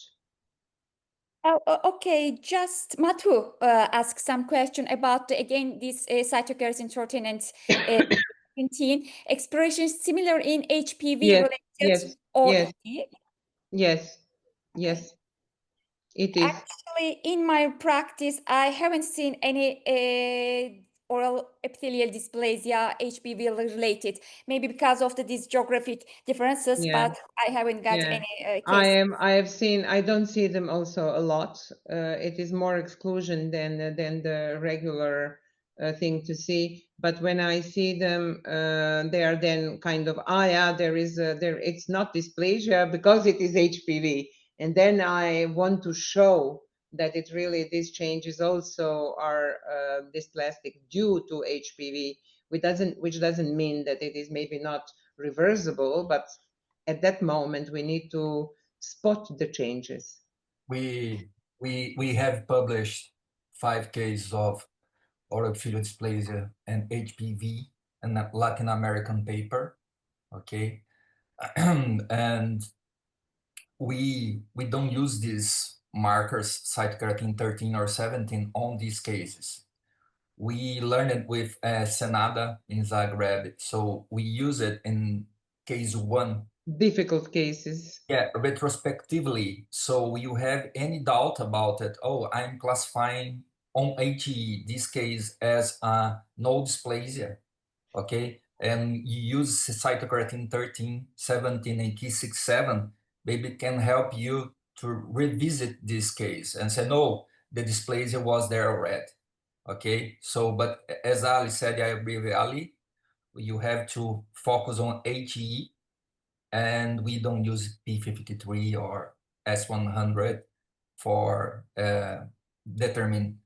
Okay, just Matu asked some question about again this cytokeratin 13 and 17 expression similar in HPV related or Yes, it is. Actually, in my practice, I haven't seen any oral epithelial dysplasia HPV related. Maybe because of this geographic differences, but I haven't got any case. I don't see them also a lot. It is more exclusion than the regular thing to see. But when I see them, they are then kind of, it's not dysplasia because it is HPV. And then I want to show that it really, these changes also are dysplastic due to HPV, which doesn't mean that it is maybe not reversible, but at that moment we need to spot the changes. We have published 5 cases of oral epithelial dysplasia and HPV in a Latin American paper, okay? And we don't use these markers, cytokeratin 13 or 17, on these cases. We learned it with Senada in Zagreb, so we use it in case 1. Difficult cases. Yeah, retrospectively. So you have any doubt about it? Oh, I'm classifying on HE this case as a no dysplasia, okay? And you use cytokeratin 13, 17, and Ki67, maybe it can help you to revisit this case and say, no, the dysplasia was there already, okay? So, but as Ali said, I agree with Ali, you have to focus on HE, and we don't use P53 or S100 for determine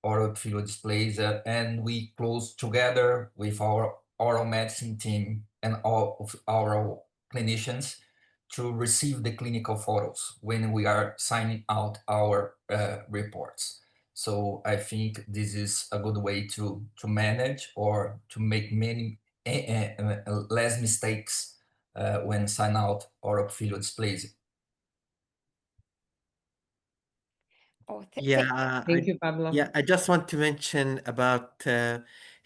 oral epithelial dysplasia, and we close together with our oral medicine team and all of our clinicians to receive the clinical photos when we are signing out our reports. So I think this is a good way to manage or to make many less mistakes when sign out oral epithelial dysplasia. Thank you, Pablo. Yeah, I just want to mention about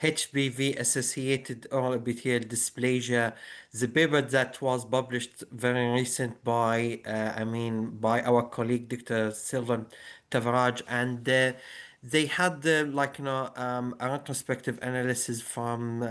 HPV-associated oral epithelial dysplasia, the paper that was published very recent by, by our colleague Dr. Sylvan Tavaraj, and they had a retrospective analysis from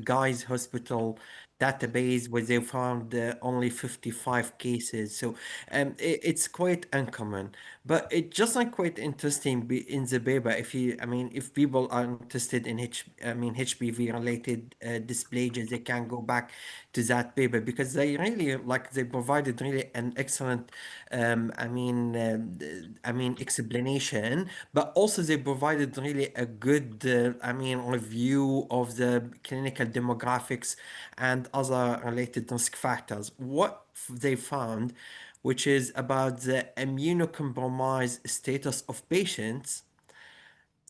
Guy's Hospital database where they found only 55 cases. So it's quite uncommon, but it's just like quite interesting in the paper. If people are interested in HPV related dysplasia, they can go back to that paper because they really they provided really an excellent explanation, but also they provided really a good review of the clinical demographics and and other related risk factors. What they found, which is about the immunocompromised status of patients,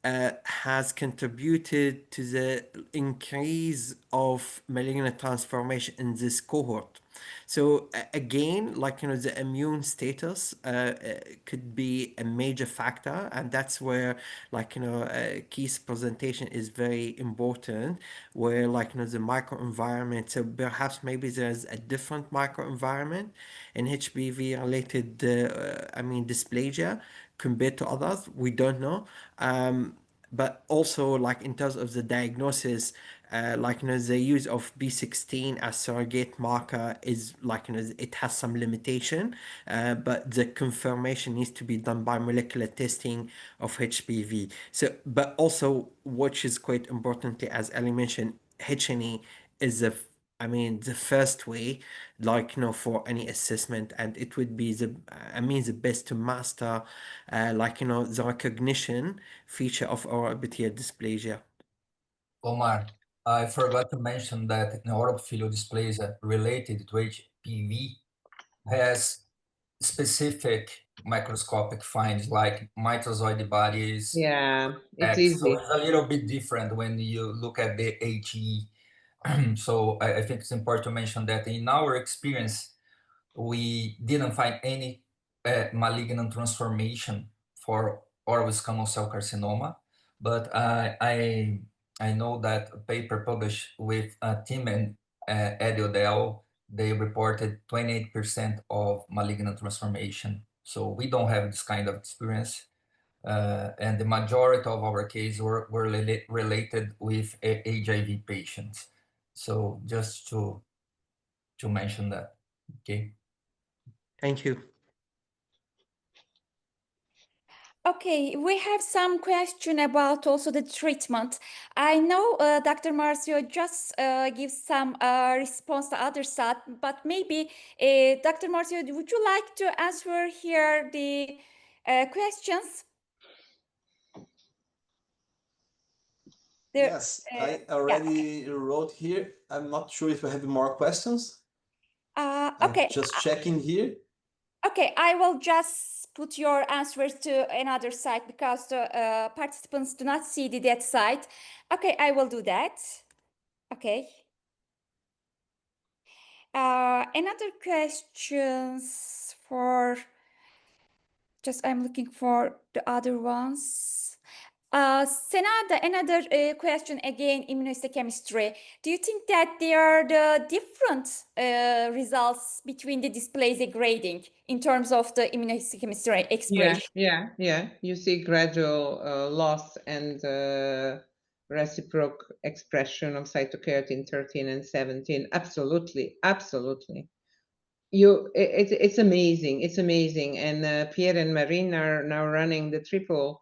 has contributed to the increase of malignant transformation in this cohort. So again, like, you know, the immune status could be a major factor, and that's where, like, you know, Keith's presentation is very important, where, like, you know, the microenvironment, so perhaps maybe there's a different microenvironment in HPV related, dysplasia compared to others. We don't know. But also, like, in terms of the diagnosis, like, you know, the use of B16 as surrogate marker is, like, you know, it has some limitation, but the confirmation needs to be done by molecular testing of HPV. So, but also, which is quite importantly, as Ali mentioned, H&E is the first way, like, you know, for any assessment, and it would be the best to master, like, you know, the recognition feature of our epithelial dysplasia. Omar, I forgot to mention that neuroepithelial dysplasia related to HPV has specific microscopic finds like mitozoid bodies. Yeah, it's X. So easy. it's a little bit different when you look at the HE. So I think it's important to mention that in our experience, we didn't find any malignant transformation for oral squamous cell carcinoma, but I know that a paper published with Tim and Eddie Odell, they reported 28% of malignant transformation. So we don't have this kind of experience. And the majority of our cases were related with HIV patients. So just to mention that, okay? Thank you. Okay, we have some question about also the treatment. I know Dr. Marcio just gives some response to other side, but maybe Dr. Marcio, would you like to answer here the questions? Yes, I already wrote here. I'm not sure if we have more questions. Okay. I'm just checking here. Okay, I will just put your answers to another site because the participants do not see that site. Okay, I will do that. Okay. Another questions for, just I'm looking for the other ones. Senada, another question again, immunohistochemistry. Do you think that there are the different results between the dysplasia grading in terms of the immunohistochemistry expression? Yeah. You see gradual loss and reciprocal expression of cytokeratin 13 and 17. Absolutely. It's amazing. It's amazing. And Pierre and Marine are now running the triple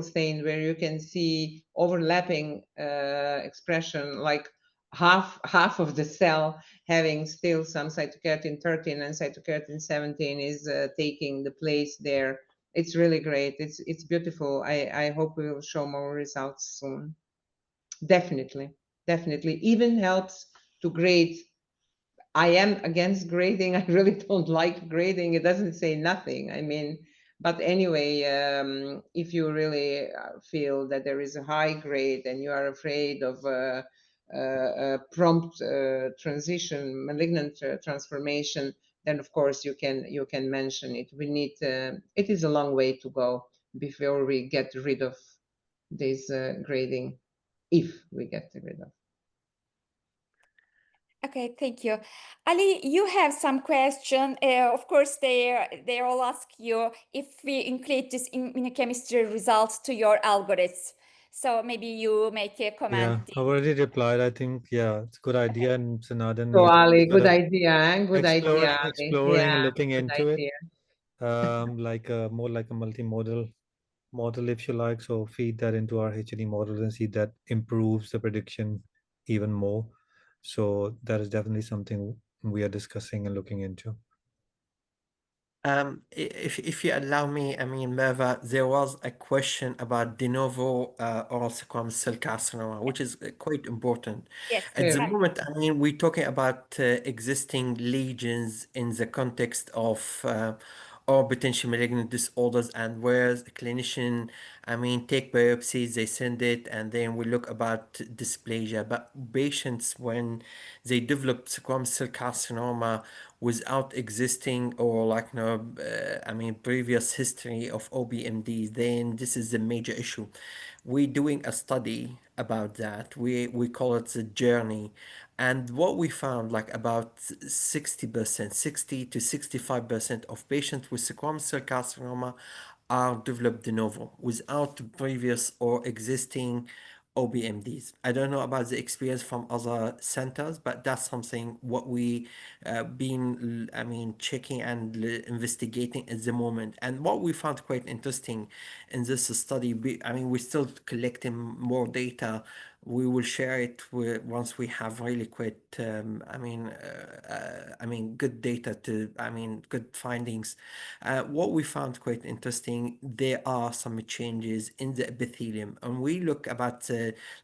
stain where you can see overlapping expression, like half of the cell having still some cytokeratin 13 and cytokeratin 17 is taking the place there. It's really great. It's beautiful. I hope we will show more results soon. Definitely. Even helps to grade. I am against grading. I really don't like grading. It doesn't say nothing. I mean, but anyway, if you really feel that there is a high grade and you are afraid of a prompt transition, malignant transformation, then of course you can mention it. We need. It is a long way to go before we get rid of this grading, if we get rid of. Okay, thank you. Ali, you have some question. Of course, they all ask you if we include this immunochemistry results to your algorithm. So maybe you make a comment. Yeah, I already replied. I think, yeah, it's a good idea. And Sanadan So needs Ali, sort good of idea. Good idea, Ali. exploring and Yeah, looking good into idea. it, like more like a multimodal model, if you like. So feed that into our HD model and see that improves the prediction even more. So that is definitely something we are discussing and looking into. If you allow me, I mean, Merva, there was a question about de novo oral squamous cell carcinoma, which is quite important. Yes. At the Very. moment, I mean, we're talking about existing lesions in the context of or potential malignant disorders, and where the clinician, I mean, take biopsies, they send it, and then we look about dysplasia. But patients, when they develop squamous cell carcinoma without existing or like I mean previous history of OBMDs, then this is a major issue. We're doing a study about that. We call it the journey. And what we found, like about 60%, 60 to 65% of patients with squamous cell carcinoma are developed de novo without previous or existing OBMDs. I don't know about the experience from other centers, but that's something what we been, I mean, checking and investigating at the moment. And what we found quite interesting in this study, I mean, we're still collecting more data. We will share it once we have really quite, I mean, good data to, I mean, good findings. What we found quite interesting, there are some changes in the epithelium, and we look about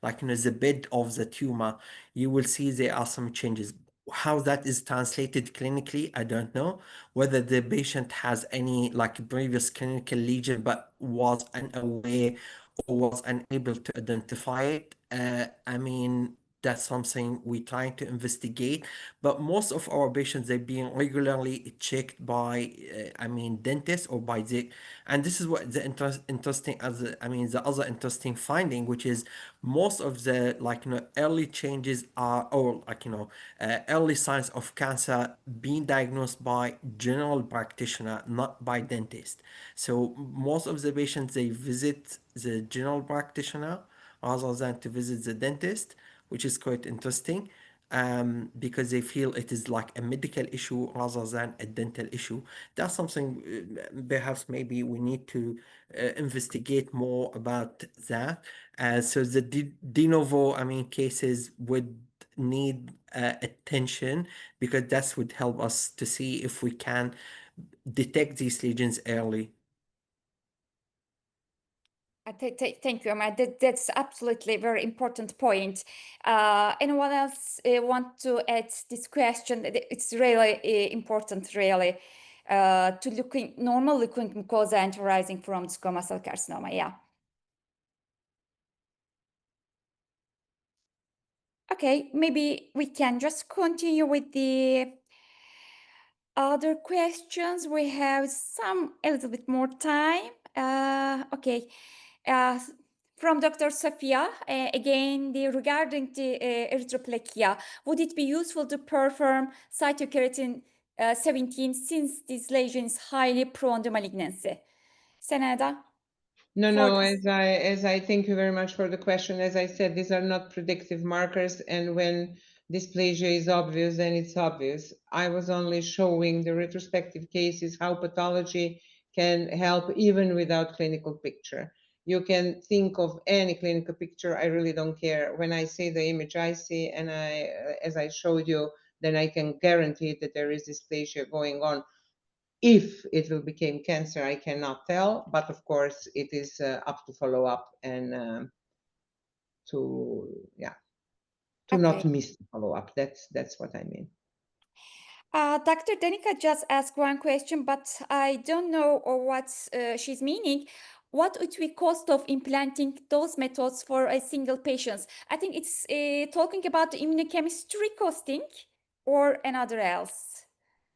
like the bed of the tumor. You will see there are some changes. How that is translated clinically, I don't know. Whether the patient has any like previous clinical lesion but was unaware or was unable to identify it. I mean, that's something we're trying to investigate. But most of our patients, they're being regularly checked by, I mean, dentists or by the, and this is what the interesting, as I mean, the other interesting finding, which is most of the like early changes are, or like early signs of cancer being diagnosed by general practitioner, not by dentist. So most of the patients, they visit the general practitioner rather than to visit the dentist, which is quite interesting, because they feel it is like a medical issue rather than a dental issue. That's something perhaps maybe we need to investigate more about that. So the de novo, I mean, cases would need attention, because that would help us to see if we can detect these lesions early. Thank you, Omar. That's absolutely very important point. Anyone else want to add this question? It's really important, really, to looking normal leukoid mucosa and arising from squamous cell carcinoma. Yeah. Okay, maybe we can just continue with the other questions. We have a little bit more time. Okay. From Dr. Sofia, again, regarding the erythroplakia, would it be useful to perform cytokeratin 17 since this lesion is highly prone to malignancy? Senada? No, as I thank you very much for the question. As I said, these are not predictive markers, and when dysplasia is obvious, then it's obvious. I was only showing the retrospective cases, how pathology can help even without clinical picture. You can think of any clinical picture, I really don't care. When I see the image I see, and as I showed you, then I can guarantee that there is dysplasia going on. If it will become cancer, I cannot tell, but of course it is up to follow up and to not miss the follow up. That's what I mean. Dr. Danica just asked one question, but I don't know what she's meaning. What would be cost of implanting those methods for a single patient? I think it's talking about the immunochemistry costing or another else.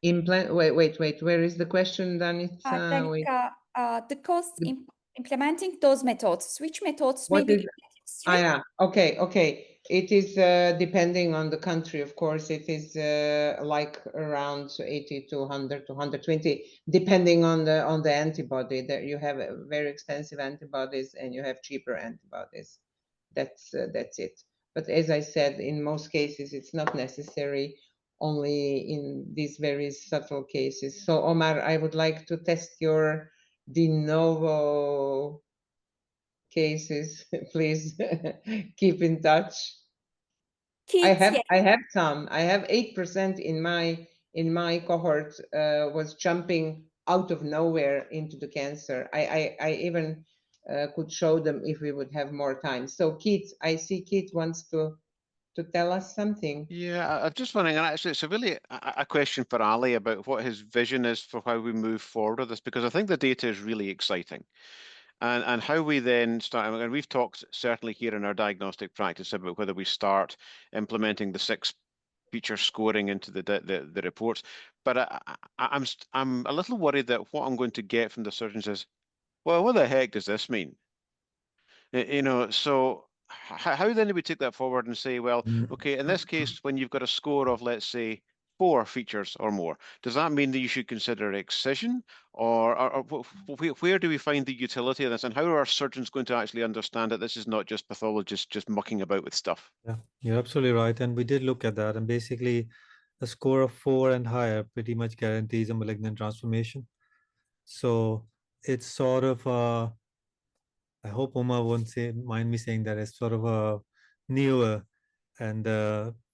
Implant. Wait. Where is the question, Danica? Danica, the cost in implementing those methods. Which methods? What maybe is? Yeah. Okay. It is depending on the country, of course. It is like around 80 to 100 to 120, depending on the antibody. That you have very expensive antibodies and you have cheaper antibodies. That's it. But as I said, in most cases, it's not necessary. Only in these very subtle cases. So Omar, I would like to test your de novo cases. Please keep in touch. I have some. I have 8% in my cohort was jumping out of nowhere into the cancer. I even could show them if we would have more time. So Kit, I see Kit wants to tell us something. Yeah, I'm just wondering, and actually, it's a really a question for Ali about what his vision is for how we move forward with this, because I think the data is really exciting. And how we then start, and we've talked certainly here in our diagnostic practice about whether we start implementing the 6-feature scoring into the reports. But I'm a little worried that what I'm going to get from the surgeons is, well, what the heck does this mean? You know, so how then do we take that forward and say, well, okay, in this case, when you've got a score of, let's say, 4 features or more, does that mean that you should consider excision, or where do we find the utility of this, and how are our surgeons going to actually understand that this is not just pathologists just mucking about with stuff? Yeah, you're absolutely right. And we did look at that. And basically, a score of 4 and higher pretty much guarantees a malignant transformation. So it's sort of, I hope Uma won't mind me saying that it's sort of a newer and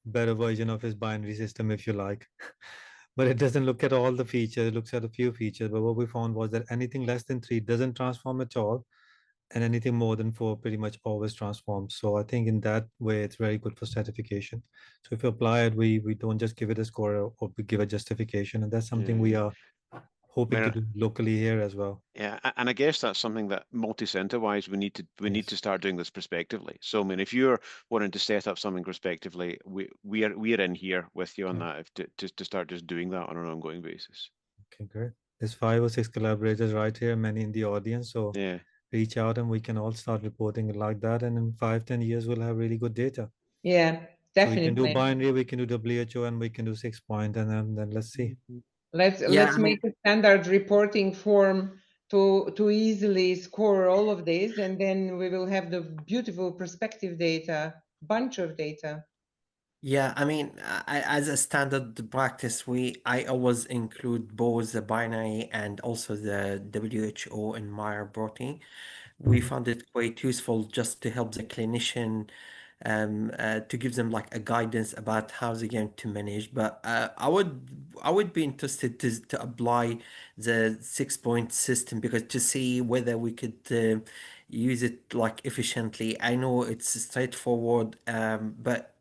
better version of his binary system, if you like. But it doesn't look at all the features, it looks at a few features. But what we found was that anything less than 3 doesn't transform at all, and anything more than 4 pretty much always transforms. So I think in that way, it's very good for stratification. So if you apply it, we don't just give it a score, or we give a justification. And that's something we are hoping to do locally here as well. Yeah, and I guess that's something that multi-center wise we need to start doing this prospectively. So I mean, if you're wanting to set up something prospectively, we are in here with you on that to start just doing that on an ongoing basis. Okay, great. There's 5 or 6 collaborators right here, many in the audience. So yeah, reach out and we can all start reporting it like that. And in 5-10 years, we'll have really good data. Yeah, definitely. So we can do binary, we can do WHO, and we can do 6-point, and then let's see. Let's make a standard reporting form to easily score all of this, and then we will have the beautiful perspective data, bunch of data. Yeah, I mean, as a standard practice, I always include both the binary and also the WHO in my reporting. We found it quite useful just to help the clinician, to give them like a guidance about how they're going to manage. But I would be interested to apply the 6-point system, because to see whether we could use it like efficiently. I know it's straightforward, but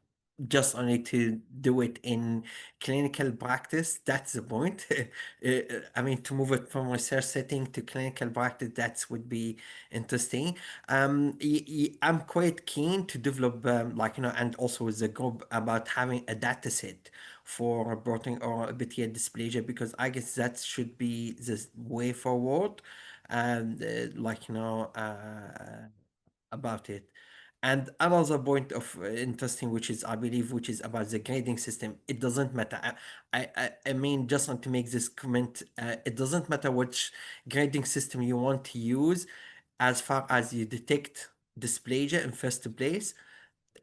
just only to do it in clinical practice, that's the point. I mean, to move it from research setting to clinical practice, that would be interesting. I'm quite keen to develop, like, and also with the group about having a data set for reporting or epithelial dysplasia, because I guess that should be the way forward, and about it. And another point of interesting, which is, I believe, which is about the grading system. It doesn't matter. I mean, just want to make this comment. It doesn't matter which grading system you want to use, as far as you detect dysplasia in first place.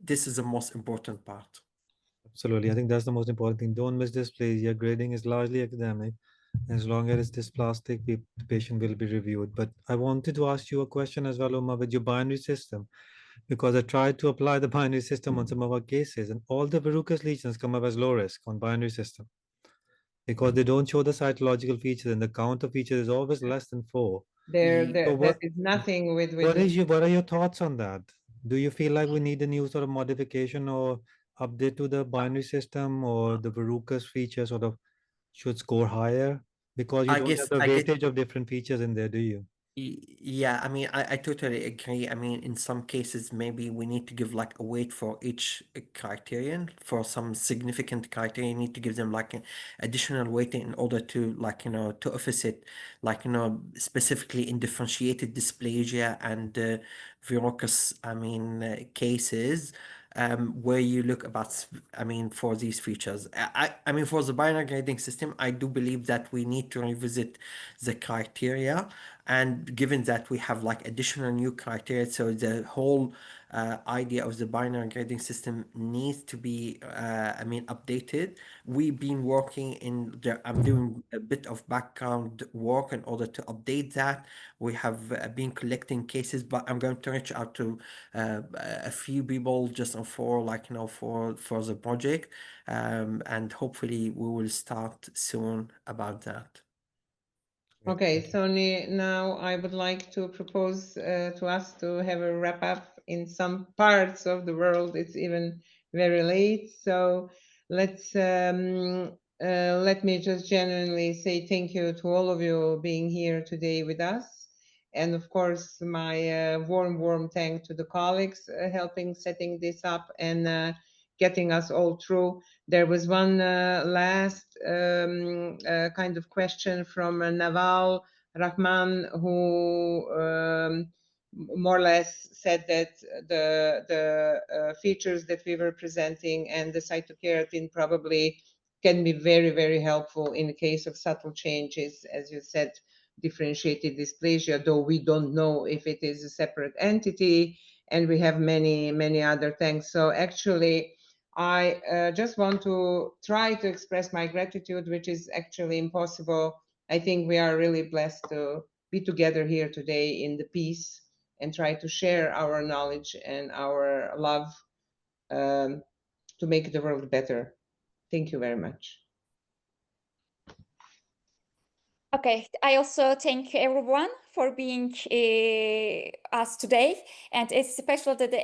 This is the most important part. Absolutely. I think that's the most important thing. Don't miss dysplasia. Grading is largely academic. As long as it's dysplastic, the patient will be reviewed. But I wanted to ask you a question as well, Uma, with your binary system, because I tried to apply the binary system on some of our cases, and all the verrucous lesions come up as low risk on binary system because they don't show the cytological features, and the count of features is always less than 4. That is nothing with what are your thoughts on that? Do you feel like we need a new sort of modification or update to the binary system, or the verrucous feature sort of should score higher? Because you I don't have guess the I get weightage of different features in there, do you? Yeah, I mean, I totally agree. I mean, in some cases, maybe we need to give like a weight for each criterion. For some significant criteria, you need to give them like an additional weight in order to, like, to office it, like, specifically in differentiated dysplasia and verrucous, I mean, cases, where you look about, I mean, for these features. I mean, for the binary grading system, I do believe that we need to revisit the criteria. And given that we have like additional new criteria, so the whole idea of the binary grading system needs to be, I mean, updated. We've been working I'm doing a bit of background work in order to update that. We have been collecting cases, but I'm going to reach out to a few people just for like, for the project. And hopefully we will start soon about that. Okay, so now I would like to propose to us to have a wrap up. In some parts of the world, it's even very late. So let me just genuinely say thank you to all of you being here today with us. And of course, my warm thanks to the colleagues helping setting this up and getting us all through. There was one last kind of question from Naval Rahman, who more or less said that the features that we were presenting and the cytokeratin probably can be very helpful in the case of subtle changes, as you said, differentiated dysplasia, though we don't know if it is a separate entity, and we have many other things. So actually, I just want to try to express my gratitude, which is actually impossible. I think we are really blessed to be together here today in the peace and try to share our knowledge and our love to make the world better. Thank you very much. Okay, I also thank everyone for being us today, and especially the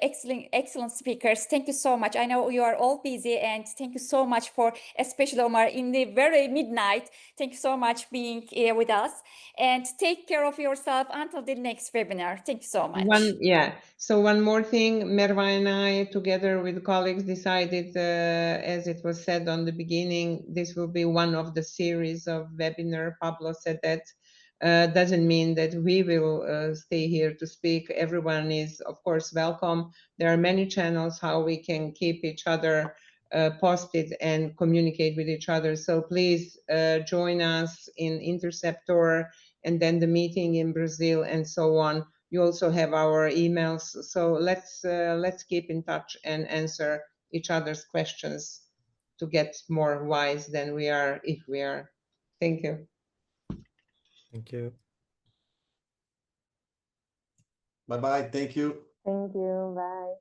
excellent speakers. Thank you so much. I know you are all busy, and thank you so much for, especially Omar, in the very midnight. Thank you so much being here with us, and take care of yourself until the next webinar. Thank you so much. So one more thing, Merva and I, together with colleagues, decided, as it was said on the beginning, this will be one of the series of webinar. Pablo said that doesn't mean that we will stay here to speak. Everyone is, of course, welcome. There are many channels how we can keep each other posted and communicate with each other. So please join us in Interceptor and then the meeting in Brazil and so on. You also have our emails. So let's keep in touch and answer each other's questions to get more wise than we are if we are. Thank you. Thank you. Bye-bye. Thank you. Thank you. Bye.